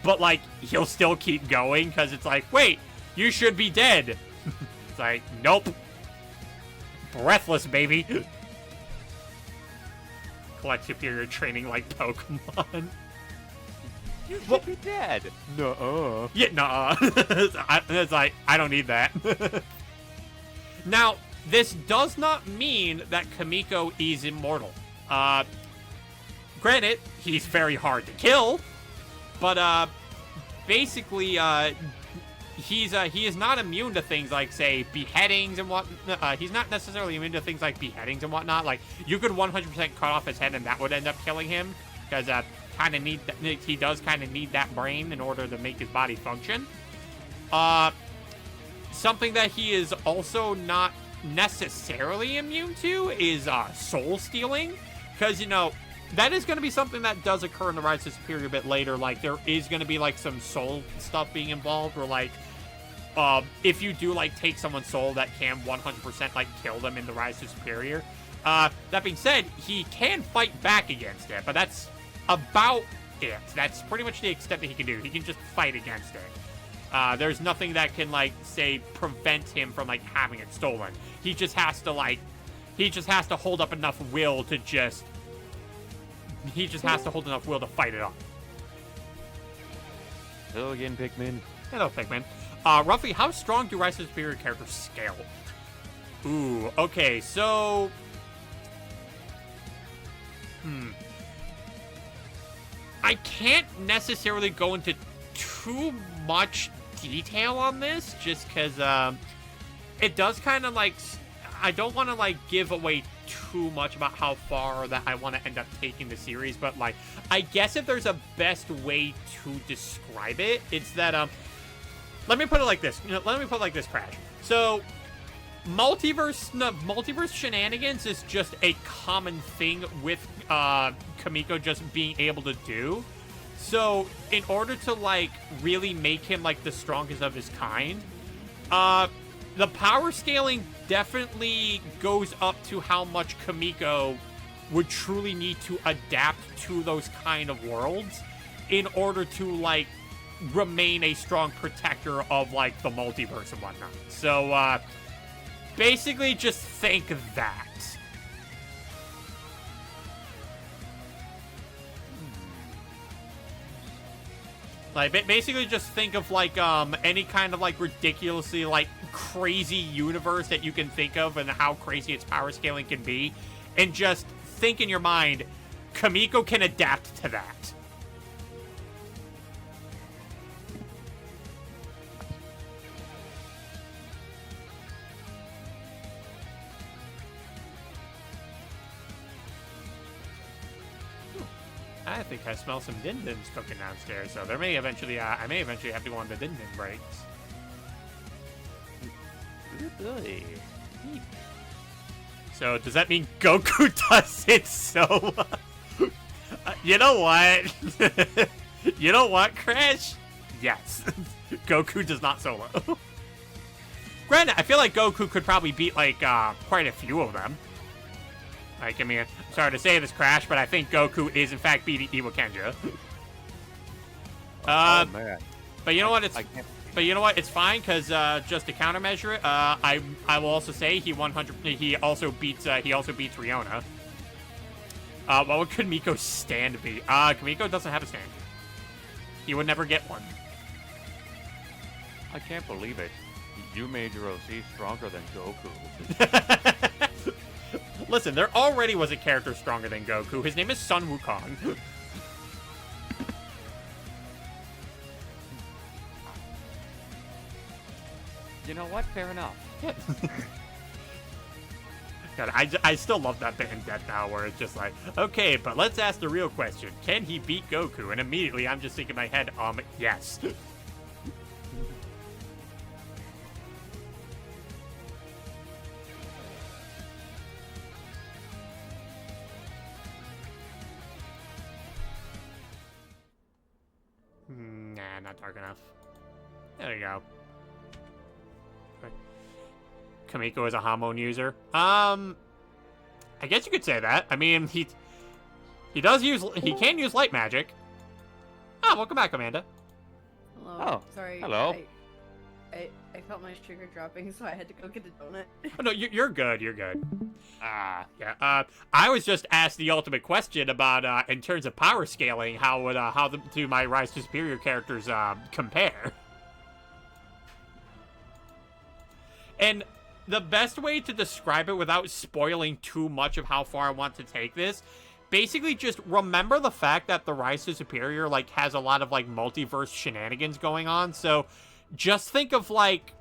but like he'll still keep going because it's like, wait, you should be dead. It's like, nope, breathless, baby. Collect superior training like Pokemon. You should be dead. Nuh-uh. Yeah, nuh-uh. It's like, I don't need that. Now, this does not mean that Kamiko is immortal. Granted, he's very hard to kill, but basically, he is not immune to things like, say, beheadings and what. He's not necessarily immune to things like beheadings and whatnot. Like, you could 100% cut off his head and that would end up killing him, because he does kind of need that brain in order to make his body function. something that he is also not necessarily immune to is soul stealing, because that is going to be something that does occur in the Rise to Superior a bit later. Like, there is going to be like some soul stuff being involved, or like if you do like take someone's soul, that can 100% like kill them in the Rise to Superior. That being said, he can fight back against it, but that's about it. That's pretty much the extent that he can do. He can just fight against it. There's nothing that can, like, say, prevent him from, like, having it stolen. He just has to, like, hold up enough will to just... He just has to hold enough will to fight it off. Hello again, Pikmin. Hello, Pikmin. Roughly, how strong do Rise of the Superior characters scale? Ooh, okay, so... I can't necessarily go into too much detail on this, just because it does kind of like, I don't want to like give away too much about how far that I want to end up taking the series, but like, I guess if there's a best way to describe it, it's that let me put it like this. Crash. So multiverse shenanigans is just a common thing with Kamiko just being able to do. So in order to like really make him like the strongest of his kind, the power scaling definitely goes up to how much Kamiko would truly need to adapt to those kind of worlds in order to like remain a strong protector of like the multiverse and whatnot. So basically just think that. Like, basically just think of, like, any kind of, like, ridiculously, like, crazy universe that you can think of and how crazy its power scaling can be. And just think in your mind, Kamiko can adapt to that. I think I smell some din-dins cooking downstairs, so there may eventually, I may eventually have to go on the din-din breaks. Really? So, does that mean Goku does it solo? You know what? You know what, Crash? Yes. Goku does not solo. Granted, I feel like Goku could probably beat, like, quite a few of them. Like, I mean, I'm sorry to say this, Crash, but I think Goku is, in fact, beating Iwa Kenja. Oh, man. But you know what? It's fine, because just to countermeasure it, I will also say he also beats Riona. What would Kamiko's stand be? Kamiko doesn't have a stand. He would never get one. I can't believe it. You made your OC stronger than Goku. Listen, there already was a character stronger than Goku. His name is Sun Wukong. You know what? Fair enough. God, I still love that bit in Death Now where it's just like, okay, but let's ask the real question. Can he beat Goku? And immediately I'm just thinking in my head, yes. Nah, not dark enough. There you go. Kamiko is a Hamon user. I guess you could say that. I mean, he can use light magic. Ah, welcome back, Amanda. Hello. Oh, Sorry. hello. I felt my sugar dropping, so I had to go get a donut. Oh, no, you're good. You're good. Yeah. I was just asked the ultimate question about, in terms of power scaling, how the two my Rise to Superior characters compare. And the best way to describe it without spoiling too much of how far I want to take this, basically just remember the fact that the Rise to Superior like has a lot of like multiverse shenanigans going on. So just think of like,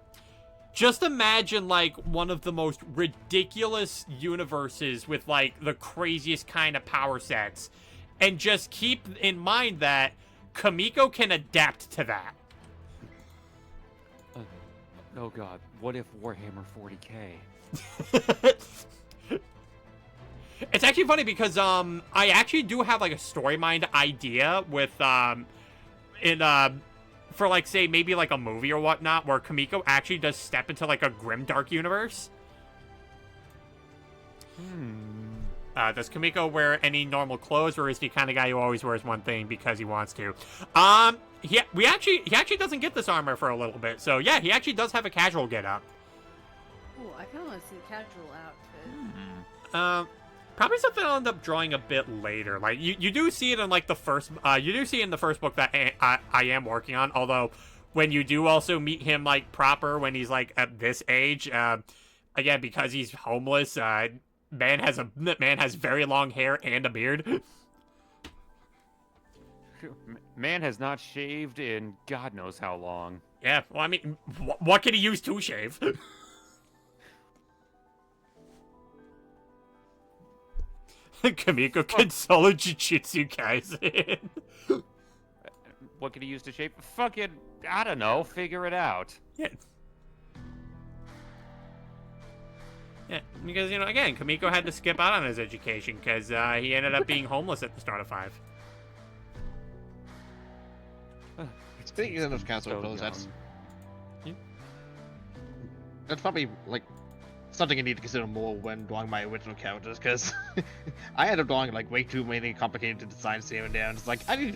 just imagine like one of the most ridiculous universes with like the craziest kind of power sets, and just keep in mind that Kamiko can adapt to that. Oh god, what if Warhammer 40k? It's actually funny because I actually do have like a story mind idea with for like say maybe like a movie or whatnot where Kamiko actually does step into like a grimdark universe. Does Kamiko wear any normal clothes, or is he the kind of guy who always wears one thing because he wants to? He actually doesn't get this armor for a little bit, so yeah, he actually does have a casual get up. Oh, I kind of want to see the casual outfit. Probably something I'll end up drawing a bit later. Like you do see it in like the first in the first book that I am working on. Although when you do also meet him like proper when he's like at this age, again because he's homeless, man has very long hair and a beard. Man has not shaved in God knows how long. Yeah, well I mean, what can he use to shave? Kamiko can solo Jujutsu Kaisen. What could he use to shape? Fucking, I don't know. Figure it out. Yeah. Yeah, because, you know, again, Kamiko had to skip out on his education because he ended up being homeless at the start of 5. Speaking of council So clothes, that's young. probably like something I need to consider more when drawing my original characters, because I end up drawing like way too many complicated designs here and there. And it's like I need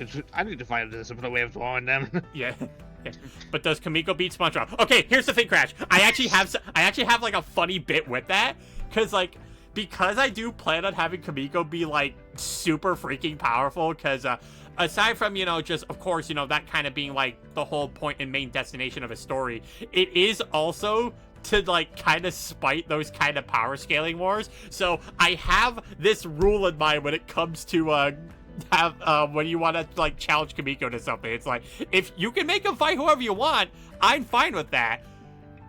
to find a simpler way of drawing them. Yeah. Yeah. But does Kamiko beat SpongeBob? Okay, here's the thing, Crash. I actually have like a funny bit with that, because I do plan on having Kamiko be like super freaking powerful, because aside from, you know, just of course, you know, that kind of being like the whole point and main destination of a story, it is also to like kind of spite those kind of power scaling wars. So I have this rule in mind when it comes to when you want to like challenge Kamiko to something. It's like, if you can make him fight whoever you want, I'm fine with that,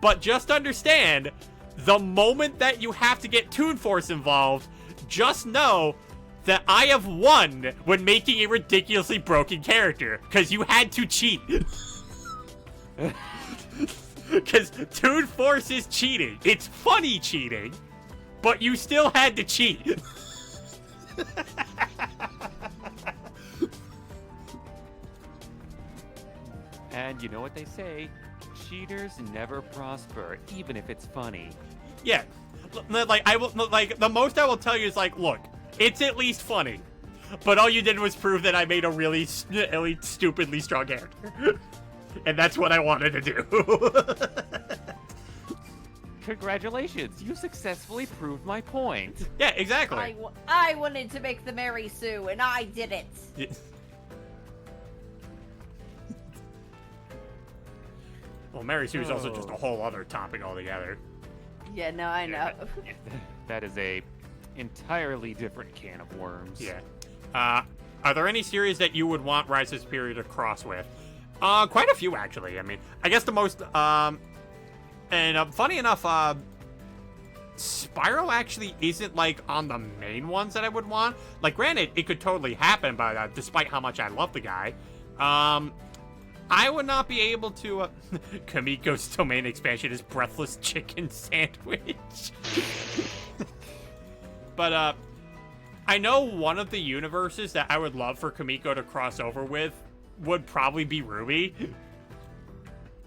but just understand, the moment that you have to get Toon Force involved, just know that I have won when making a ridiculously broken character, because you had to cheat. Because Toon Force is cheating. It's funny cheating, but you still had to cheat. And you know what they say? Cheaters never prosper, even if it's funny. Yeah, like the most I will tell you is like, look, it's at least funny, but all you did was prove that I made a really stupidly strong character, and that's what I wanted to do. Congratulations, you successfully proved my point. Yeah, exactly. I wanted to make the Mary Sue, and I did it. Yeah. Well, Mary Sue is also just a whole other topic altogether. Yeah, no, I know. That is a entirely different can of worms. Yeah. Are there any series that you would want Rise of Superior to cross with? Quite a few, actually. I mean, I guess the most, and funny enough, Spyro actually isn't, like, on the main ones that I would want. Like, granted, it could totally happen, but despite how much I love the guy, I would not be able to, Kamiko's domain expansion is breathless chicken sandwich. But, I know one of the universes that I would love for Kamiko to cross over with would probably be Ruby.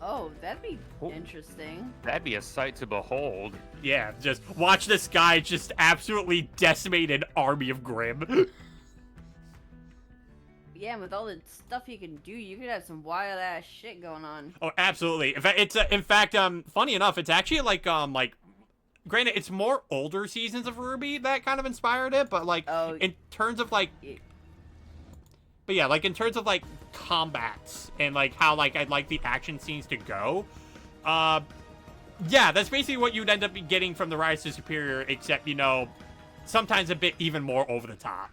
Oh, that'd be interesting. That'd be a sight to behold. Yeah, just watch this guy just absolutely decimate an army of Grim. Yeah, and with all the stuff you can do, you could have some wild ass shit going on. Oh, absolutely. In fact, funny enough, it's actually like granted, it's more older seasons of Ruby that kind of inspired it, but like in terms of like, but yeah, like in terms of like combats and like how like I'd like the action scenes to go, yeah, that's basically what you'd end up getting from the Rise to Superior, except, you know, sometimes a bit even more over the top.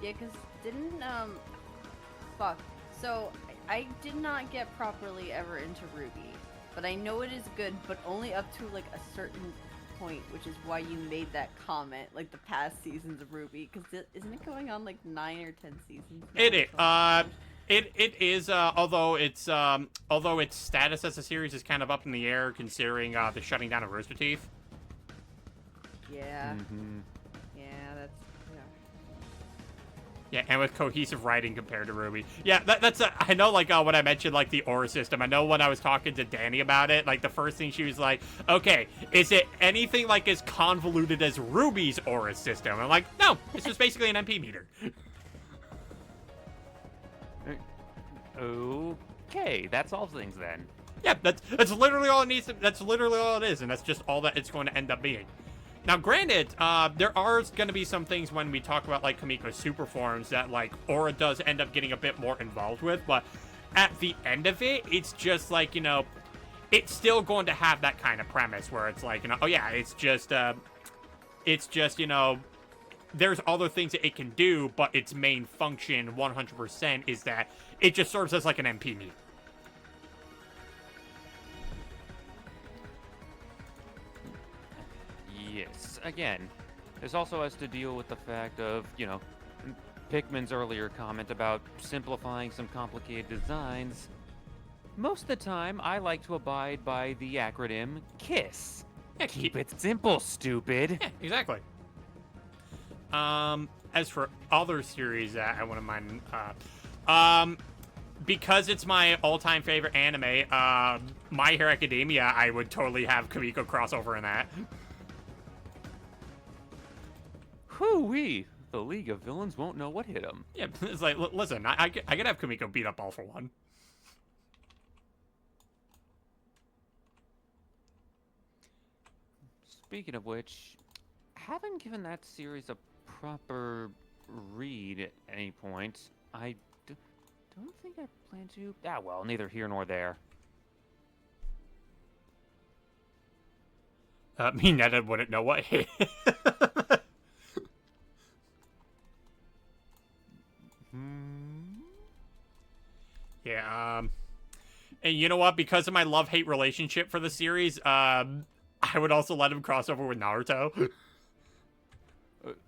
Yeah, because didn't, fuck. So, I did not get properly ever into Ruby, but I know it is good, but only up to, like, a certain point, which is why you made that comment, like, the past seasons of Ruby, because isn't it going on, like, 9 or 10 seasons now? It is, It is, although its status as a series is kind of up in the air considering the shutting down of Rooster Teeth. Yeah. Mm-hmm. Yeah, that's Yeah, and with cohesive writing compared to Ruby. Yeah, that's I know, like, when I mentioned, like, the aura system, I know when I was talking to Danny about it, like, the first thing she was like, okay, is it anything, like, as convoluted as Ruby's aura system? I'm like, no, it's just basically an MP meter. Okay, that solves things then. Yeah, that's literally all it needs. That's literally all it is, and that's just all that it's going to end up being. Now, granted, there are going to be some things when we talk about, like, Kamiko's super forms that, like, Aura does end up getting a bit more involved with, but at the end of it, it's just, like, you know, it's still going to have that kind of premise where it's like, you know, oh yeah, it's just, you know, there's other things that it can do, but its main function, 100%, is that it just serves as, like, an MP meter. Yes. Again, this also has to deal with the fact of, you know, Pikmin's earlier comment about simplifying some complicated designs. Most of the time, I like to abide by the acronym KISS. Yeah, Keep it simple, stupid. Yeah, exactly. As for other series that I wouldn't mind, because it's my all-time favorite anime, My Hero Academia, I would totally have Kamiko crossover in that. Whoo-wee. The League of Villains won't know what hit them. Yeah, it's like, listen, I could have Kamiko beat up All for One. Speaking of which, haven't given that series a proper read at any point. I don't think I plan to. Ah, well, neither here nor there. Me and Netta wouldn't know what hit. Yeah, and you know what? Because of my love-hate relationship for the series, I would also let him cross over with Naruto.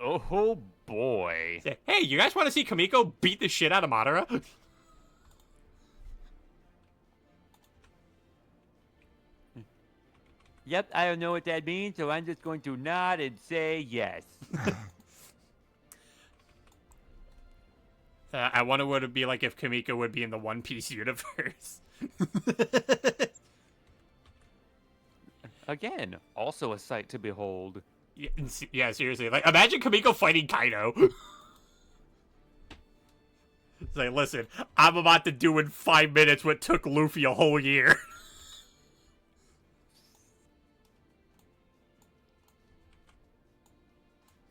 Oh boy. Say, hey, you guys want to see Kamiko beat the shit out of Madara? Yep, I don't know what that means, so I'm just going to nod and say yes. I wonder what it'd be like if Kamiko would be in the One Piece universe. Again, also a sight to behold. Yeah, seriously. Like, imagine Kamiko fighting Kaido. It's like, listen, I'm about to do in 5 minutes what took Luffy a whole year.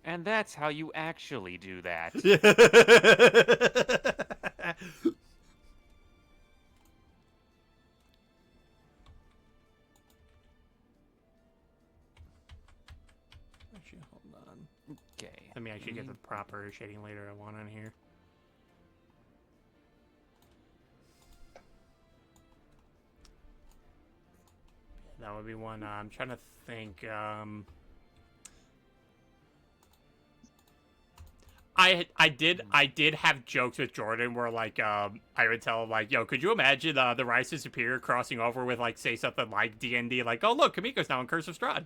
And that's how you actually do that. Actually, hold on. Okay. Let me actually get the proper shading layer I want on here. That would be one. I'm trying to think. I did have jokes with Jordan where, like, I would tell him, like, yo, could you imagine the Rise to Superior crossing over with, like, say something like D&D, like, oh look, Kamiko's now in Curse of Strahd.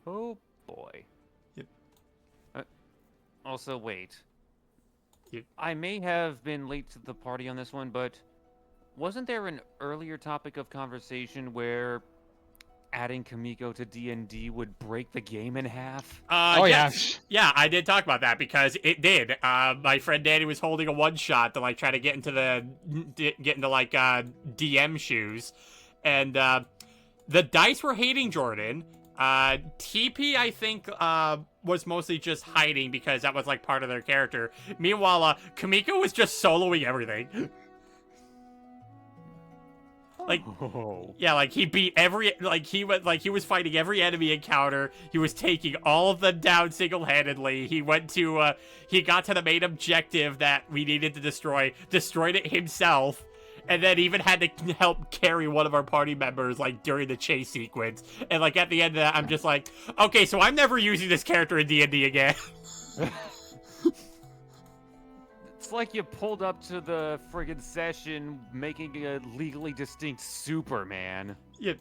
Oh boy. Yep. Also, wait. Yep. I may have been late to the party on this one, but wasn't there an earlier topic of conversation where adding Kamiko to D&D would break the game in half? Yes. Yeah, I did talk about that because it did. My friend Danny was holding a one-shot to, like, try to get into like, DM shoes. And, the dice were hating Jordan. TP, I think, was mostly just hiding because that was, like, part of their character. Meanwhile, Kamiko was just soloing everything. Like, yeah, like, he beat every, like, he was fighting every enemy encounter. He was taking all of them down single-handedly. He got to the main objective that we needed to destroy, destroyed it himself, and then even had to help carry one of our party members, like, during the chase sequence. And, like, at the end of that, I'm just like, okay, so I'm never using this character in D&D again. It's like you pulled up to the friggin' session making a legally distinct Superman. Yeah.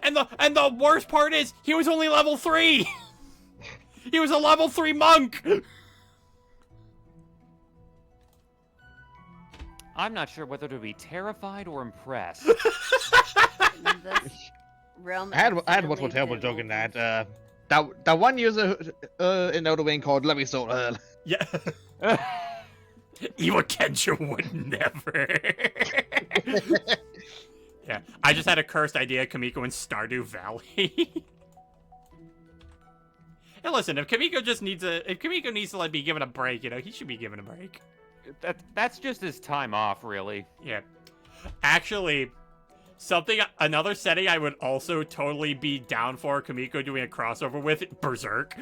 And the worst part is, he was only level 3! He was a level 3 monk! I'm not sure whether to be terrified or impressed. This realm I had multiple accidentally terrible did joke in old that. That one user in Elder Wing called Let Me Soul Earl. Yeah. Iwa Kensho would never. Yeah, I just had a cursed idea, Kamiko in Stardew Valley. Hey, listen, if Kamiko needs to like be given a break, you know, he should be given a break. That's just his time off, really. Yeah. Actually, another setting I would also totally be down for Kamiko doing a crossover with, Berserk.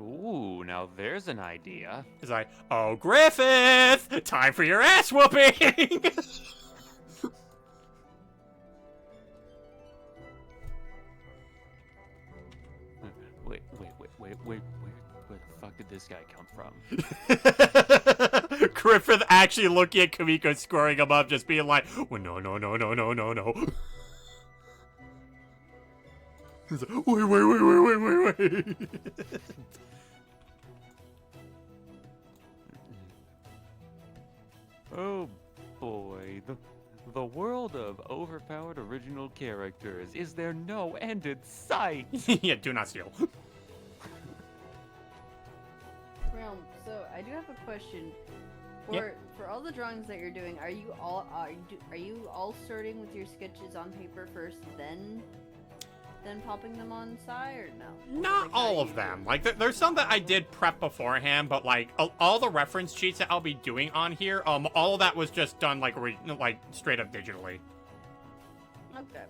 Ooh, now there's an idea. It's like, oh, Griffith, time for your ass whooping. Wait, where the fuck did this guy come from? Griffith actually looking at Kamiko, squaring him up, just being like, well, no. He's like, wait. Oh boy, the world of overpowered original characters. Is there no end in sight? Yeah, do not steal. realm. So I do have a question. Yep. For all the drawings that you're doing, are you all starting with your sketches on paper first, then popping them on Sai, or no? Not Like, how all you of do them. it? Like, there's some that I did prep beforehand, but like all the reference sheets that I'll be doing on here, all of that was just done like straight up digitally. Okay.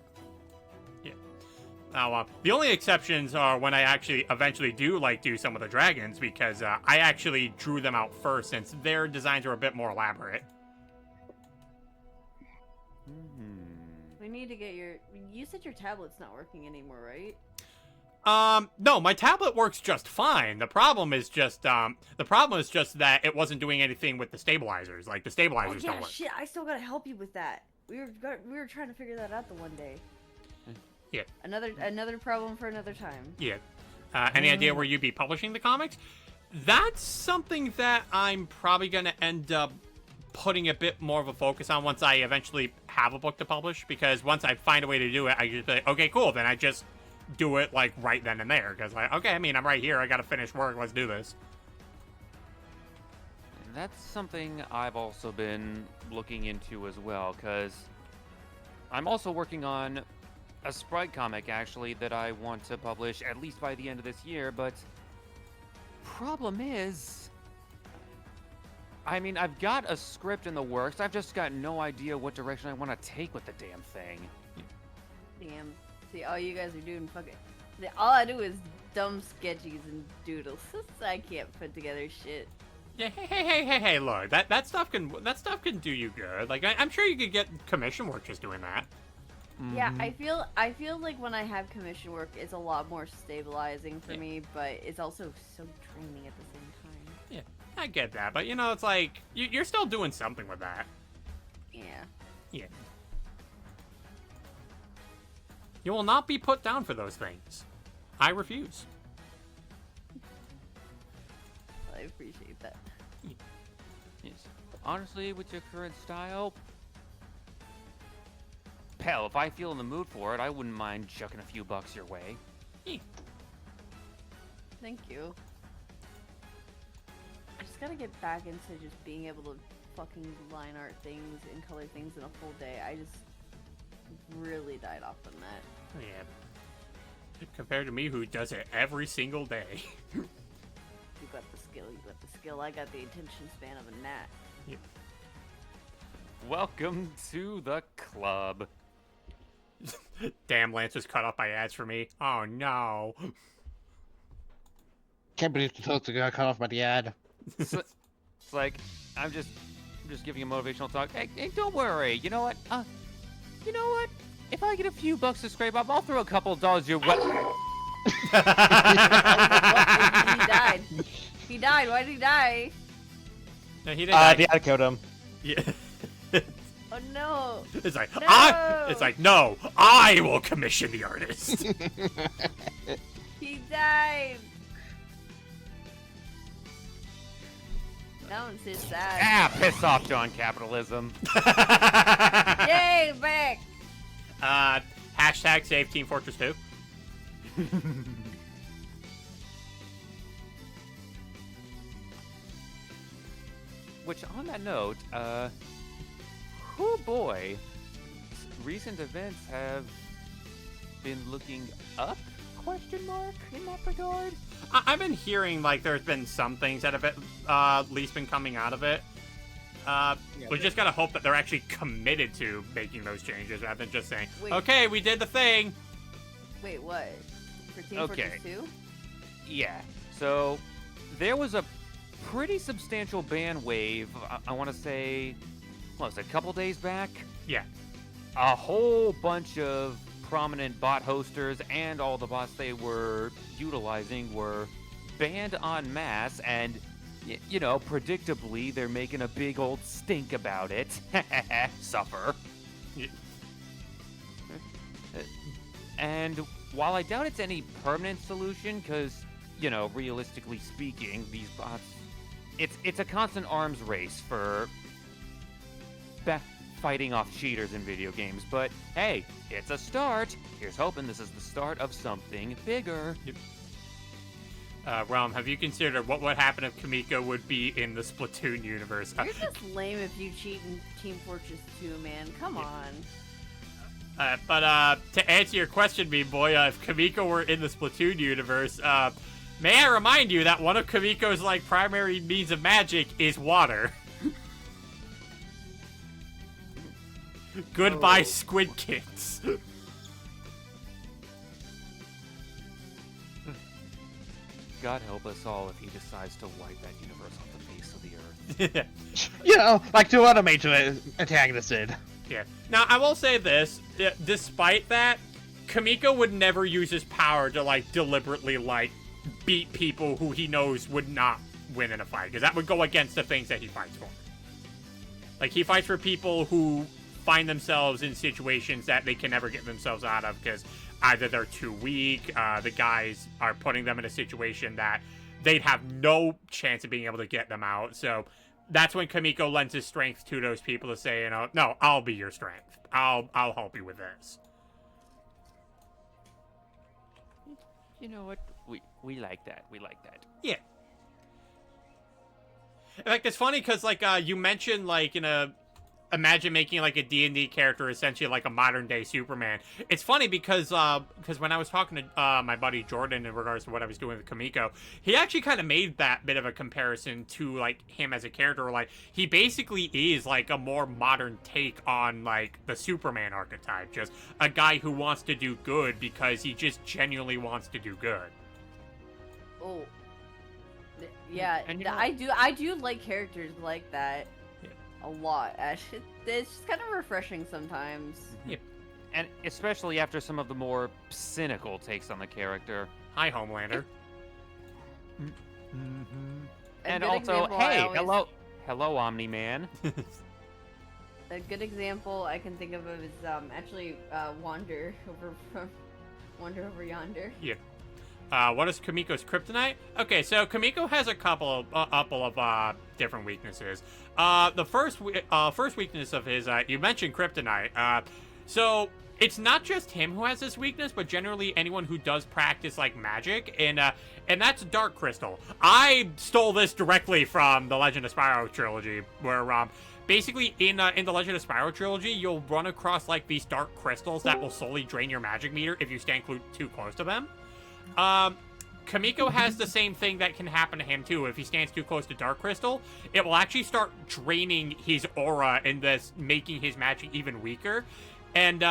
Now, the only exceptions are when I actually eventually do some of the dragons, because I actually drew them out first, since their designs are a bit more elaborate. We need to get your. You said your tablet's not working anymore, right? No, my tablet works just fine. The problem is just that it wasn't doing anything with the stabilizers. Like, the stabilizers don't work. Shit! I still gotta help you with that. We were trying to figure that out the one day. Yeah. Another problem for another time. Yeah. Any idea where you'd be publishing the comics? That's something that I'm probably going to end up putting a bit more of a focus on once I eventually have a book to publish, because once I find a way to do it, I just be like, okay, cool, then I just do it, like, right then and there, because, like, okay, I mean, I'm right here, I gotta finish work, let's do this. That's something I've also been looking into as well, because I'm also working on a Sprite comic, actually, that I want to publish at least by the end of this year, but problem is, I mean, I've got a script in the works, I've just got no idea what direction I want to take with the damn thing. Damn. See, all you guys are doing fucking. All I do is dumb sketches and doodles. I can't put together shit. Yeah, hey, look, that stuff can do you good. Like, I'm sure you could get commission work just doing that. Yeah, I feel like when I have commission work, it's a lot more stabilizing for me, but it's also so draining at the same time. Yeah, I get that, but you know, it's like you're still doing something with that. Yeah. Yeah. You will not be put down for those things. I refuse. I appreciate that. Yes. Honestly, with your current style, hell, if I feel in the mood for it, I wouldn't mind chucking a few bucks your way. Thank you. I just gotta get back into just being able to fucking line art things and color things in a full day. I just really died off on that. Yeah. Compared to me, who does it every single day. You got the skill, I got the attention span of a gnat. Yeah. Welcome to the club. Damn, Lance was cut off by ads for me. Oh no. Can't believe the toaster got cut off by the ad. It's like, I'm just giving a motivational talk. Hey, don't worry. You know what? If I get a few bucks to scrape up, I'll throw a couple dollars your way. He died. He died. Why did he die? No, he didn't. die. I killed him. Yeah. Oh no. It's like No! It's like no. I will commission the artist. He died. That one's his sad. Ah, piss off, John Capitalism. Yay, back. Hashtag save Team Fortress 2. Which, on that note, oh boy, recent events have been looking up? Question mark in that regard. I've been hearing like there's been some things that have at least been coming out of it. We just gotta hope that they're actually committed to making those changes rather than just saying, Wait. "Okay, we did the thing." Wait, what? For Team Okay. Fortress 2? Yeah. So there was a pretty substantial ban wave. I want to say, what was it, a couple days back? Yeah. A whole bunch of prominent bot hosters and all the bots they were utilizing were banned en masse, and you know, predictably, they're making a big old stink about it. Suffer. Yeah. And while I doubt it's any permanent solution, because, you know, realistically speaking, these bots, it's a constant arms race for fighting off cheaters in video games. But hey, it's a start. Here's hoping this is the start of something bigger. Realm, have you considered what would happen if Kamiko would be in the Splatoon universe? You're just lame if you cheat in Team Fortress 2, man. Come on. But to answer your question, Mean Boy, if Kamiko were in the Splatoon universe, may I remind you that one of Kamiko's like primary means of magic is water. Goodbye, Oh. Squid Kids. God help us all if he decides to wipe that universe off the face of the earth. You know, like two other major antagonists did. Yeah. Now, I will say this. Despite that, Kamiko would never use his power to, like, deliberately, like, beat people who he knows would not win in a fight. Because that would go against the things that he fights for. Like, he fights for people who find themselves in situations that they can never get themselves out of because either they're too weak, the guys are putting them in a situation that they'd have no chance of being able to get them out. So that's when Kamiko lends his strength to those people to say, you know, no, I'll be your strength. I'll help you with this. You know what? We like that. We like that. Yeah. In fact, it's funny because, like, you mentioned, like, imagine making, like, a D&D character essentially like a modern-day Superman. It's funny because when I was talking to my buddy Jordan in regards to what I was doing with Kamiko, he actually kind of made that bit of a comparison to, like, him as a character. Like, he basically is, like, a more modern take on, like, the Superman archetype. Just a guy who wants to do good because he just genuinely wants to do good. Oh. Yeah, And you know- I do like characters like that. Yeah. A lot, actually. It's just kind of refreshing sometimes. Yeah. And especially after some of the more cynical takes on the character. Hi, Homelander. A And good also, example I hey, always- hello, Omni-Man. A good example I can think of is actually Wander over yonder. Yeah. What is Kamiko's kryptonite? Okay, so Kamiko has a couple of different weaknesses. The first weakness of his, you mentioned kryptonite. So it's not just him who has this weakness, but generally anyone who does practice like magic, and that's dark crystal. I stole this directly from the Legend of Spyro trilogy, where basically in the Legend of Spyro trilogy, you'll run across like these dark crystals that will slowly drain your magic meter if you stand too close to them. Kamiko has the same thing that can happen to him too. If he stands too close to Dark Crystal, it will actually start draining his aura and thus making his magic even weaker. And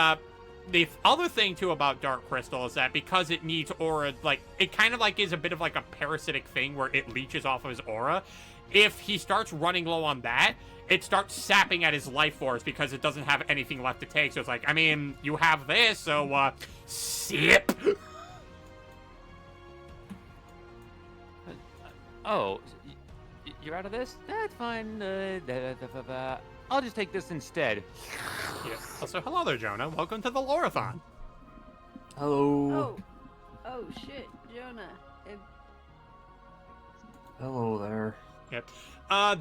the other thing too about Dark Crystal is that because it needs aura, like it kind of like is a bit of like a parasitic thing where it leeches off of his aura. If he starts running low on that, it starts sapping at his life force because it doesn't have anything left to take. So it's like, I mean, you have this, so sip. Oh, you're out of this? That's fine. I'll just take this instead. Yeah. Also, hello there, Jonah. Welcome to the Lore-a-thon. Hello. Oh shit, Jonah. Hello there. Yep.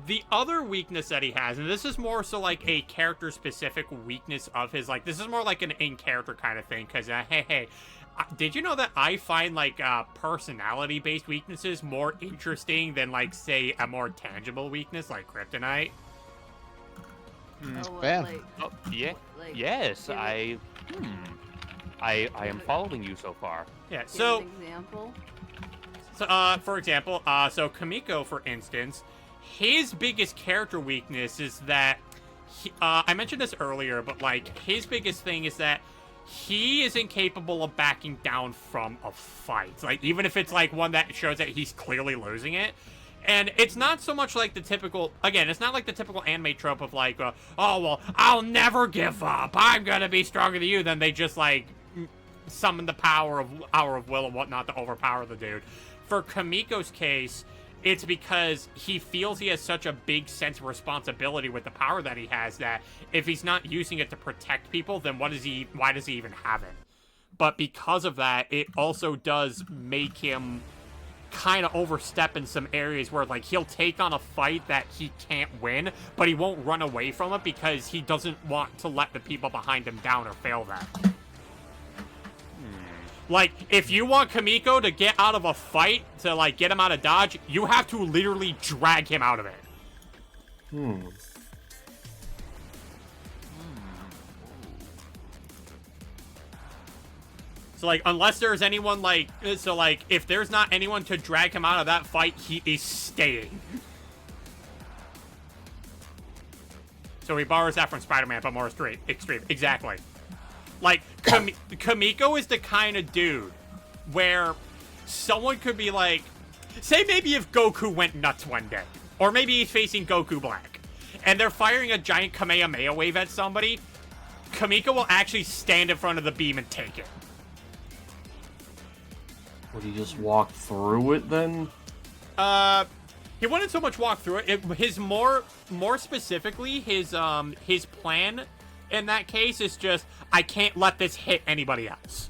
The other weakness that he has, and this is more so like a character-specific weakness of his, like, this is more like an in-character kind of thing, because, hey, did you know that I find, like, personality-based weaknesses more interesting than, like, say, a more tangible weakness, like kryptonite? Oh, what, Bam. like, Oh, yeah. like, Yes, give I am following you so far. Yeah, give so... an example. So, for example, so Kamiko, for instance, his biggest character weakness is that, I mentioned this earlier, but, like, his biggest thing is that he is incapable of backing down from a fight. Like, even if it's, like, one that shows that he's clearly losing it. And it's not so much like the typical, again, it's not like the typical anime trope of, like, oh, well, I'll never give up. I'm gonna be stronger than you. Then they just, like, summon the power of will and whatnot to overpower the dude. For Kamiko's case, it's because he feels he has such a big sense of responsibility with the power that he has that if he's not using it to protect people, then why does he even have it? But because of that, it also does make him kind of overstep in some areas where, like, he'll take on a fight that he can't win, but he won't run away from it because he doesn't want to let the people behind him down or fail that. Like, if you want Kamiko to get out of a fight, to, like, get him out of dodge, you have to literally drag him out of it. So, like, unless there's anyone, like, so, like, if there's not anyone to drag him out of that fight, he is staying. So he borrows that from Spider-Man, but more extreme. Exactly. Like, Kamiko is the kind of dude where someone could be like, say maybe if Goku went nuts one day, or maybe he's facing Goku Black, and they're firing a giant Kamehameha wave at somebody, Kamiko will actually stand in front of the beam and take it. Would he just walk through it then? He wouldn't so much walk through it. His more specifically, his plan in that case is just, I can't let this hit anybody else.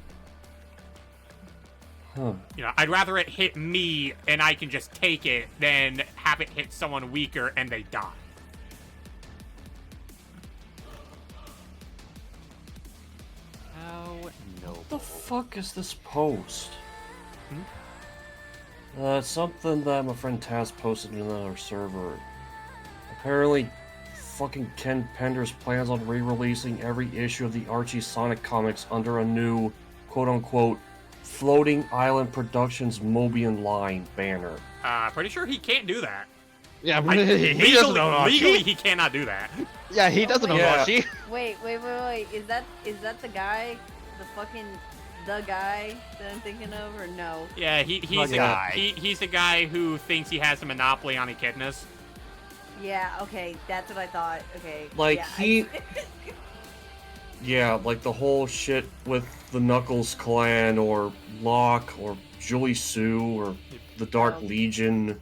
Huh. You know, I'd rather it hit me and I can just take it than have it hit someone weaker and they die. How noble. What the fuck is this post? Something that my friend Taz posted in another server. Apparently, fucking Ken Penders plans on re-releasing every issue of the Archie Sonic comics under a new, quote-unquote, Floating Island Productions Mobian line banner. Pretty sure he can't do that. Yeah, he doesn't know Archie. Legally, he cannot do that. Yeah, he doesn't know Yeah. Archie. Wait. Is that the guy? The guy that I'm thinking of, or no? Yeah, he's The the guy. he's the guy who thinks he has a monopoly on echidnas. Yeah, okay, that's what I thought. Okay. Like, yeah, he- Yeah, like the whole shit with the Knuckles clan, or Locke, or Julie Sue, or the Dark Oh. Legion.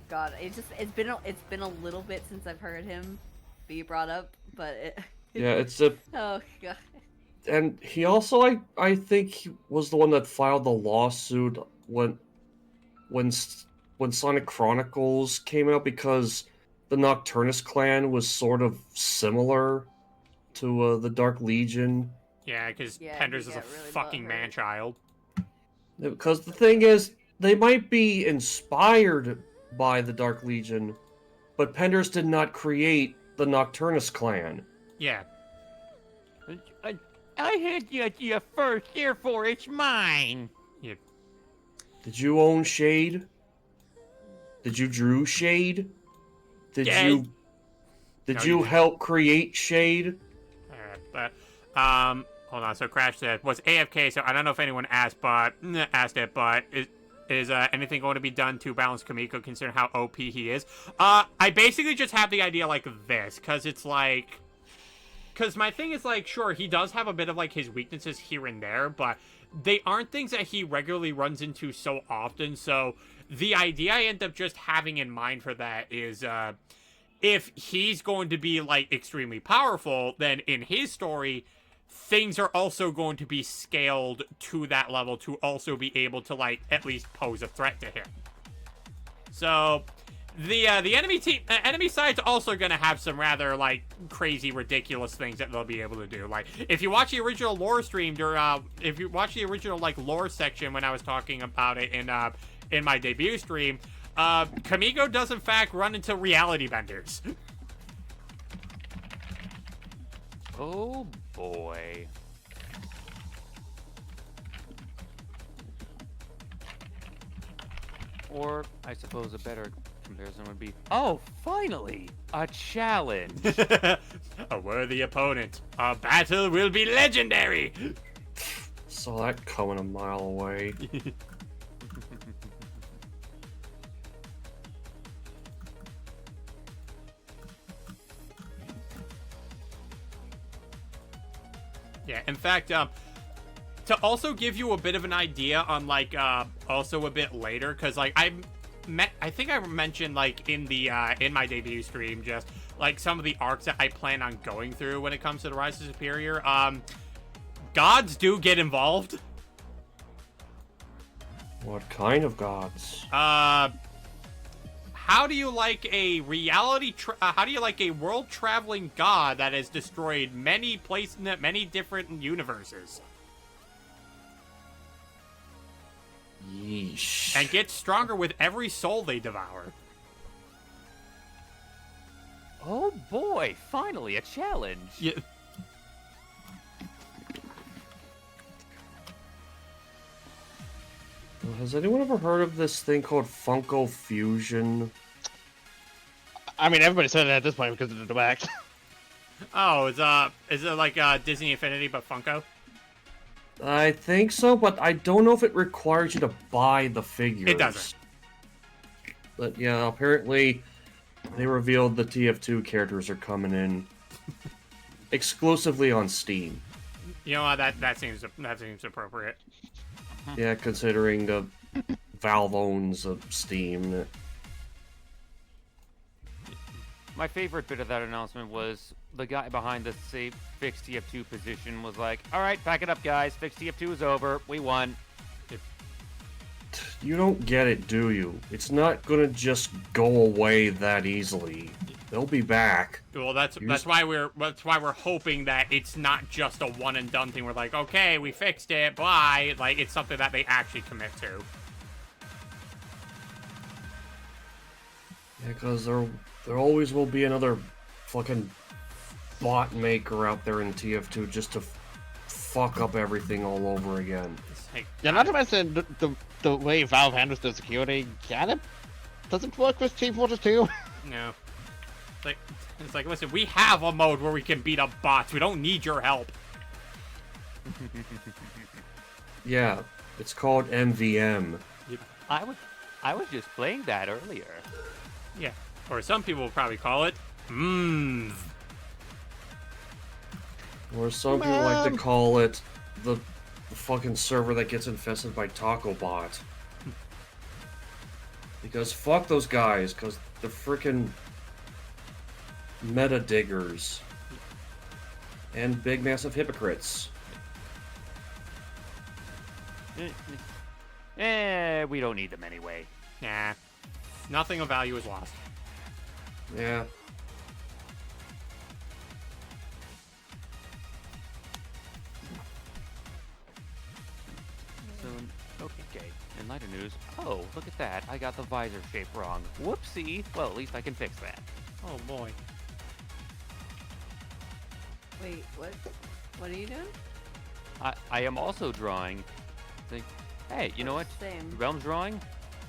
God, it's been a little bit since I've heard him be brought up, but Yeah, it's a... oh god. And he also, I think, he was the one that filed the lawsuit when Sonic Chronicles came out, because the Nocturnus clan was sort of similar to the Dark Legion. Yeah, because Yeah, Penders he is a got really fucking butthurt. man-child. Because the thing is, they might be inspired by the Dark Legion, but Penders did not create the Nocturnus clan. Yeah. I had you first, therefore it's mine. Did you own Shade? Did you drew Shade? Did Yeah. you No, you you didn't. help create Shade? Alright, but hold on. So Crash said was AFK. So I don't know if anyone asked it, but is anything going to be done to balance Kamiko, considering how OP he is? I basically just have the idea like this, because it's like, because my thing is like, sure, he does have a bit of like his weaknesses here and there, but they aren't things that he regularly runs into so often. So the idea I end up just having in mind for that is if he's going to be like extremely powerful, then in his story, things are also going to be scaled to that level to also be able to like at least pose a threat to him. So the enemy side's also gonna have some rather like crazy, ridiculous things that they'll be able to do. Like if you watch the original lore stream, if you watch the original like lore section when I was talking about it in my debut stream, Kamigo does in fact run into reality benders. Oh boy. Or, I suppose a better comparison would be, oh, finally! A challenge! A worthy opponent. Our battle will be legendary! Saw that coming a mile away. Yeah, in fact, to also give you a bit of an idea on like also a bit later, because like I think I mentioned like in the in my debut stream just like some of the arcs that I plan on going through when it comes to the Rise of Superior. Gods do get involved. What kind of gods? How do you like a how do you like a world traveling god that has destroyed many different universes? Yeesh. And gets stronger with every soul they devour. Oh boy, finally a challenge! Yeah. Has anyone ever heard of this thing called Funko Fusion? I mean, everybody said it at this point because of the direct. Oh, is it like Disney Infinity but Funko? I think so, but I don't know if it requires you to buy the figures. It doesn't. But yeah, apparently they revealed the TF2 characters are coming in exclusively on Steam. You know what? That seems appropriate. Yeah, considering the Valve owns Steam. My favorite bit of that announcement was the guy behind the save fixed TF2 position was like, alright, pack it up guys, fixed TF2 is over, we won. You don't get it, do you? It's not gonna just go away that easily. They'll be back. Well, that's why we're hoping that it's not just a one and done thing. We're like, okay, we fixed it, bye. Like it's something that they actually commit to. Yeah, because there always will be another fucking bot maker out there in TF2 just to fuck up everything all over again. It's like, Yeah, not to mention the way Valve handles their security kind of doesn't work with Team Fortress 2. no. It's like, listen, we have a mode where we can beat up bots. We don't need your help. Yeah, it's called MVM. I was just playing that earlier. Yeah. Or some people will probably call it Or some people like to call it the fucking server that gets infested by Taco Bot. Because fuck those guys, because they're freaking meta diggers. And big massive hypocrites. We don't need them anyway. Nah. Nothing of value is lost. Yeah. So, okay. In lighter news, oh, look at that. I got the visor shape wrong. Whoopsie. Well, at least I can fix that. Oh boy. Wait, what? What are you doing? I am also drawing. Hey, you know what? Same. Realm's drawing?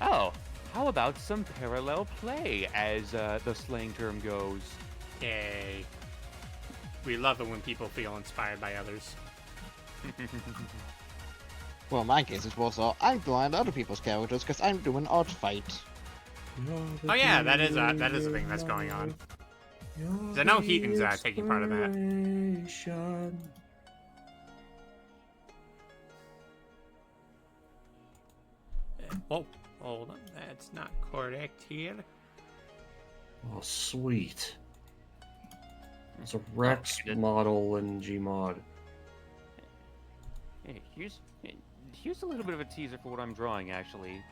Oh, how about some parallel play, as the slang term goes? Yay. We love it when people feel inspired by others. Well, in my case, it's more so I'm drawing other people's characters because I'm doing art fight. Oh yeah, that is a thing that's going on. I know Heaton's taking part of that. Well, Hold on, that's not correct here. Oh, sweet. It's a Rex model in Gmod. Hey, here's a little bit of a teaser for what I'm drawing, actually.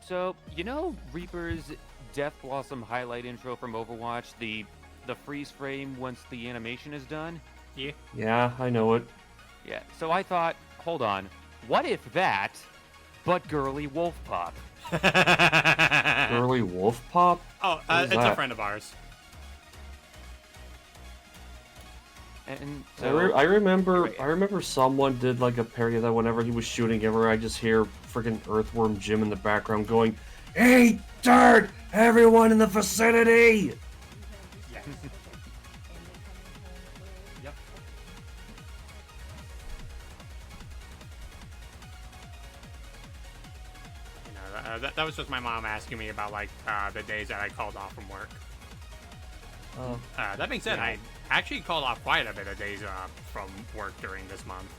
So, you know Reaper's Death Blossom highlight intro from Overwatch, the freeze frame once the animation is done? Yeah. Yeah, I know it. Yeah, so I thought, hold on, what if that, but girly wolf pop? Early Wolf Pop? Oh, What it's is a that? friend of ours. And I, so, I remember Wait. I remember someone did like a parody of that whenever he was shooting everywhere. I just hear freaking Earthworm Jim in the background going, "Eat dirt, everyone in the vicinity!" Yes. Yep. You know, that was just my mom asking me about like the days that I called off from work. That being said, Yeah. I actually called off quite a bit of days from work during this month.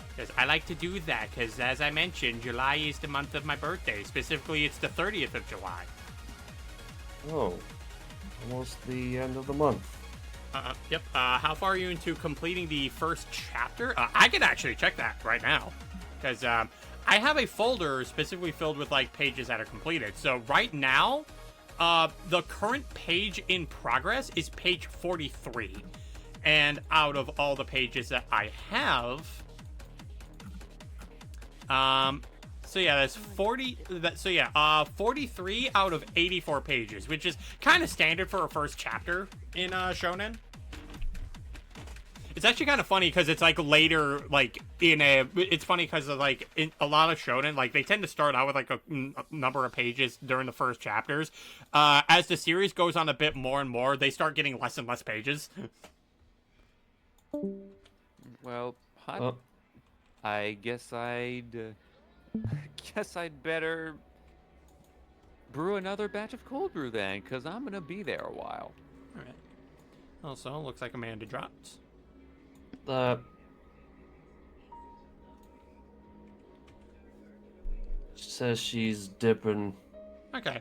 Because I like to do that, because as I mentioned, July is the month of my birthday. Specifically, it's the 30th of July. Oh, almost the end of the month. Yep. How far are you into completing the first chapter? I can actually check that right now. Because I have a folder specifically filled with, like, pages that are completed. So right now, the current page in progress is page 43. And out of all the pages that I have... So yeah, that's 40. So yeah, 43 out of 84 pages, which is kind of standard for a first chapter in Shonen. It's actually kind of funny because it's like later, like in a. It's funny because like in a lot of Shonen, like they tend to start out with like a number of pages during the first chapters. As the series goes on a bit more and more, they start getting less and less pages. well, Oh. I guess I'd better brew another batch of cold brew then, because I'm gonna be there a while. All right. Also, looks like Amanda dropped. She says she's dipping. Okay.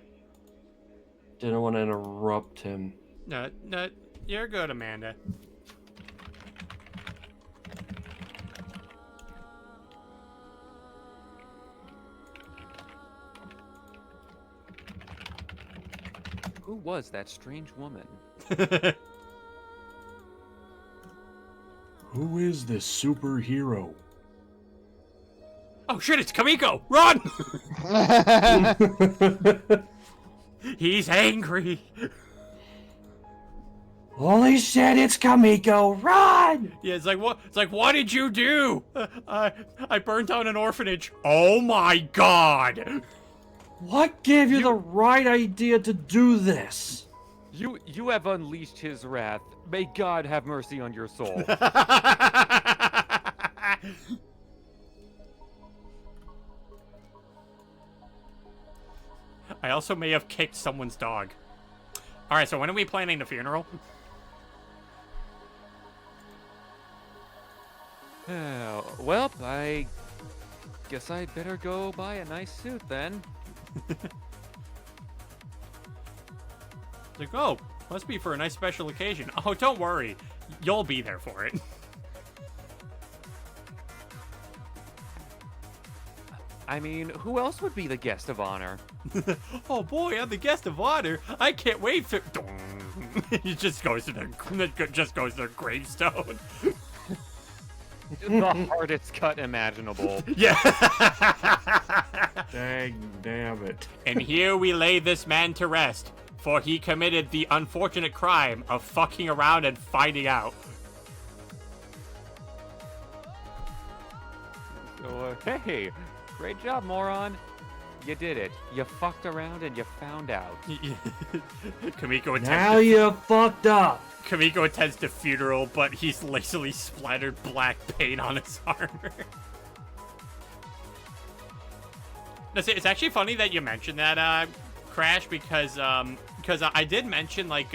Didn't want to interrupt him. No, you're good, Amanda. Who was that strange woman? Who is this superhero? Oh shit, it's Kamiko! Run! He's angry. Holy shit, it's Kamiko! Run! Yeah, it's like what? It's like what did you do? I burnt down an orphanage. Oh my god! What gave you the right idea to do this? You have unleashed his wrath. May God have mercy on your soul. I also may have kicked someone's dog. All right, so when are we planning the funeral? Well, I guess I'd better go buy a nice suit then. Like, oh, must be for a nice special occasion. Oh, don't worry, you'll be there for it. I mean, who else would be the guest of honor? Oh boy, I'm the guest of honor. I can't wait for. He just goes to the gravestone. The hardest cut imaginable. Yeah. Dang damn it. And here we lay this man to rest, for he committed the unfortunate crime of fucking around and finding out. So, hey, great job, moron. You did it. You fucked around and you found out. Kamiko Now attends. you fucked up. Kamiko attends the funeral, but he's lazily splattered black paint on his armor. No, see, it's actually funny that you mentioned that, Crash, because I did mention, like,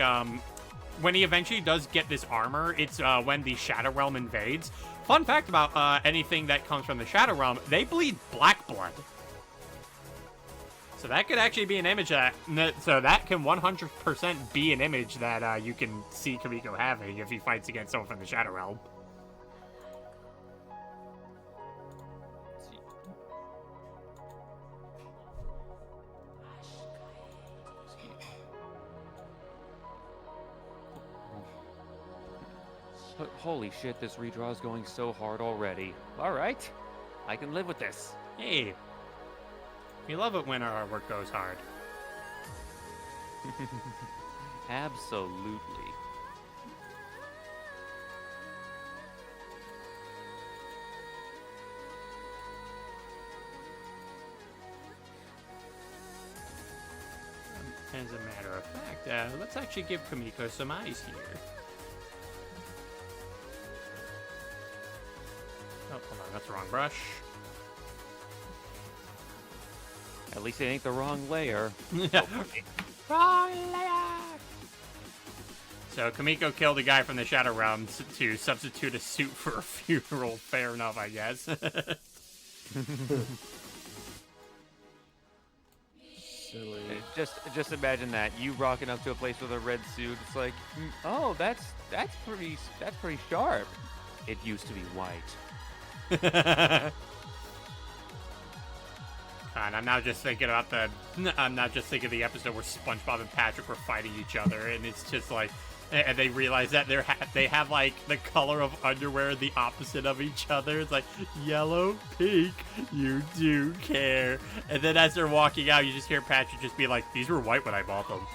when he eventually does get this armor, it's when the Shadow Realm invades. Fun fact about anything that comes from the Shadow Realm, they bleed black blood. So that could actually be an image that... So that can 100% be an image that you can see Kamiko having if he fights against someone from the Shadow Realm. Holy shit, this redraw is going so hard already. Alright, I can live with this. Hey, we love it when our artwork goes hard. Absolutely. As a matter of fact, let's actually give Kamiko some eyes here. Oh, hold on, that's the wrong brush. At least it ain't the wrong layer. Wrong layer! So Kamiko killed a guy from the Shadow Realm to substitute a suit for a funeral. Fair enough, I guess. Silly. Just imagine that, you rocking up to a place with a red suit. It's like, oh, that's pretty sharp. It used to be white. And I'm now just thinking about the episode where SpongeBob and Patrick were fighting each other, and it's just like, and they realize that they have like the color of underwear the opposite of each other. It's like yellow, pink. You do care. And then as they're walking out, you just hear Patrick just be like, "These were white when I bought them."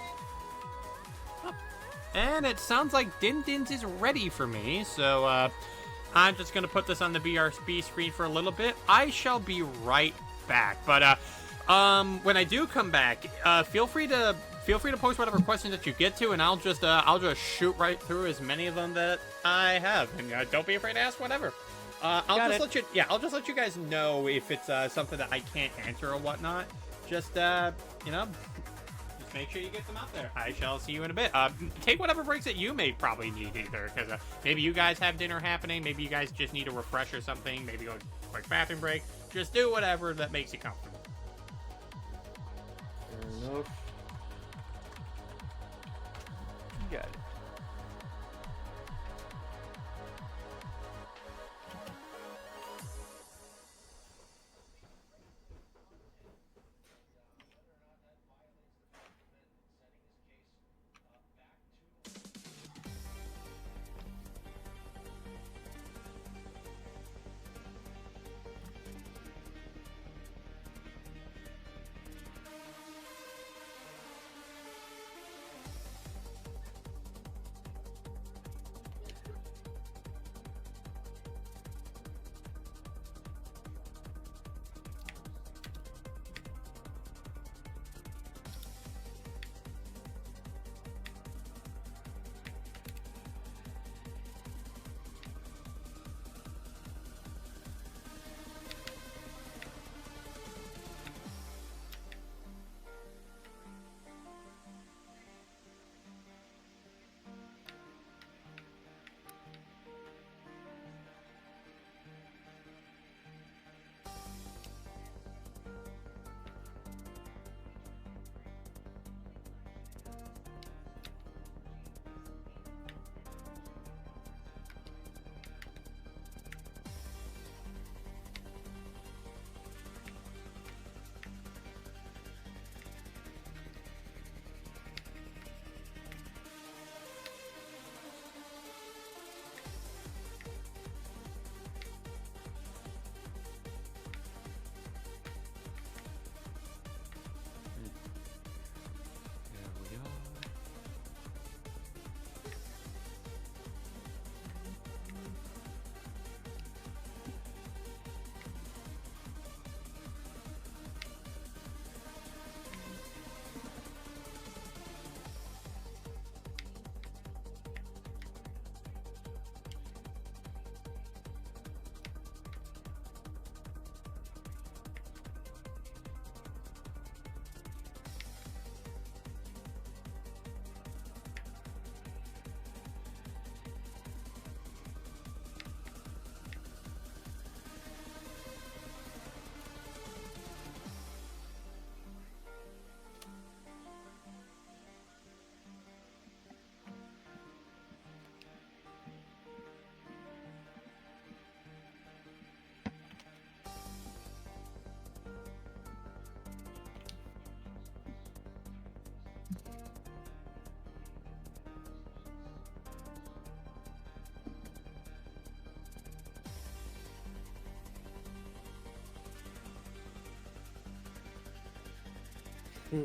And it sounds like Din Din's is ready for me, so I'm just gonna put this on the BRB screen for a little bit. I shall be right back. But when I do come back, feel free to post whatever questions that you get to, and I'll just shoot right through as many of them that I have, and don't be afraid to ask whatever. I'll just let you guys know if it's something that I can't answer or whatnot. Just just make sure you get them out there. I shall see you in a bit. Take whatever breaks that you may probably need either, because maybe you guys have dinner happening, maybe you guys just need a refresh or something, maybe go a quick bathroom break. Just do whatever that makes you comfortable. Fair enough. You got it. Buff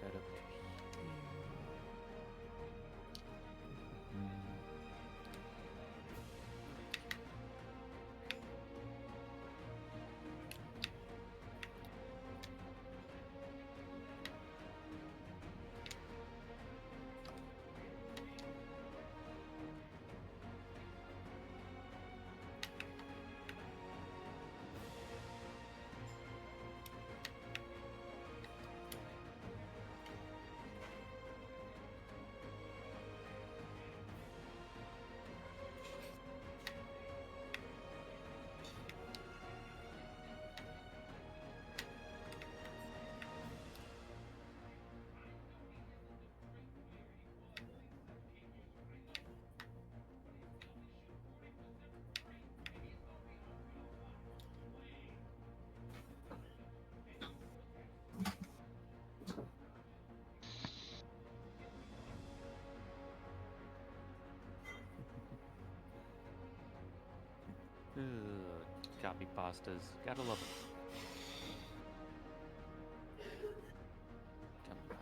that up to copy pastas. Gotta love it. Come on.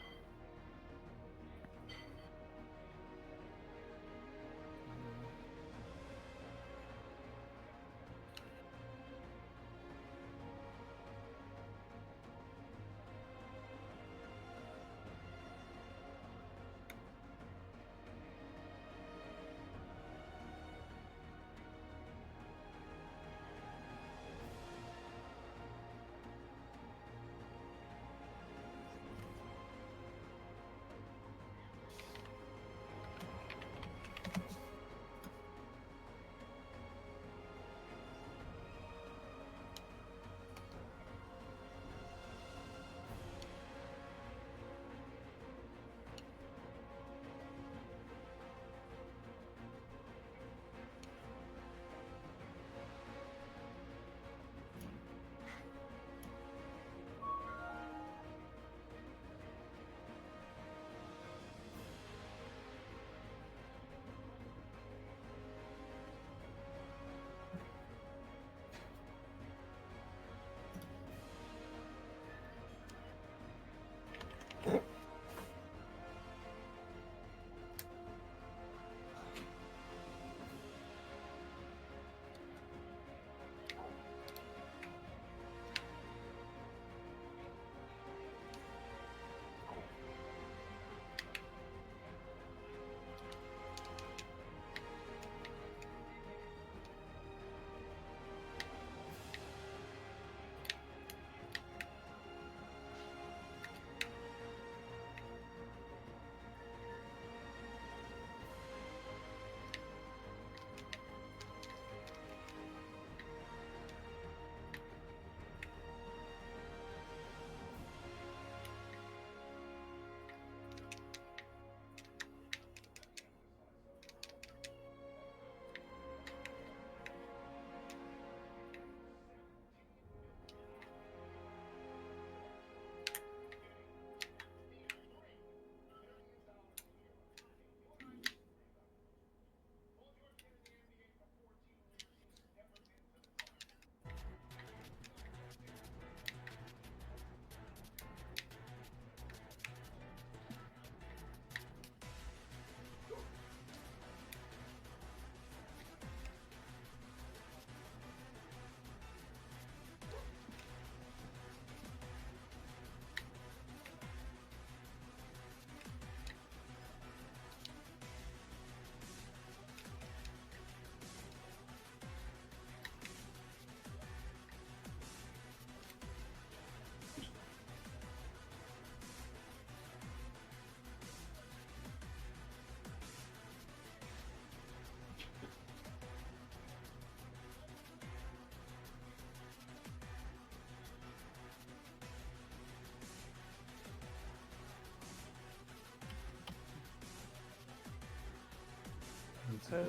Crash,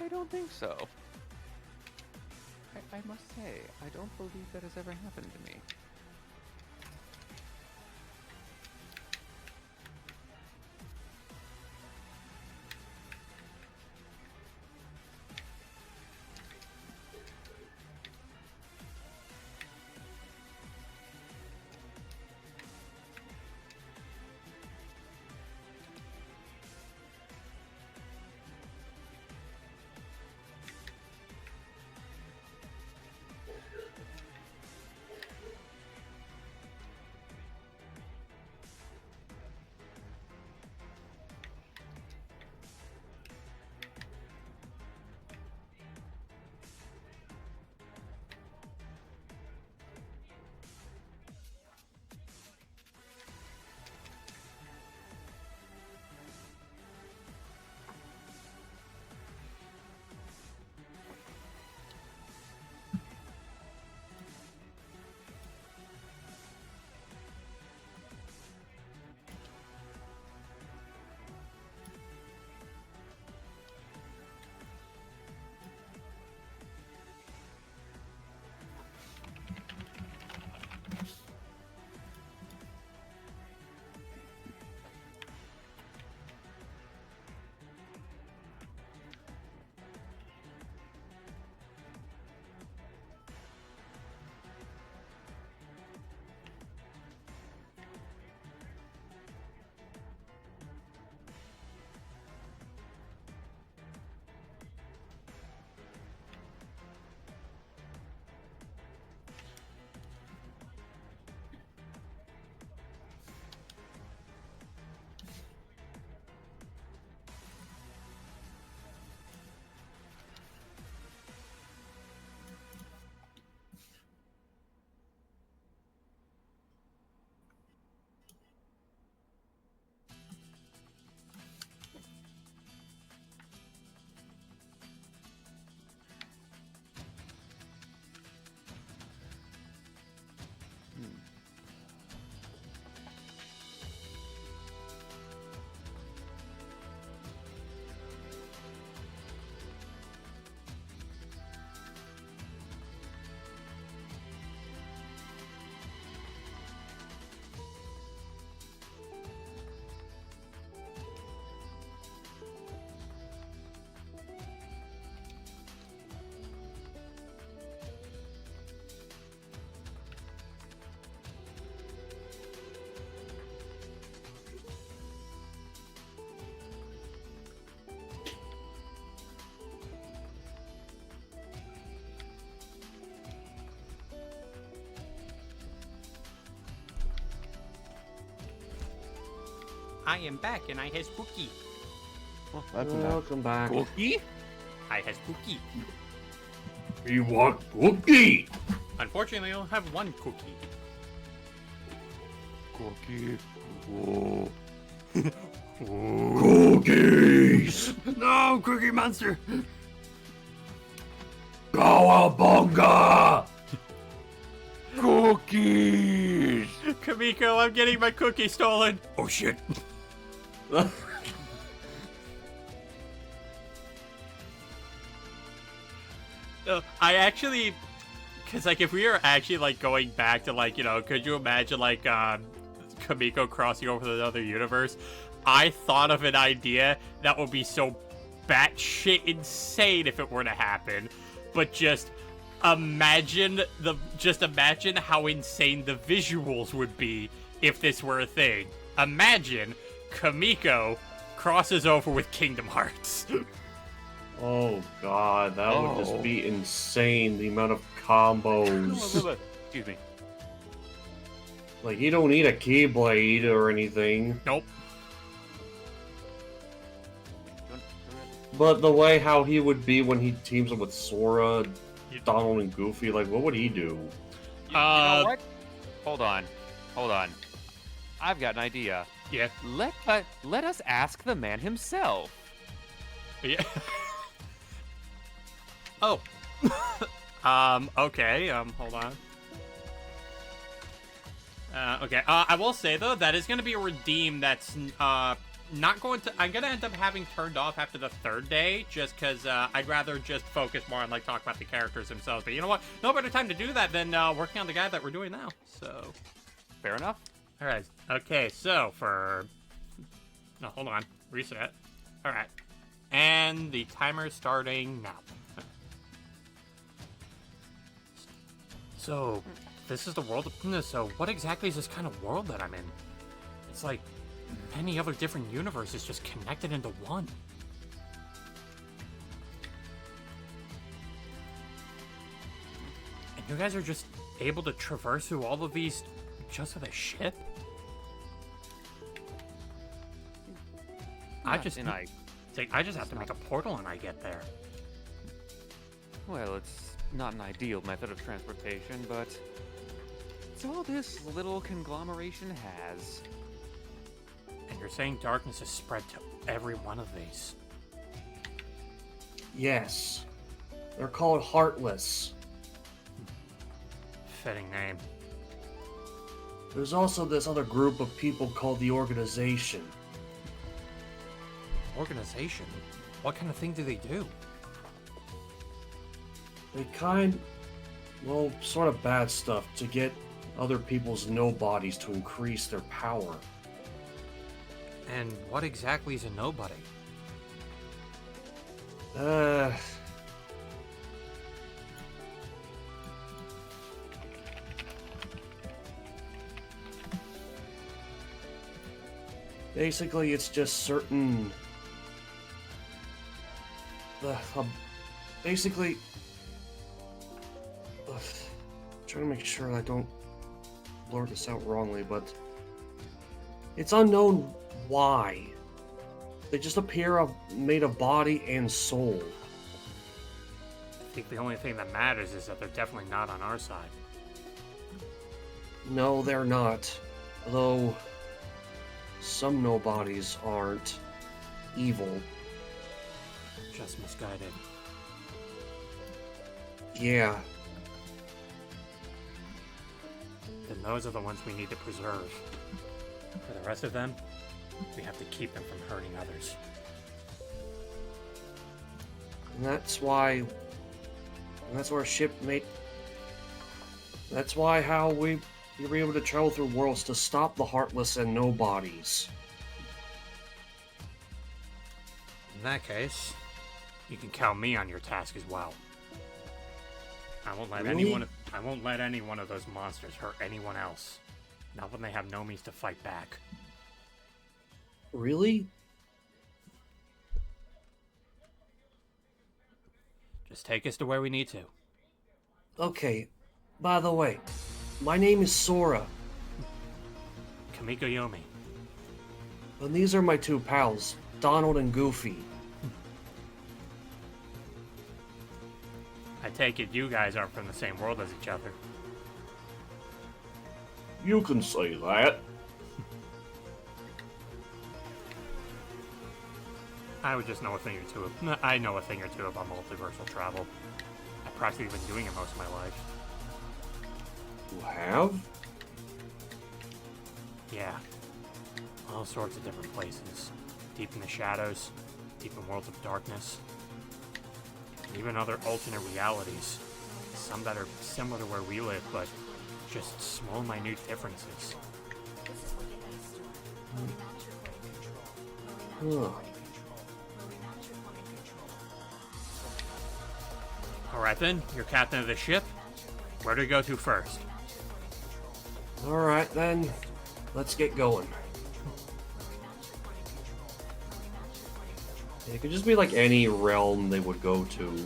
I don't think so. I must say, I don't believe that has ever happened to me. I am back and I has cookie. Welcome back. Cookie? I has cookie. We want cookie. Unfortunately, I only have one cookie. Cookie. Whoa. Cookies. No, Cookie Monster. Cowabunga. Cookies! Kamiko, I'm getting my cookie stolen. Oh shit. I actually, cause like if we were actually like going back to like, you know, could you imagine like Kamiko crossing over to another universe? I thought of an idea that would be so batshit insane if it were to happen, but just imagine how insane the visuals would be if this were a thing. Imagine Kamiko crosses over with Kingdom Hearts. Oh god, that would just be insane, the amount of combos. Excuse me. Like, you don't need a Keyblade or anything. Nope. But the way how he would be when he teams up with Sora, Donald, and Goofy, like, what would he do? You know what? Hold on. I've got an idea. Yeah. Let us ask the man himself. Yeah. Oh. Okay, hold on. Okay. I will say though that is going to be a redeem that's not going to. I'm going to end up having turned off after the 3rd day, just because I'd rather just focus more on like talk about the characters themselves. But you know what? No better time to do that than working on the guy that we're doing now. So, Fair enough. all right. Okay. So for no, hold on. Reset. All right. And the timer starting now. So, this is the world of... So, what exactly is this kind of world that I'm in? It's like many other different universes just connected into one. And you guys are just able to traverse through all of these just with a ship? I just have to make a portal and I get there. Well, it's not an ideal method of transportation, but it's all this little conglomeration has. And you're saying darkness is spread to every one of these? Yes. They're called Heartless. Fitting name. There's also this other group of people called the Organization. Organization? What kind of thing do they do? They sort of bad stuff to get other people's nobodies to increase their power. And what exactly is a nobody? Basically, it's just certain... basically... trying to make sure I don't blurt this out wrongly, but... It's unknown why. They just appear made of body and soul. I think the only thing that matters is that they're definitely not on our side. No, they're not. Though... some nobodies aren't evil. Just misguided. Yeah. Then those are the ones we need to preserve. For the rest of them, we have to keep them from hurting others. And that's why our shipmate... That's why how we were able to travel through worlds to stop the Heartless and nobodies. In that case, you can count me on your task as well. I won't let Really? any one of those monsters hurt anyone else. Not when they have no means to fight back. Really? Just take us to where we need to. Okay, by the way, my name is Sora, Kamiko Yomi. and these are my two pals, Donald and Goofy. I take it you guys aren't from the same world as each other. You can say that. I would just know a thing or two. I know a thing or two about multiversal travel. I've practically been doing it most of my life. You have? Yeah. All sorts of different places. Deep in the shadows, deep in worlds of darkness. And even other alternate realities. Some that are similar to where we live, but just small, minute differences. Huh. Alright then, you're captain of the ship. Where do we go to first? Alright then, let's get going. It could just be like any realm they would go to.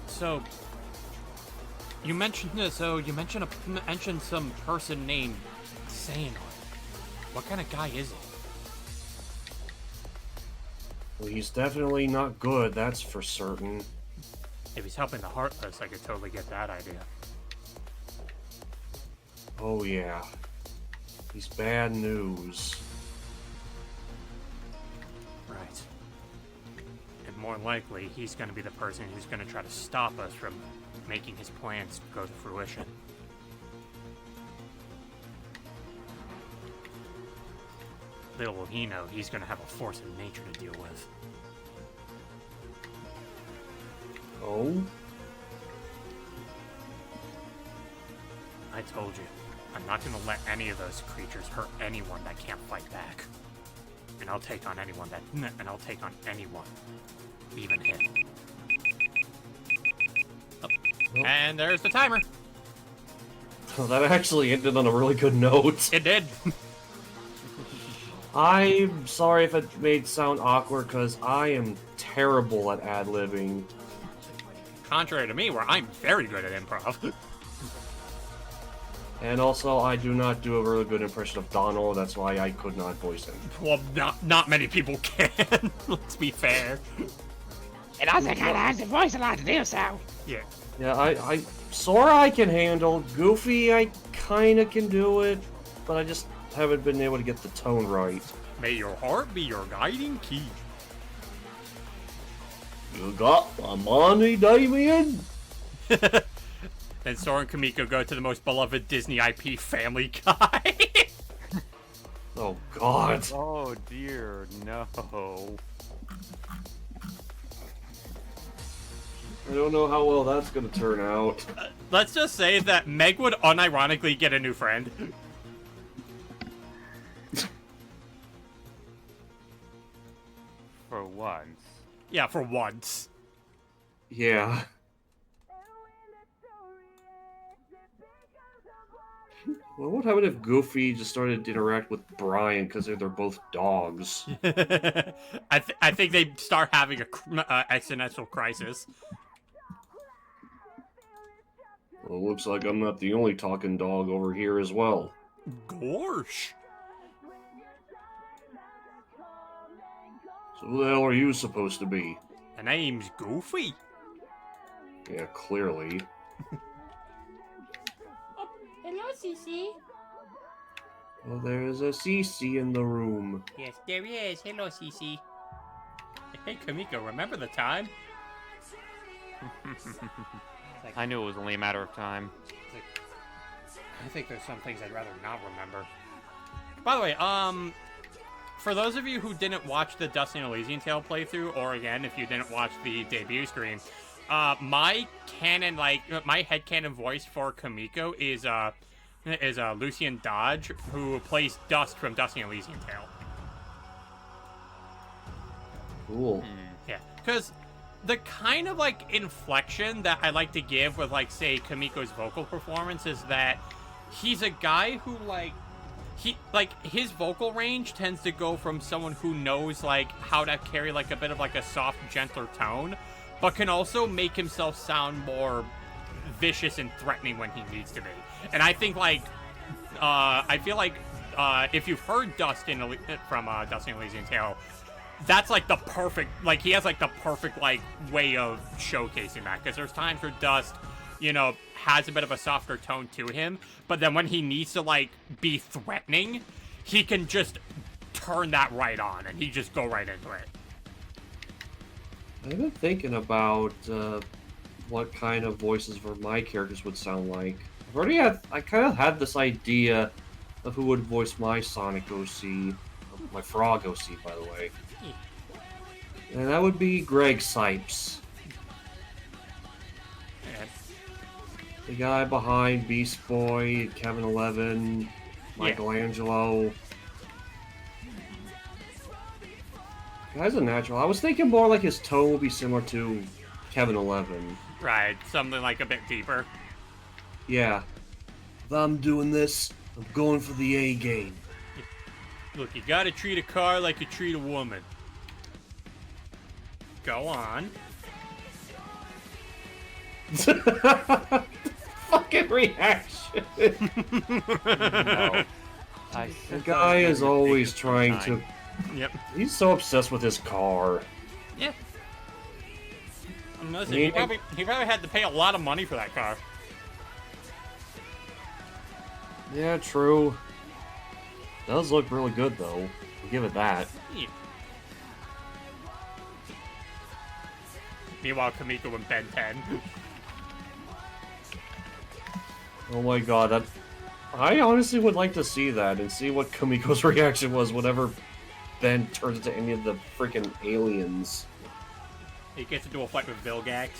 So, you mentioned this. So you mentioned some person named Xehanort. What kind of guy is he? Well, he's definitely not good, that's for certain. If he's helping the Heartless, I could totally get that idea. Oh yeah. He's bad news. Right. And more likely, he's going to be the person who's going to try to stop us from making his plans go to fruition. little will he know he's gonna have a force of nature to deal with. Oh? I told you, I'm not gonna let any of those creatures hurt anyone that can't fight back. And I'll take on anyone, even him. Oh. And there's the timer. Oh, that actually ended on a really good note. It did. I'm sorry if it made sound awkward, because I am terrible at ad-libbing. Contrary to me, where I'm very good at improv. And also, I do not do a really good impression of Donald, that's why I could not voice him. Well, not many people can. Let's be fair. It also kind of has the voice a lot to do so. Yeah. Yeah, Sora I can handle, Goofy I kinda can do it, but I just haven't been able to get the tone right. May your heart be your guiding key. You got my money, Damien? Then Sora and Kamiko go to the most beloved Disney IP, Family Guy. Oh, God. Oh dear, no. I don't know how well that's gonna turn out. Let's just say that Meg would unironically get a new friend. For once. Yeah, for once. Yeah. Well, what happened if Goofy just started to interact with Brian because they're both dogs? I think they start having a existential crisis. Well, looks like I'm not the only talking dog over here as well. Gorsh. So who the hell are you supposed to be? The name's Goofy. Yeah, clearly. Hello, Cece. Well, there's a Cece in the room. Yes, there he is. Hello, Cece. Hey, Kamiko, remember the time? I knew it was only a matter of time. I think there's some things I'd rather not remember. By the way, for those of you who didn't watch the Dusty and Elysian Tale playthrough, or again, if you didn't watch the debut stream, my headcanon voice for Kamiko is Lucian Dodge, who plays Dust from Dusty and Elysian Tale. Cool. Yeah, because the kind of like inflection that I like to give with like say Kamiko's vocal performance is that he's a guy who his vocal range tends to go from someone who knows like how to carry like a bit of like a soft, gentler tone, but can also make himself sound more vicious and threatening when he needs to be. And I think like I feel like if you've heard Dustin from Dusty and Elysian Tale, that's like the perfect, like he has like the perfect like way of showcasing that, because there's times where Dust, you know, has a bit of a softer tone to him, but then when he needs to like be threatening, he can just turn that right on and he just go right into it. I've been thinking about what kind of voices for my characters would sound like. I kind of had this idea of who would voice my Sonic OC, my Frog OC, by the way. And that would be Greg Sipes. The guy behind Beast Boy, Kevin 11, Michelangelo. The guy's a natural. I was thinking more like his tone would be similar to Kevin 11. Right, something like a bit deeper. Yeah. If I'm doing this, I'm going for the A game. Look, you gotta treat a car like you treat a woman. Go on. Fucking reaction. No. The guy is always trying to... Yep. He's so obsessed with his car. Yeah. Listen, he probably had to pay a lot of money for that car. Yeah, true. Does look really good, though. I'll give it that. Yeah. Meanwhile, Kamiko in Ben 10. Oh my god, that... I honestly would like to see that and see what Kamiko's reaction was whenever Ben turns into any of the freaking aliens. He gets into a fight with Vilgax.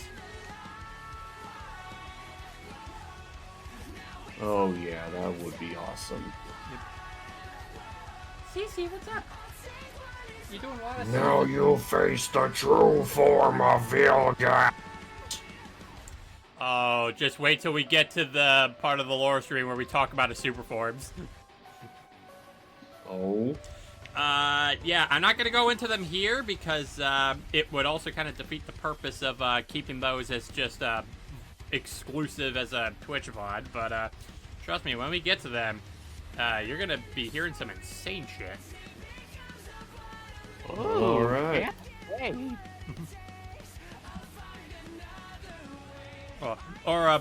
Oh yeah, that would be awesome. Cece, what's up? You doing well? Now you face the true form of Vilgax. Oh, just wait till we get to the part of the lore stream where we talk about his super forms. Oh? Yeah, I'm not gonna go into them here because it would also kind of defeat the purpose of keeping those as just exclusive as a Twitch VOD. But trust me, when we get to them, you're gonna be hearing some insane shit. Alright. Hey. Or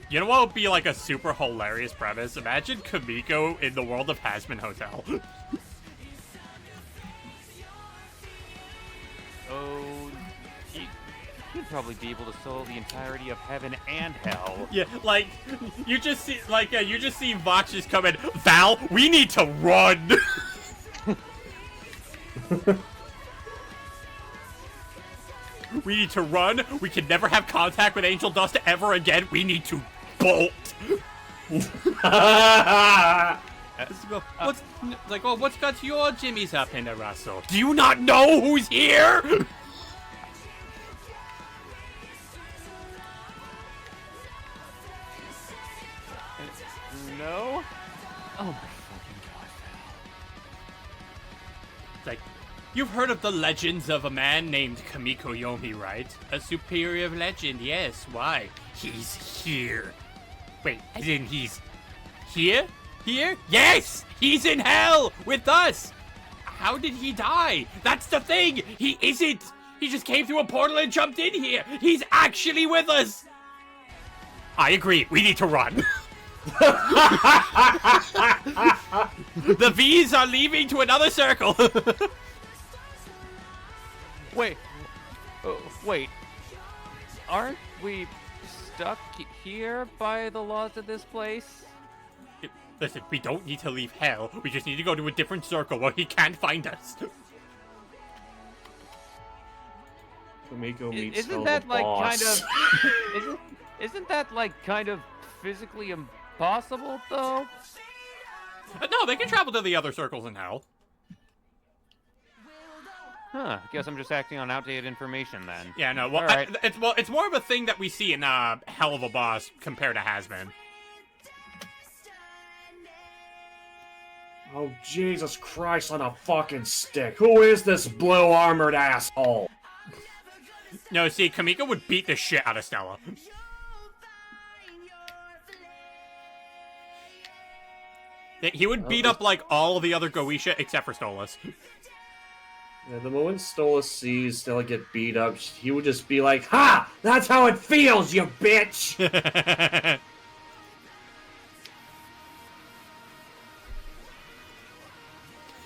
you know what would be like a super hilarious premise? Imagine Kamiko in the world of Hasman Hotel. Oh, you'd probably be able to solve the entirety of heaven and hell. Yeah, like you just see Vox just come in. Val, we need to run. We need to run. We can never have contact with Angel Dust ever again. We need to bolt. What's got your jimmies up in the Russell? Do you not know who's here? No? Oh my fucking god, It's like, you've heard of the legends of a man named Kamiko Yomi, right? A superior legend, yes. Why? He's here. Wait, as in he's here? Here? Yes! He's in hell with us! How did he die? That's the thing! He isn't! He just came through a portal and jumped in here! He's actually with us! I agree, we need to run. The V's are leaving to another circle! Wait. Wait. Aren't we stuck here by the laws of this place? Listen, we don't need to leave hell. We just need to go to a different circle where he can't find us. Kamiko meets Isn't that like boss. kind of isn't that like kind of physically impossible though? No, they can travel to the other circles in hell. Huh, guess I'm just acting on outdated information then. Yeah, no, well, All right. it's more of a thing that we see in Hell of a Boss compared to Hasman. Oh, Jesus Christ on a fucking stick. Who is this blue armored asshole? No, see, Kamiko would beat the shit out of Stella. He would beat up, like, all of the other Goetia except for Stolas. Yeah, the moment Stolas sees Stella get beat up, he would just be like, "Ha! That's how it feels, you bitch!"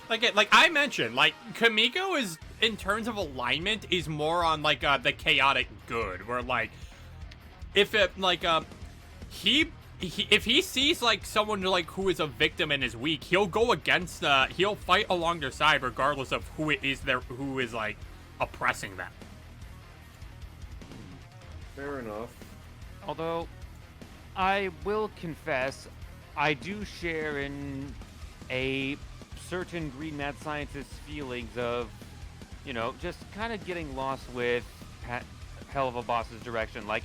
Like I mentioned, like, Kamiko is, in terms of alignment, is more on, like, the chaotic good, where, like, if it, like, if he sees, like, someone, like, who is a victim and is weak, he'll go against, he'll fight along their side regardless of who it is there, who is, like, oppressing them. Fair enough. Although, I will confess, I do share in a certain green mad scientist's feelings of, you know, just kind of getting lost with Hell of a Boss's direction. Like,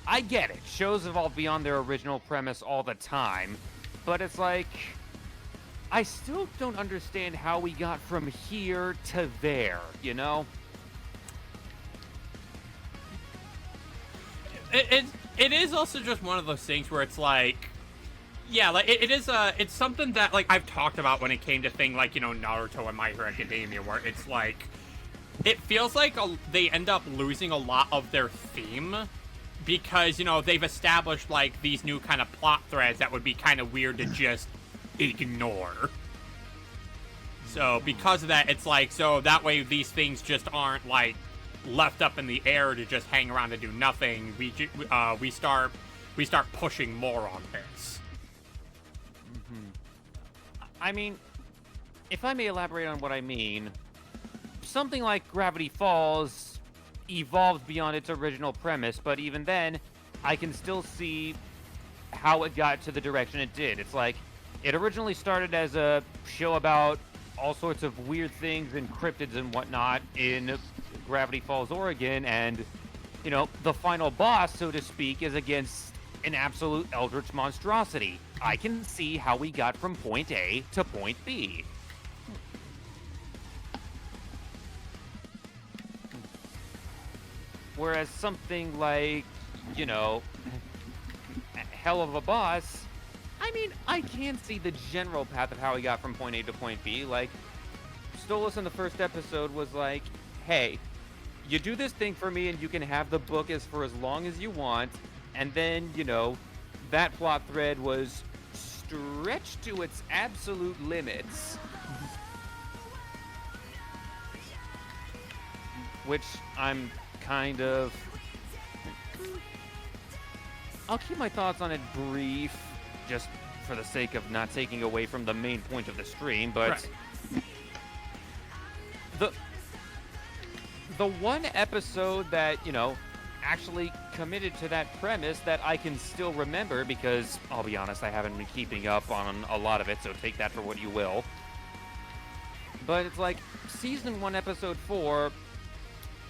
I get it. Shows evolve beyond their original premise all the time, but it's like, I still don't understand how we got from here to there, you know? It is also just one of those things where it's like, yeah, like it is it's something that, like, I've talked about when it came to thing like, you know, Naruto and My Hero Academia, where it's like, it feels like they end up losing a lot of their theme because, you know, they've established, like, these new kind of plot threads that would be kind of weird to just ignore. So because of that, it's like, so that way these things just aren't, like, left up in the air to just hang around and do nothing. We start pushing more on this. I mean, if I may elaborate on what I mean, something like Gravity Falls evolved beyond its original premise, but even then, I can still see how it got to the direction it did. It's like, it originally started as a show about all sorts of weird things and cryptids and whatnot in Gravity Falls, Oregon, and, you know, the final boss, so to speak, is against an absolute eldritch monstrosity. I can see how we got from point A to point B. Whereas something like, you know, Hell of a Boss, I mean, I can see the general path of how he got from point A to point B. Like, Stolas in the first episode was like, hey, you do this thing for me and you can have the book for as long as you want. And then, you know, that plot thread was stretched to its absolute limits. Which I'm kind of... I'll keep my thoughts on it brief, just for the sake of not taking away from the main point of the stream, but... Right. The one episode that, you know, actually committed to that premise that I can still remember, because, I'll be honest, I haven't been keeping up on a lot of it, so take that for what you will. But it's like, Season 1, Episode 4...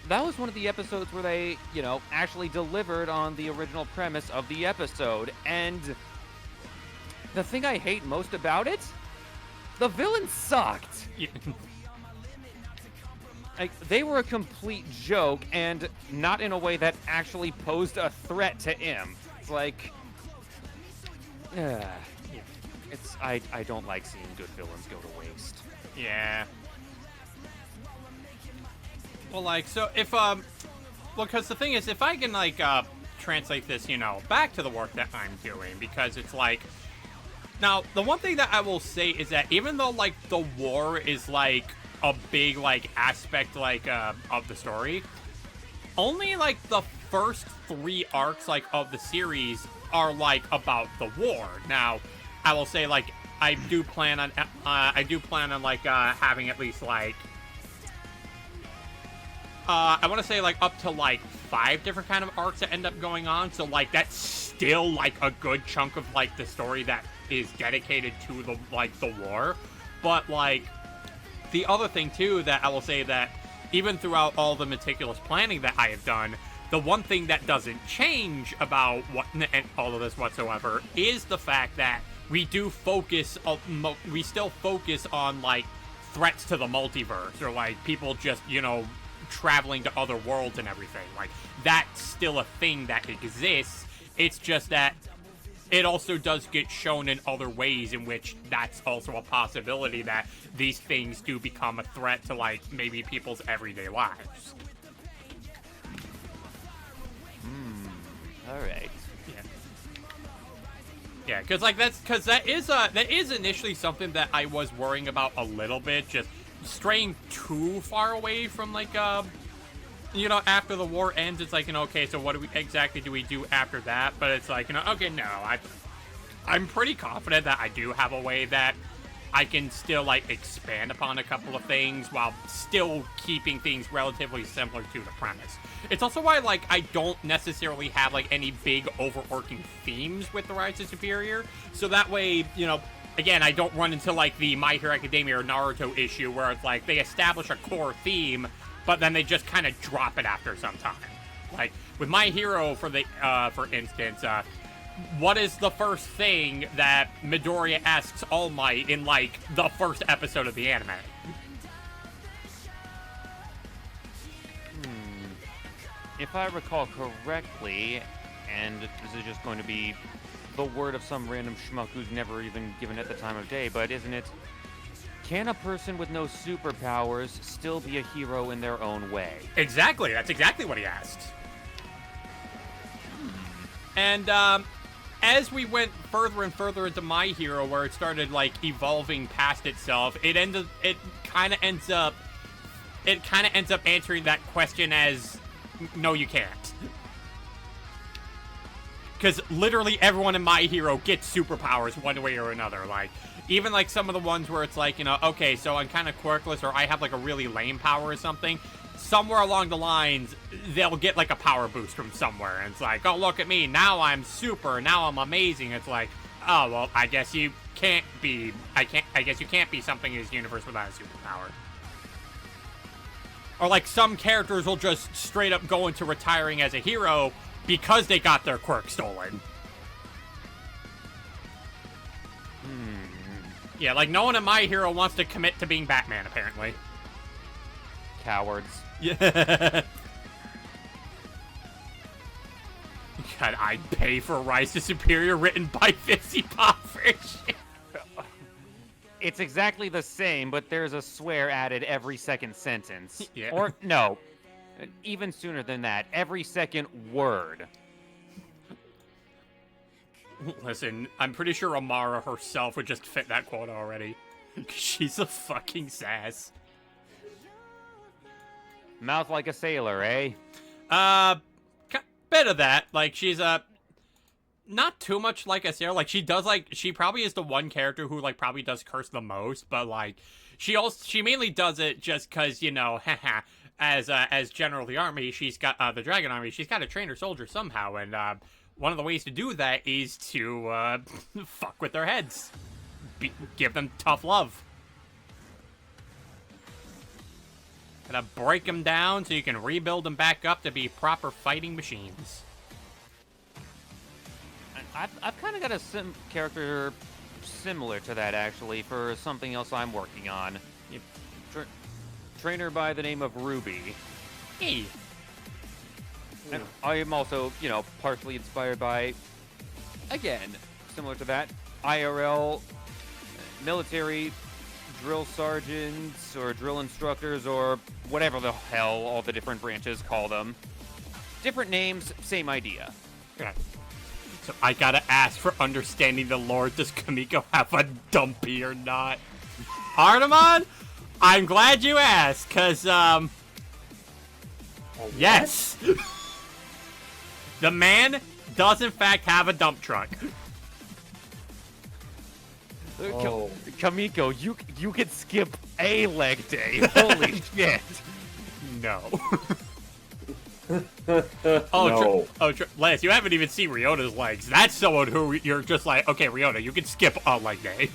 that was one of the episodes where they, you know, actually delivered on the original premise of the episode. And the thing I hate most about it, the villains sucked. Yeah. Like, they were a complete joke, and not in a way that actually posed a threat to him. It's like, it's I don't like seeing good villains go to waste. Yeah. Well, like, so if, well, because the thing is, if I can, like, translate this, you know, back to the work that I'm doing, because it's like, now, the one thing that I will say is that even though, like, the war is, like, a big, like, aspect, like, of the story, only, like, the first 3 arcs, like, of the series are, like, about the war. Now, I will say, like, I do plan on, like, having at least, like, I want to say, like, up to, like, 5 different kind of arcs that end up going on. So, like, that's still, like, a good chunk of, like, the story that is dedicated to the, like, the war. But, like, the other thing, too, that I will say that even throughout all the meticulous planning that I have done, the one thing that doesn't change about all of this whatsoever is the fact that we do focus, we still focus on, like, threats to the multiverse, or, like, people just, you know, traveling to other worlds and everything. Like, that's still a thing that exists. It's just that it also does get shown in other ways in which that's also a possibility that these things do become a threat to, like, maybe people's everyday lives. All right. Yeah, because, like, that is initially something that I was worrying about a little bit, just straying too far away from, like, you know, after the war ends, it's like, you know, okay, so what exactly do we do after that? But it's like, you know, okay, no, I'm pretty confident that I do have a way that I can still, like, expand upon a couple of things while still keeping things relatively similar to the premise. It's also why, like, I don't necessarily have, like, any big overarching themes with the Rise of Superior, so that way, you know, again, I don't run into, like, the My Hero Academia or Naruto issue where it's like they establish a core theme, but then they just kind of drop it after some time. Like, with My Hero, for instance, what is the first thing that Midoriya asks All Might in, like, the first episode of the anime? If I recall correctly, and this is just going to be the word of some random schmuck who's never even given it the time of day, but isn't it, can a person with no superpowers still be a hero in their own way? Exactly, that's exactly what he asked. And, as we went further and further into My Hero, where it started, like, evolving past itself, it kind of ends up answering that question as, no, you can't. because literally everyone in My Hero gets superpowers one way or another. Like, even like some of the ones where it's like, you know, okay, so I'm kind of quirkless, or I have like a really lame power or something. Somewhere along the lines, they'll get like a power boost from somewhere, and it's like, oh, look at me, now I'm super, now I'm amazing. It's like, oh, well, I guess you can't be, I guess you can't be something in this universe without a superpower. Or like some characters will just straight up go into retiring as a hero because they got their quirk stolen. Yeah, like no one in My Hero wants to commit to being Batman, apparently. Cowards. Yeah. God, I'd pay for Rise to Superior written by 50 Pop version. It's exactly the same, but there's a swear added every second sentence. Yeah. Or, no, even sooner than that, every second word. Listen, I'm pretty sure Amara herself would just fit that quota already. She's a fucking sass. Mouth like a sailor, eh? Bit of that. Like, she's, not too much like a sailor. Like, she does, like, she probably is the one character who, like, probably does curse the most, but, like, she mainly does it just because, you know, haha, as General of the Army, she's got, the Dragon Army, she's got to train her soldiers somehow, and, one of the ways to do that is to, fuck with their heads. Give them tough love. Gotta break them down so you can rebuild them back up to be proper fighting machines. I've kind of got a character similar to that, actually, for something else I'm working on. Trainer by the name of Ruby. Hey. And I am also, you know, partially inspired by, again, similar to that, IRL military drill sergeants or drill instructors or whatever the hell all the different branches call them. Different names, same idea. Okay. So I gotta ask for understanding the lore. Does Kamiko have a dumpy or not? Artemon, I'm glad you asked, because, yes. The man does, in fact, have a dump truck. Oh. Kamiko, you could skip a leg day. Holy shit. No. No. Lance, you haven't even seen Ryota's legs. That's someone who you're just like, okay, Ryota, you can skip a leg day.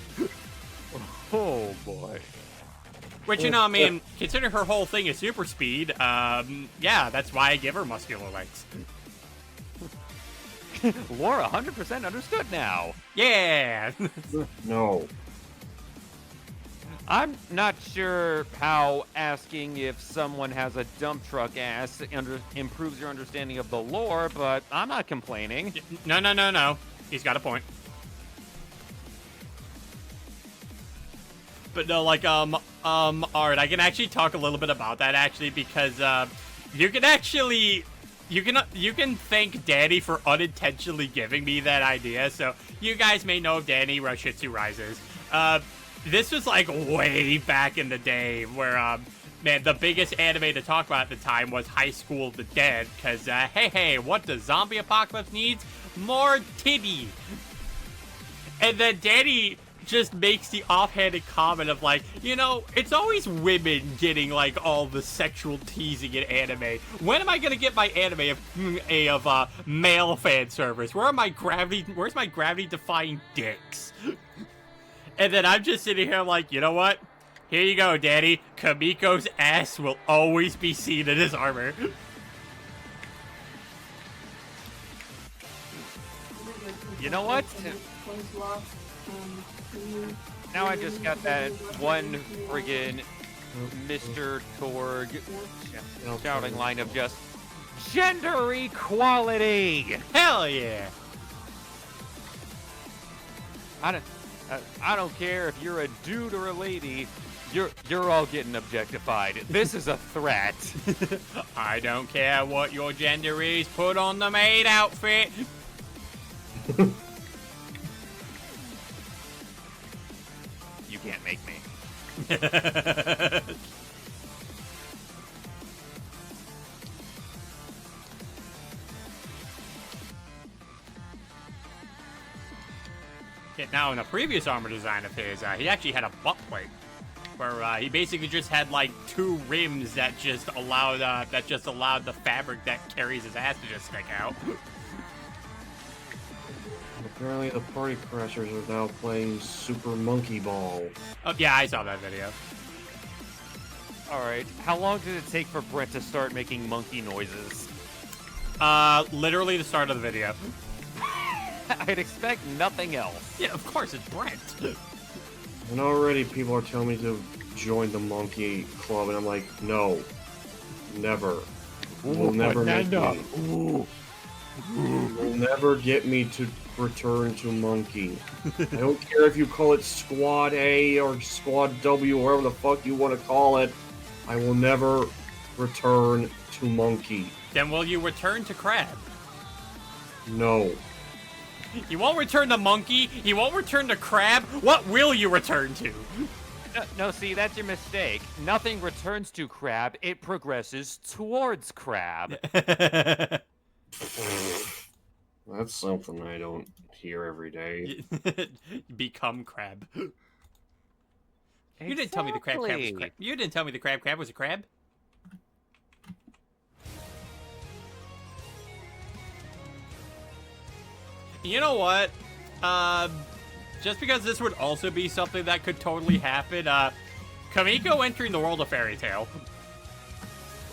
Oh, boy. Which, you know, I mean, considering her whole thing is super speed, yeah, that's why I give her muscular legs. Laura, 100% understood now. Yeah! No. I'm not sure how asking if someone has a dump truck ass improves your understanding of the lore, but I'm not complaining. No. He's got a point. But no, like, Art, I can actually talk a little bit about that, actually, because, you can thank Danny for unintentionally giving me that idea. So you guys may know of Danny Roshitsu Rises. This was like way back in the day where, man, the biggest anime to talk about at the time was High School of the Dead. Because, hey, what does zombie apocalypse needs? More titty. And then Danny just makes the offhanded comment of like, you know, it's always women getting like all the sexual teasing in anime. When am I gonna get my anime of male fan service? Where's my gravity defying dicks? And then I'm just sitting here like, you know what? Here you go, Daddy. Kamiko's ass will always be seen in his armor. You know what? Now I just got that one friggin' Mr. Torg shouting line of just gender equality. Hell yeah! I don't care if you're a dude or a lady. You're all getting objectified. This is a threat. I don't care what your gender is. Put on the maid outfit. You can't make me. Yeah, now, in a previous armor design of his, he actually had a butt plate, where he basically just had like 2 rims that just allowed the fabric that carries his ass to just stick out. Apparently, the party crashers are now playing Super Monkey Ball. Oh yeah, I saw that video. Alright, how long did it take for Brent to start making monkey noises? Literally the start of the video. I'd expect nothing else. Yeah, of course, it's Brent. And already people are telling me to join the monkey club, and I'm like, no. Never. Will never make me. Will never get me to return to monkey. I don't care if you call it Squad A or Squad W, or whatever the fuck you want to call it. I will never return to monkey. Then will you return to crab? No. You won't return to monkey. You won't return to crab. What will you return to? No, see, that's your mistake. Nothing returns to crab, it progresses towards crab. That's something I don't hear every day. Become crab. You didn't tell me the crab was crab. You didn't tell me the crab was a crab. You know what? Just because this would also be something that could totally happen, Kamiko entering the world of Fairy Tail.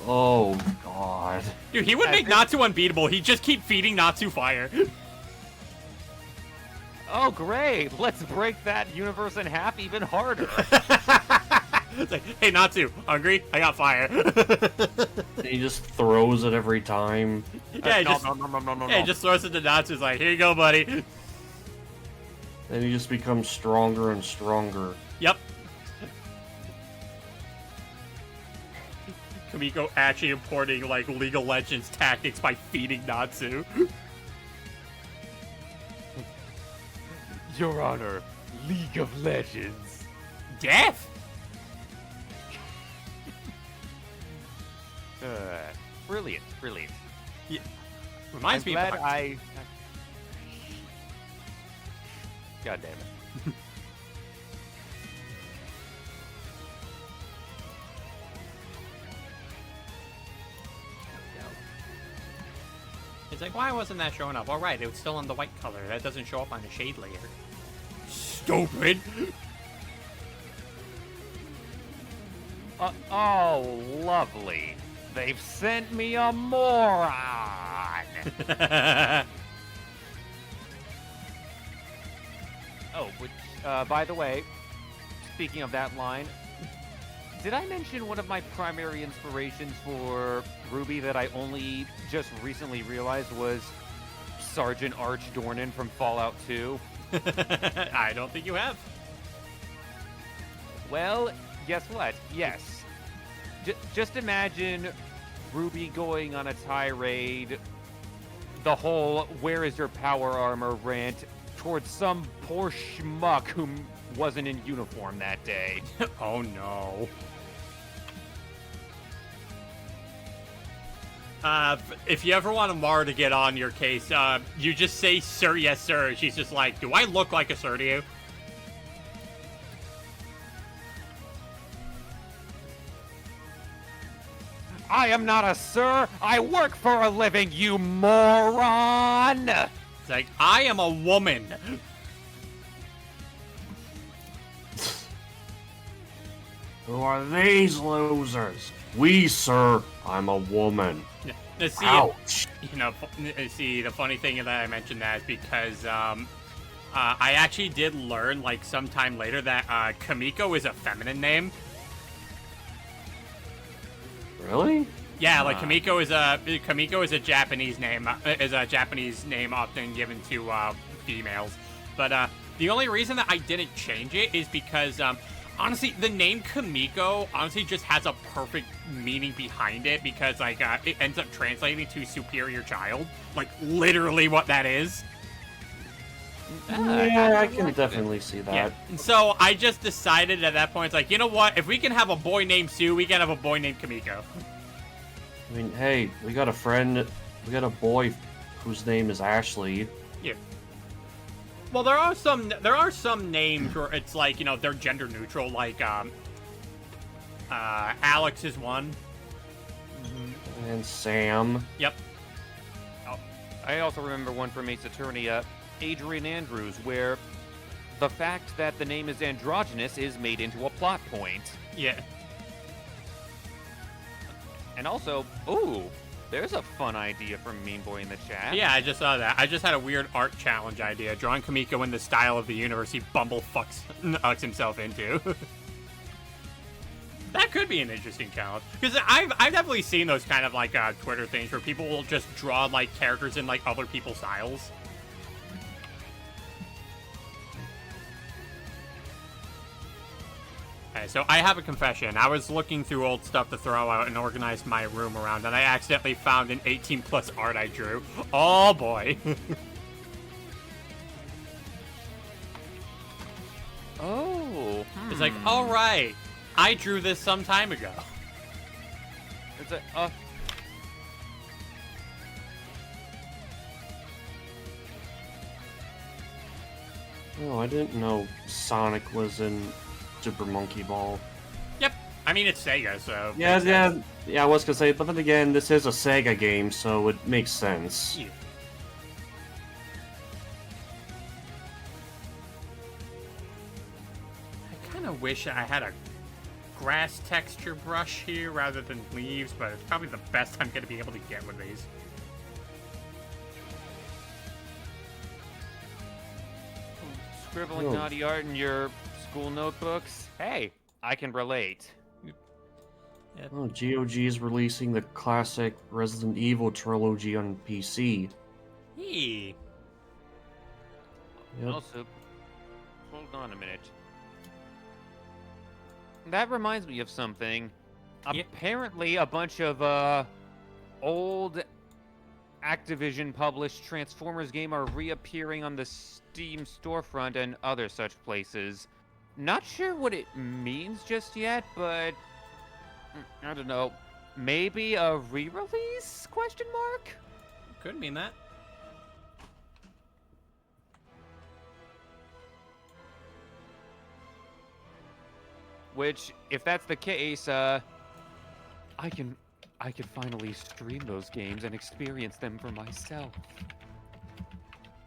Oh, God. Dude, he would make Natsu unbeatable. He'd just keep feeding Natsu fire. Oh, great! Let's break that universe in half even harder. It's like, hey, Natsu, hungry? I got fire. He just throws it every time. Yeah, he just throws it to Natsu. He's like, here you go, buddy. Then he just becomes stronger and stronger. Yep. Kamiko actually importing, like, League of Legends tactics by feeding Natsu. Your Honor, League of Legends. Death? Brilliant. Yeah. Reminds me of... God damn it. It's like, why wasn't that showing up? All right, it was still on the white color. That doesn't show up on the shade layer. Stupid! Oh, lovely. They've sent me a moron! Oh, which, by the way, speaking of that line, did I mention one of my primary inspirations for Ruby that I only just recently realized was Sergeant Arch Dornan from Fallout 2? I don't think you have. Well, guess what? Yes. Just imagine Ruby going on a tirade, the whole "where is your power armor" rant towards some poor schmuck who wasn't in uniform that day. Oh no. If you ever want Amara to get on your case, you just say, "Sir, yes, sir." She's just like, "Do I look like a sir to you?" I am not a sir. I work for a living, you moron. It's like, I am a woman. Who are these losers? We, sir. I'm a woman. Now, see, Ouch. You know, see, the funny thing that I mentioned that is because I actually did learn, like, sometime later that Kamiko is a feminine name. Really? Yeah, like Kamiko is a Japanese name, often given to females. But the only reason that I didn't change it is because honestly, the name Kamiko honestly just has a perfect meaning behind it, because like it ends up translating to superior child, like literally what that is. Yeah, I can definitely see that. Yeah. And so I just decided at that point, it's like, you know what? If we can have a boy named Sue, we can have a boy named Kamiko. I mean, hey, we got a friend, we got a boy whose name is Ashley. Yeah. Well, there are some names where it's like, you know, they're gender neutral. Like Alex is one. And Sam. Yep. I also remember one from Ace Attorney, Adrian Andrews, where the fact that the name is androgynous is made into a plot point. Yeah. And also, ooh, there's a fun idea from Mean Boy in the chat. Yeah, I just saw that. I just had a weird art challenge idea. Drawing Kamiko in the style of the universe he bumblefucks himself into. That could be an interesting challenge. Because I've definitely seen those kind of, like, Twitter things where people will just draw, like, characters in, like, other people's styles. Okay, so I have a confession. I was looking through old stuff to throw out and organize my room around, and I accidentally found an 18+ art I drew. Oh, boy. Oh. It's like, all right, I drew this some time ago. It's a, Oh, I didn't know Sonic was in Super Monkey Ball. Yep. I mean, it's Sega, so... Yeah, I was gonna say, but then again, this is a Sega game, so it makes sense. Yeah. I kind of wish I had a grass texture brush here rather than leaves, but it's probably the best I'm going to be able to get with these. Scribbling Oh. naughty art in your school notebooks? Hey, I can relate. Oh, GOG is releasing the classic Resident Evil trilogy on PC. Hey. Yep. Also, hold on a minute. That reminds me of something. Yep. Apparently, a bunch of old Activision published Transformers game are reappearing on the Steam storefront and other such places. Not sure what it means just yet, but I don't know. Maybe a re-release? Question mark? Could mean that. Which, if that's the case, I can finally stream those games and experience them for myself.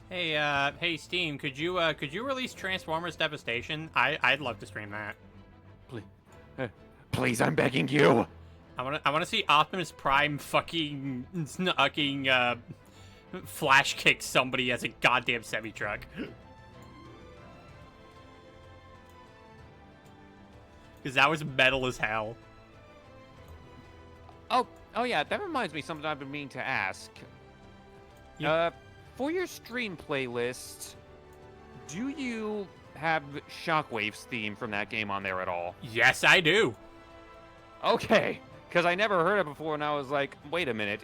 Hey, Steam, could you release Transformers Devastation? I'd love to stream that. Please, I'm begging you. I wanna see Optimus Prime fucking flash kick somebody as a goddamn semi-truck. Because that was metal as hell. Oh yeah, that reminds me of something I've been meaning to ask. Yeah. For your stream playlist, do you have Shockwave's theme from that game on there at all? Yes, I do. Okay, because I never heard it before, and I was like, wait a minute,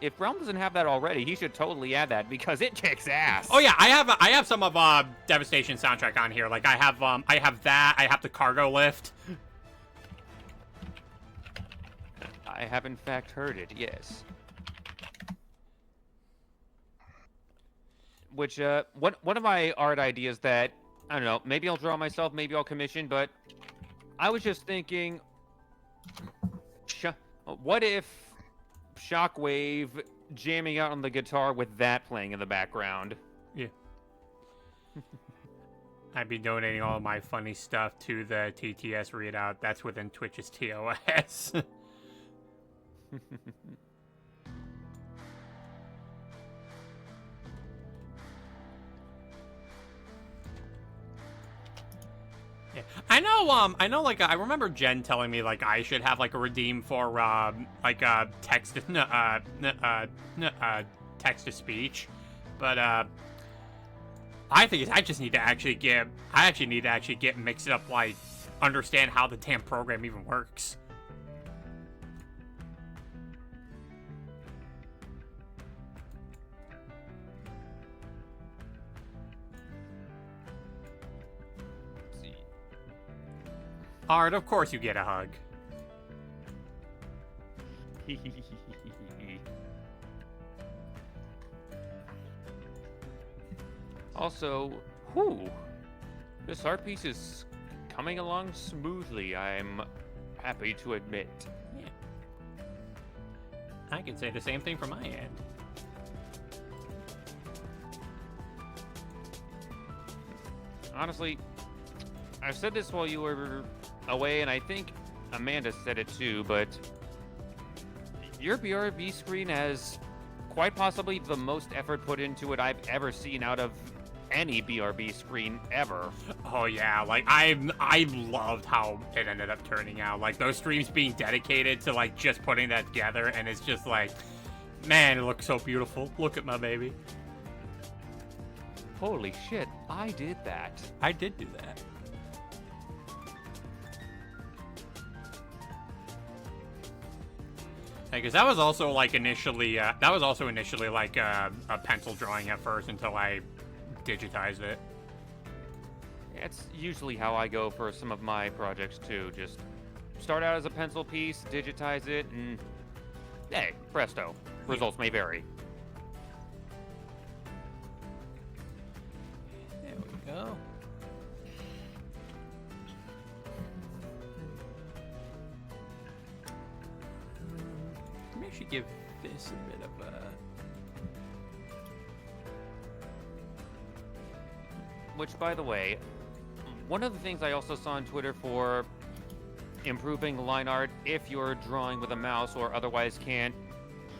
if Realm doesn't have that already, he should totally add that because it kicks ass. Oh yeah, I have some of Devastation soundtrack on here. Like I have that. I have the cargo lift. I have in fact heard it, yes. Which, one of my art ideas that, I don't know, maybe I'll draw myself, maybe I'll commission, but I was just thinking, what if Shockwave jamming out on the guitar with that playing in the background? Yeah. I'd be donating all my funny stuff to the TTS readout. That's within Twitch's TOS. Yeah. I know, like, I remember Jen telling me, like, I should have, like, a redeem for, like, text-to-speech, but, I think I just need to actually get mixed up, like, understand how the damn program even works. Art, of course you get a hug. Also, Whew. This art piece is coming along smoothly, I'm happy to admit. Yeah. I can say the same thing from my end. Honestly, I've said this while you were away, and I think Amanda said it too, but your BRB screen has quite possibly the most effort put into it I've ever seen out of any BRB screen ever. Oh yeah, like I loved how it ended up turning out. Like those streams being dedicated to like just putting that together, and it's just like, man, it looks so beautiful. Look at my baby. Holy shit, I did that. I did do that. Because that was also like initially like a pencil drawing at first until I digitized it. It's usually how I go for some of my projects too. Just start out as a pencil piece, digitize it, and hey, presto. Results may vary. There we go. Let me actually give this a bit of a... Which, by the way, one of the things I also saw on Twitter for improving line art, if you're drawing with a mouse or otherwise can't,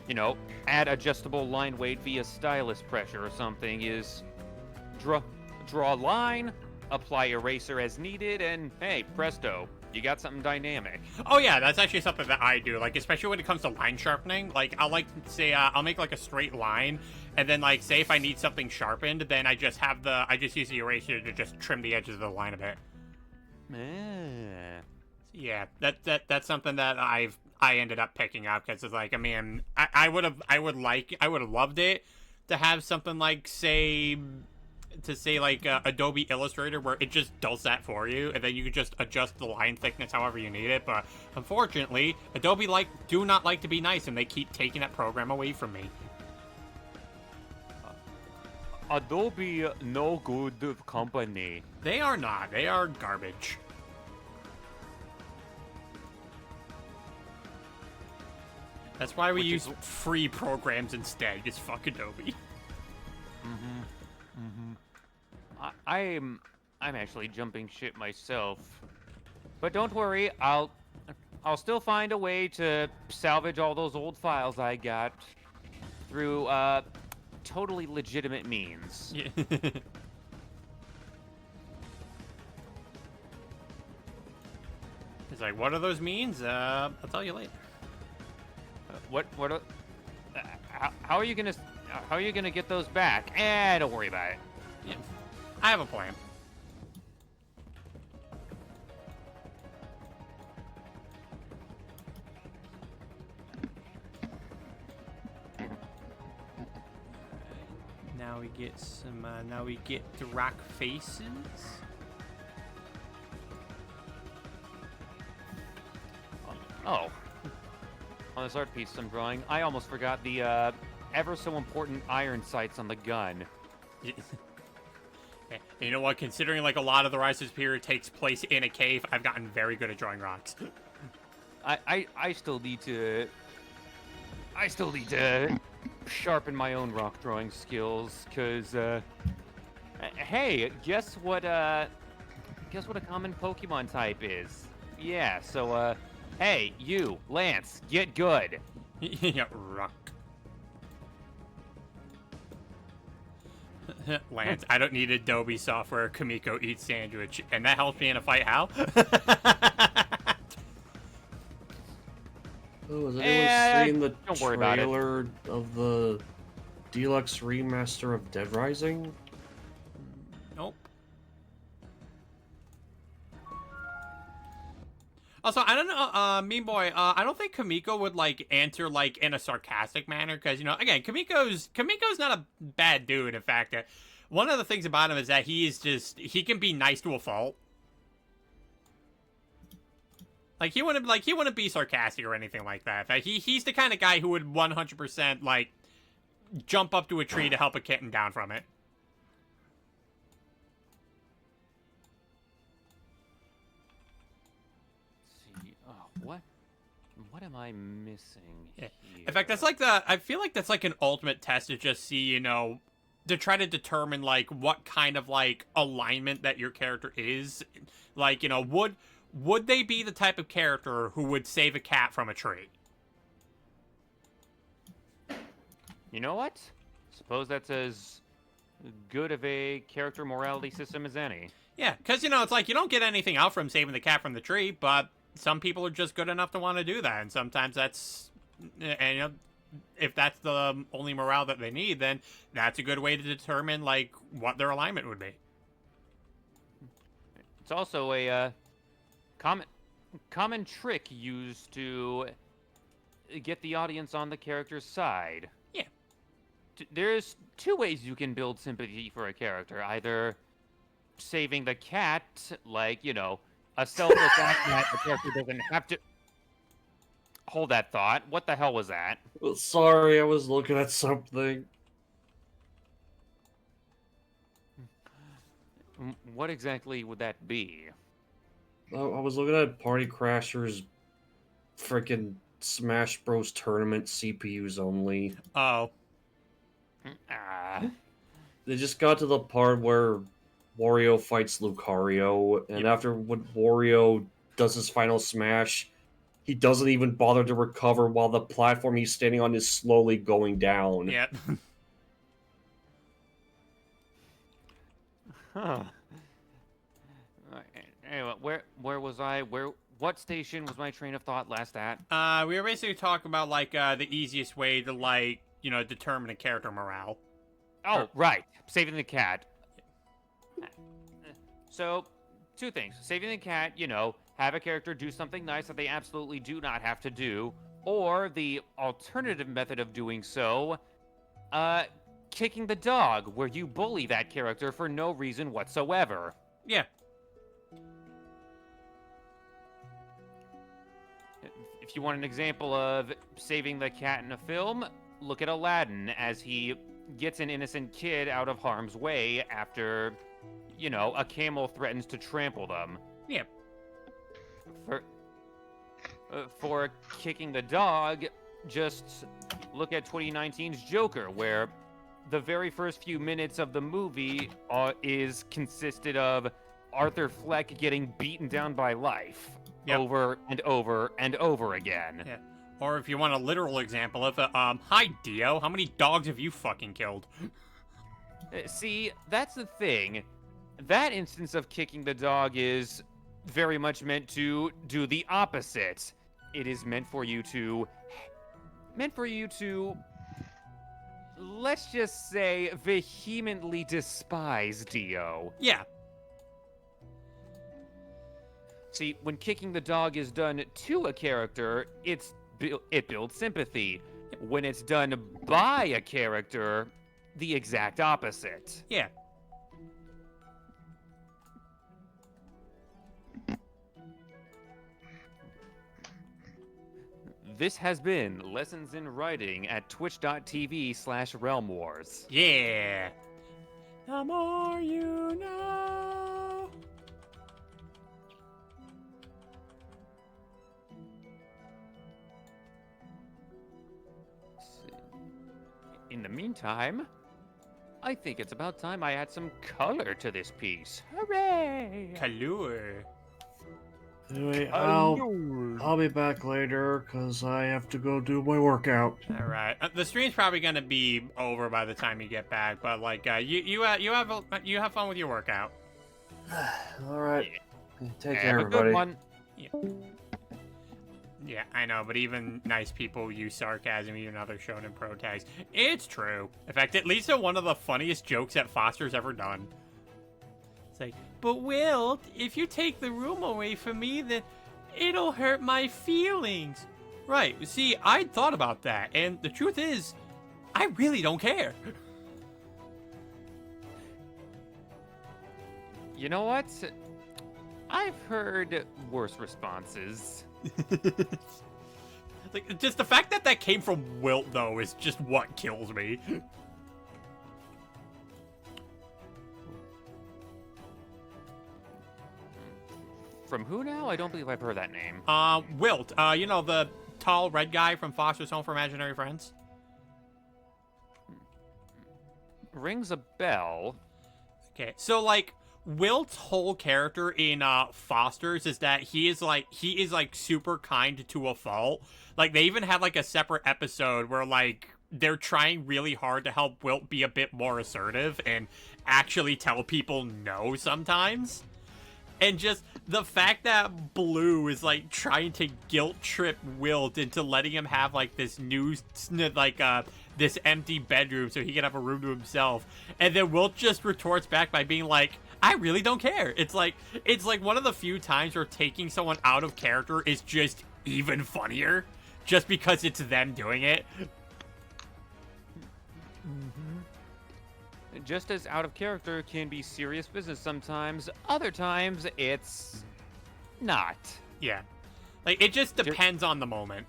you know, add adjustable line weight via stylus pressure or something, is draw a line, apply eraser as needed, and hey, presto, you got something dynamic. Oh yeah, that's actually something that I do, like especially when it comes to line sharpening. Like I'll like say I'll make like a straight line, and then like say if I need something sharpened, then I just use the eraser to just trim the edges of the line a bit. Yeah, that's something that I ended up picking up because it's like, I mean, I would have loved it to have something like say like Adobe Illustrator where it just does that for you, and then you can just adjust the line thickness however you need it. But unfortunately, Adobe do not like to be nice, and they keep taking that program away from me. Adobe, no good company. They are not. They are garbage. That's why we use free programs instead. Just fuck Adobe. I'm actually jumping ship myself, but don't worry, I'll still find a way to salvage all those old files I got through totally legitimate means. Yeah. It's like, what are those means? I'll tell you later. How are you gonna get those back? Don't worry about it. Yeah. I have a plan. Now we get some. Now we get the rock faces. Oh, on this art piece I'm drawing, I almost forgot the ever so important iron sights on the gun. You know what? Considering like a lot of the Rise of Superior takes place in a cave, I've gotten very good at drawing rocks. I still need to sharpen my own rock drawing skills, cause hey, guess what a common Pokemon type is? Yeah, so hey, you, Lance, get good. Yeah, rock. Lance, I don't need Adobe software. Kamiko eats sandwich, and that helps me in a fight. How? Oh, has anyone seen the don't worry about it. trailer of the deluxe remaster of Dead Rising? Nope. Also, I don't know, Mean Boy, I don't think Kamiko would, like, answer, like, in a sarcastic manner, because, you know, again, Kamiko's not a bad dude, in fact. One of the things about him is that he can be nice to a fault. Like, he wouldn't be sarcastic or anything like that. In fact, he's the kind of guy who would 100%, like, jump up to a tree to help a kitten down from it. what am I missing Yeah. here? In fact, I feel like that's like an ultimate test to just see, to try to determine like what kind of like alignment that your character is. Like, would they be the type of character who would save a cat from a tree? You know what? Suppose that's as good of a character morality system as any. Yeah, because, it's like you don't get anything out from saving the cat from the tree, but some people are just good enough to want to do that, and sometimes that's, and, if that's the only morale that they need, then that's a good way to determine, like, what their alignment would be. It's also a common trick used to get the audience on the character's side. Yeah. There's two ways you can build sympathy for a character. Either saving the cat, like, a selfless act that the character doesn't have to... Hold that thought. What the hell was that? Sorry, I was looking at something. What exactly would that be? I was looking at Party Crasher's freaking Smash Bros. Tournament CPUs only. Oh. Ah. They just got to the part where Wario fights Lucario, and after when Wario does his final smash, he doesn't even bother to recover while the platform he's standing on is slowly going down. Yep. Huh. Anyway, where was I? What station was my train of thought last at? We were basically talking about, like, the easiest way to, like, determine a character morale. Oh, right. Saving the cat. So, two things. Saving the cat, have a character do something nice that they absolutely do not have to do. Or the alternative method of doing so, kicking the dog, where you bully that character for no reason whatsoever. Yeah. If you want an example of saving the cat in a film, look at Aladdin as he gets an innocent kid out of harm's way after, a camel threatens to trample them. Yeah. For kicking the dog, just look at 2019's Joker, where the very first few minutes of the movie is consisted of Arthur Fleck getting beaten down by life. Yep. Over and over and over again. Yeah. Or if you want a literal example of it, hi Dio, how many dogs have you fucking killed? See, that's the thing. That instance of kicking the dog is very much meant to do the opposite. It is meant for you to, let's just say, vehemently despise Dio. Yeah. See, when kicking the dog is done to a character, it builds sympathy. When it's done by a character, the exact opposite. Yeah. This has been Lessons in Writing at twitch.tv/Realm Wars. Yeah. The more you know. In the meantime, I think it's about time I add some color to this piece. Hooray! Kalur. Anyway, I'll be back later because I have to go do my workout. All right. The stream's probably gonna be over by the time you get back, but like, you have fun with your workout. All right. Take care, Have a everybody. good one. Yeah, I know, but even nice people use sarcasm even other Shonen Pro tags. It's true. In fact, it leads to one of the funniest jokes that Foster's ever done. It's like, but Will, if you take the room away from me, then it'll hurt my feelings. Right, see, I'd thought about that, and the truth is, I really don't care. You know what? I've heard worse responses. Like, just the fact that came from Wilt, though, is just what kills me. From who now? I don't believe I've heard that name. Wilt, the tall red guy from Foster's Home for Imaginary Friends? Rings a bell. Okay, so like Wilt's whole character in Foster's is that he is like super kind to a fault. Like they even have like a separate episode where like they're trying really hard to help Wilt be a bit more assertive and actually tell people no sometimes. And just the fact that Blue is like trying to guilt trip Wilt into letting him have like this new this empty bedroom so he can have a room to himself, and then Wilt just retorts back by being like, I really don't care. It's like one of the few times where taking someone out of character is just even funnier just because it's them doing it. Just as out of character can be serious business sometimes, other times it's not. Yeah. Like, it just depends on the moment.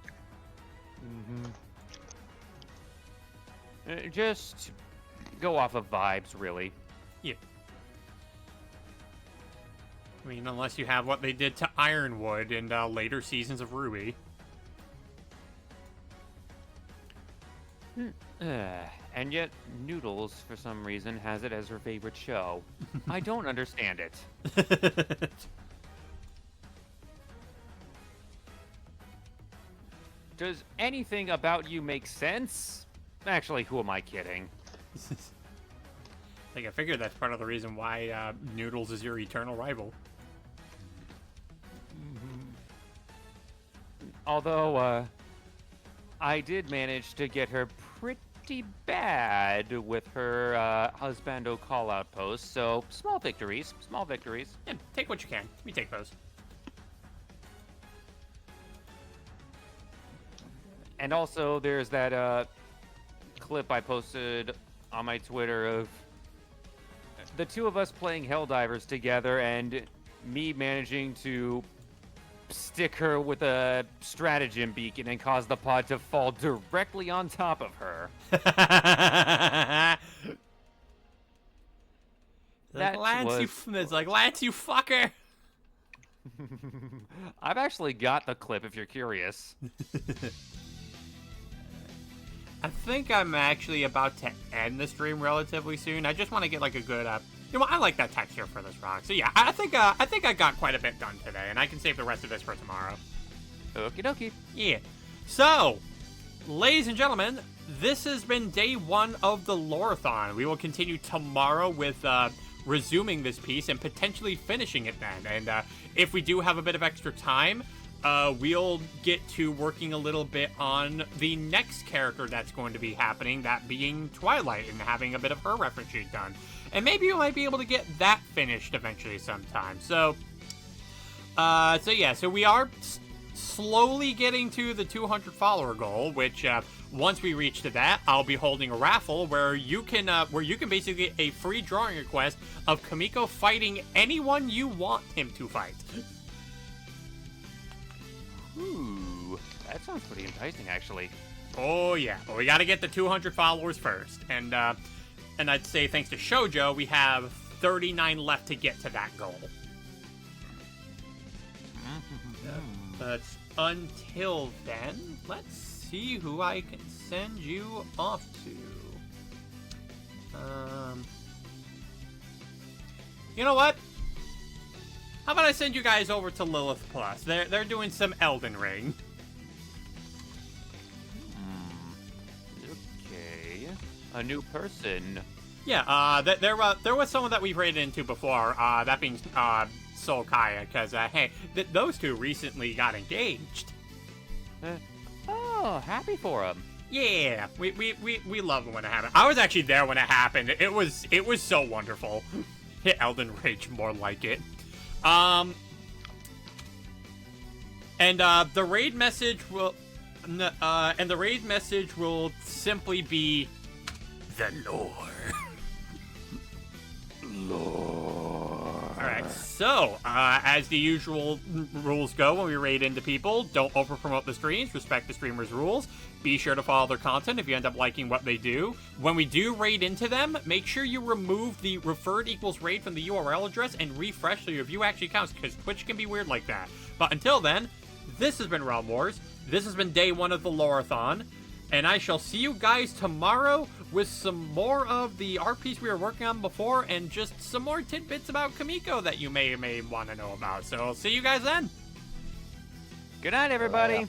Just go off of vibes, really. Yeah. I mean, unless you have what they did to Ironwood in later seasons of Ruby. And yet, Noodles, for some reason, has it as her favorite show. I don't understand it. Does anything about you make sense? Actually, who am I kidding? Like, I figured that's part of the reason why Noodles is your eternal rival. Although, I did manage to get her pretty bad with her husbando call-out post, so small victories, small victories. Yeah, take what you can. Let me take those. And also, there's that clip I posted on my Twitter of the two of us playing Helldivers together and me managing to stick her with a stratagem beacon and cause the pod to fall directly on top of her. It's like, Lance, you fucker! I've actually got the clip if you're curious. I think I'm actually about to end the stream relatively soon. I just want to get like a good I like that texture for this rock. So yeah, I think I got quite a bit done today, and I can save the rest of this for tomorrow. Okie dokie. Yeah. So, ladies and gentlemen, this has been day 1 of the Lore-a-thon. We will continue tomorrow with resuming this piece and potentially finishing it then. And if we do have a bit of extra time, we'll get to working a little bit on the next character that's going to be happening, that being Twilight, and having a bit of her reference sheet done. And maybe you might be able to get that finished eventually sometime. So we are slowly getting to the 200 follower goal, which once we reach to that, I'll be holding a raffle where you can basically get a free drawing request of Kamiko fighting anyone you want him to fight. Ooh, that sounds pretty enticing, actually. Oh yeah, but we got to get the 200 followers first, and I'd say thanks to Shoujo, we have 39 left to get to that goal. But until then, let's see who I can send you off to. You know what? How about I send you guys over to Lilith Plus? They're doing some Elden Ring. Okay. A new person. Yeah, there was someone that we've raided into before, that being Soul Kaya, because, hey, those two recently got engaged. Oh, happy for him. Yeah, we love it when it happened. I was actually there when it happened. It was so wonderful. Hit Elden Rage more like it. And the raid message will simply be the lore. Alright, so, as the usual rules go when we raid into people, don't overpromote the streams, respect the streamers' rules, be sure to follow their content if you end up liking what they do. When we do raid into them, make sure you remove the referred equals raid from the URL address and refresh so your view actually counts, because Twitch can be weird like that. But until then, This has been Realm Wars. This has been day 1 of the Lore-a-thon. And I shall see you guys tomorrow with some more of the art piece we were working on before and just some more tidbits about Kamiko that you may want to know about. So I'll see you guys then. Good night, everybody.